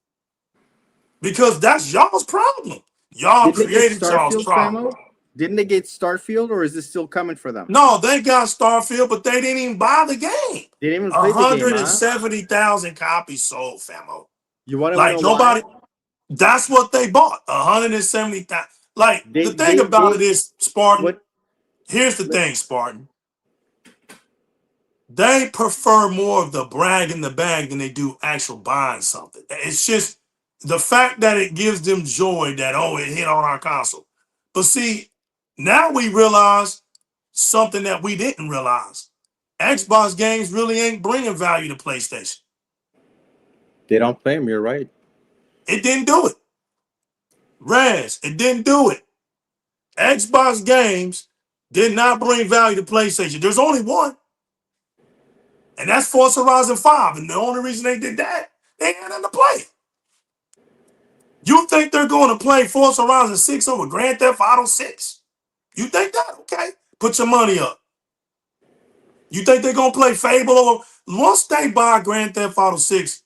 because that's y'all's problem. Y'all Didn't they get created y'all's Starfield, problem. Famo? Didn't they get Starfield, or is this still coming for them? No, they got Starfield, but they didn't even buy the game. They didn't even play the game, huh? 170,000 copies sold, famo. You want to Like know nobody. why? That's what they bought. 170,000. Like the thing about it is, Spartan. What? Here's the thing, Spartan. They prefer more of the brag in the bag than they do actual buying something. It's just the fact that it gives them joy that, oh, it hit on our console. But see, now we realize something that we didn't realize. Xbox games really ain't bringing value to PlayStation. They don't play them. You're right. It didn't do it. Rez, it didn't do it. Xbox games did not bring value to PlayStation. There's only one. And that's Forza Horizon 5. And the only reason they did that, they had nothing to play. You think they're going to play Forza Horizon 6 over Grand Theft Auto 6? You think that? Okay. Put your money up. You think they're going to play Fable over? Once they buy Grand Theft Auto 6,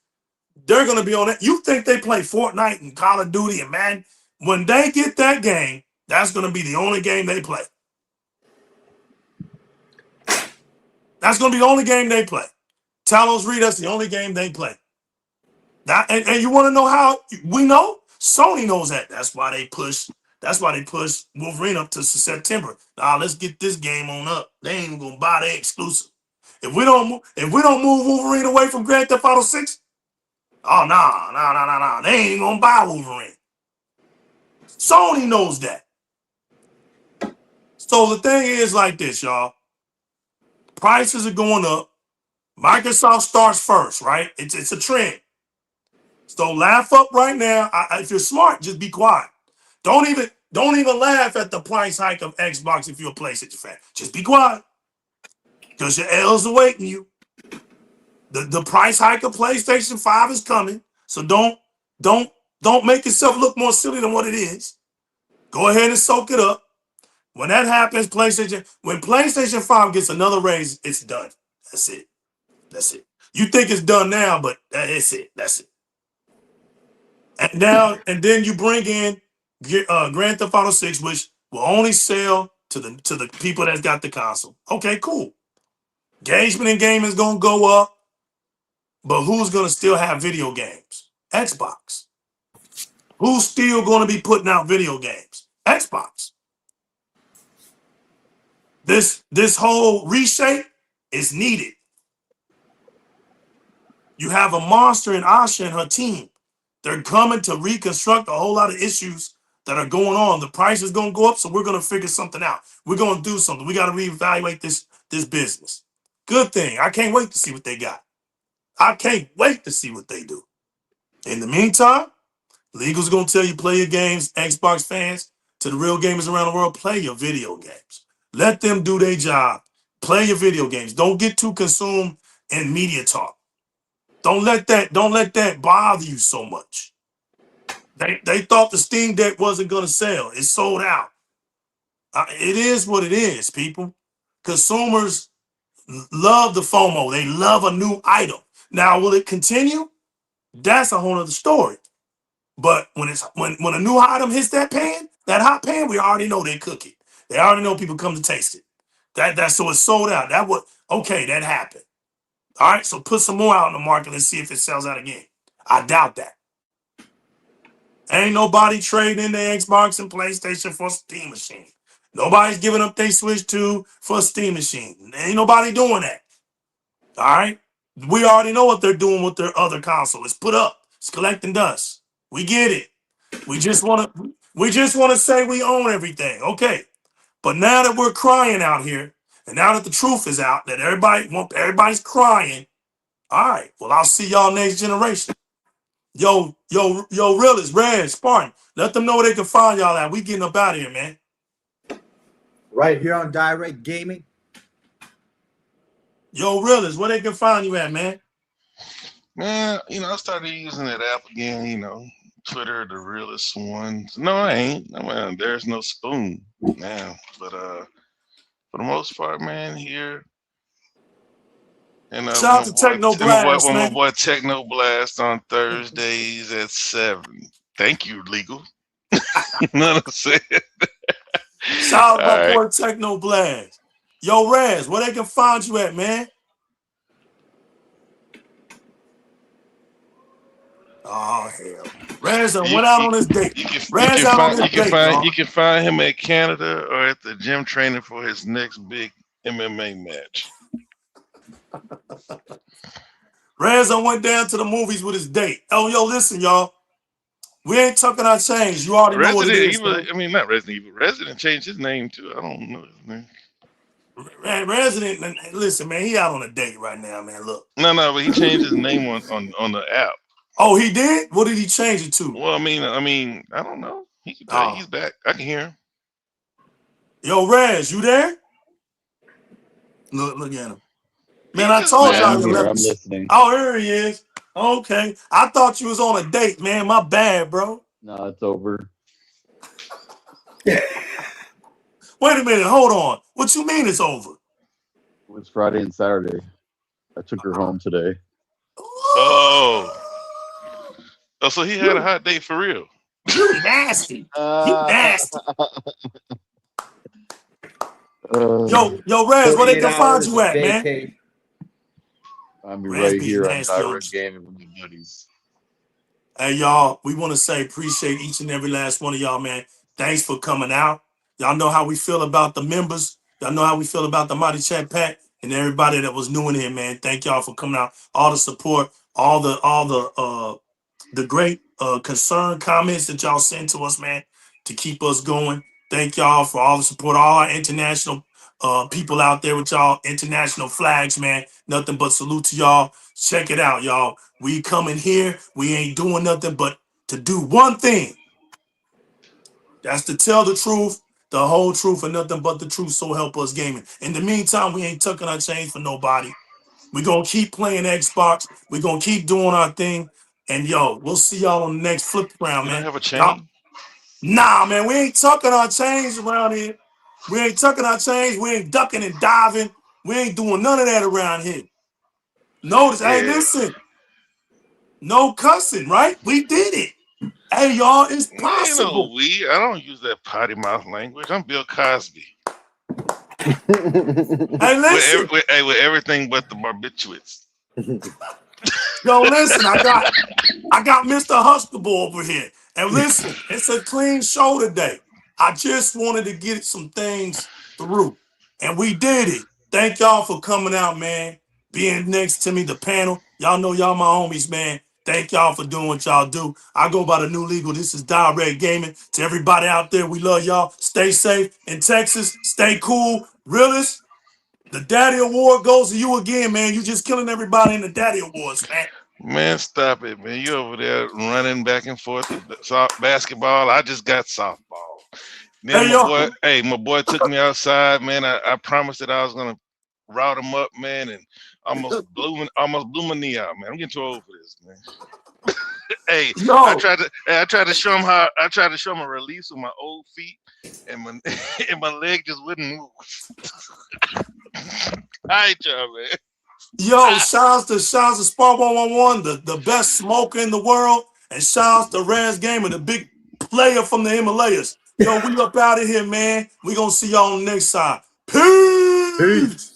they're going to be on it. You think they play Fortnite and Call of Duty and Madden? When they get that game, that's going to be the only game they play. That's going to be the only game they play. Talos Reed, that's the only game they play. That, and you want to know how we know? Sony knows that. That's why they push Wolverine up to September. Nah, let's get this game on up. They ain't gonna buy their exclusive. If we don't move Wolverine away from Grand Theft Auto 6, oh nah. They ain't gonna buy Wolverine. Sony knows that. So the thing is like this, y'all. Prices are going up. Microsoft starts first, right? It's a trend. So laugh up right now. If you're smart, just be quiet. Don't even laugh at the price hike of Xbox if you're a PlayStation fan. Just be quiet. Because your L's awaiting you. The price hike of PlayStation 5 is coming. So don't make yourself look more silly than what it is. Go ahead and soak it up. When that happens, when PlayStation 5 gets another raise, it's done. That's it. That's it. You think it's done now, but that's it. That's it. And then you bring in Grand Theft Auto 6, which will only sell to the people that's got the console. Okay, cool. Engagement in gaming is gonna go up, but who's gonna still have video games? Xbox. Who's still gonna be putting out video games? Xbox. This whole reshape is needed. You have a monster in Asha and her team. They're coming to reconstruct a whole lot of issues that are going on. The price is going to go up, so we're going to figure something out. We're going to do something. We got to reevaluate this business. Good thing. I can't wait to see what they got. I can't wait to see what they do. In the meantime, Legal's going to tell you, play your games, Xbox fans, to the real gamers around the world, play your video games. Let them do their job. Play your video games. Don't get too consumed in media talk. Don't let that bother you so much. They thought the Steam Deck wasn't going to sell. It sold out. It is what it is, people. Consumers love the FOMO. They love a new item. Now, will it continue? That's a whole other story. But when a new item hits that hot pan, we already know they cook it. They already know people come to taste it. That's so it's sold out. That happened. All right, so put some more out in the market. Let's see if it sells out again. I doubt that. Ain't nobody trading in their Xbox and PlayStation for a Steam machine. Nobody's giving up their Switch 2 for a Steam machine. Ain't nobody doing that. All right? We already know what they're doing with their other console. It's put up. It's collecting dust. We get it. We just want to say we own everything. Okay. But now that we're crying out here, and now that the truth is out, that everybody's crying, all right, well, I'll see y'all next generation. Yo, realist, Red, Spartan, let them know where they can find y'all at. We getting up out of here, man. Right here on DIRREC Gaming. Yo, realist, where they can find you at, man? Man, I started using that app again, Twitter, the realest ones. No, I ain't. Man, there's no spoon now. But for the most part, man, here, And Shout out to Techno Blast, my man. boy Techno Blast on Thursdays at 7. Thank you, legal. You know what I'm saying? Shout out All my right. boy Techno Blast. Yo, Raz, where they can find you at, man? Oh hell, Raz done went out on his date. Raz out on his date, y'all. You can find him at Canada or at the gym training for his next big MMA match. Raz done went down to the movies with his date. Oh, yo, listen, y'all. We ain't tucking our chains. You already know what it is. Not Resident Evil. Resident changed his name too. I don't know his name. Resident, listen, man, he out on a date right now, man. Look. No, but he changed his name on the app. Oh, he did? What did he change it to? Well, I mean, I don't know. He can tell you he's back. I can hear him. Yo, Raz, you there? Look at him. Man, I told y'all. I'm listening. Oh, here he is. Okay. I thought you was on a date, man. My bad, bro. No, it's over. Wait a minute. Hold on. What you mean it's over? It was Friday and Saturday. I took her home today. Oh, so he had a hot date for real. You nasty. You nasty. Yo, Raz, where they can find you at, man? I'm right here on DIRREC Gaming with my buddies. Hey, y'all, we want to say appreciate each and every last one of y'all, man. Thanks for coming out. Y'all know how we feel about the members. Y'all know how we feel about the Mighty Chat Pack and everybody that was new in here, man. Thank y'all for coming out. All the support, all the great concern comments that y'all send to us, man, to keep us going. Thank y'all for all the support, all our international people out there with y'all international flags, man. Nothing but salute to y'all. Check it out, y'all. We coming here. We ain't doing nothing but to do one thing. That's to tell the truth, the whole truth, and nothing but the truth. So help us gaming. In the meantime, we ain't tucking our chains for nobody. We're going to keep playing Xbox. We're going to keep doing our thing. And, yo, we'll see y'all on the next flip round, man. You don't have a chain? Nah, man, we ain't tucking our chains around here. We ain't tucking our chains. We ain't ducking and diving. We ain't doing none of that around here. Notice, hey, listen. No cussing, right? We did it. Hey, y'all, it's possible. I don't use that potty mouth language. I'm Bill Cosby. Hey, listen. With everything but the barbiturates. Yo, listen, I got Mr. Huxtable over here. And listen, it's a clean show today. I just wanted to get some things through. And we did it. Thank y'all for coming out, man. Being next to me, the panel. Y'all know y'all my homies, man. Thank y'all for doing what y'all do. I go by the new legal. This is DIRREC Gaming. To everybody out there, we love y'all. Stay safe in Texas. Stay cool. Realist, the Daddy Award goes to you again, man. You just killing everybody in the Daddy Awards, man. Man, stop it, man. You over there running back and forth with basketball. I just got softball. Then my boy took me outside, man. I promised that I was gonna route him up, man, and almost blew my knee out, man. I'm getting too old for this, man. Hey, I tried to show him a release with my old feet, and my leg just wouldn't move. All right, y'all, man. Yo, shouts to Spark 111, the best smoker in the world, and shouts to Raz Gamer, the big player from the Himalayas. Yo, we up out of here, man. We gonna see y'all on the next side. Peace.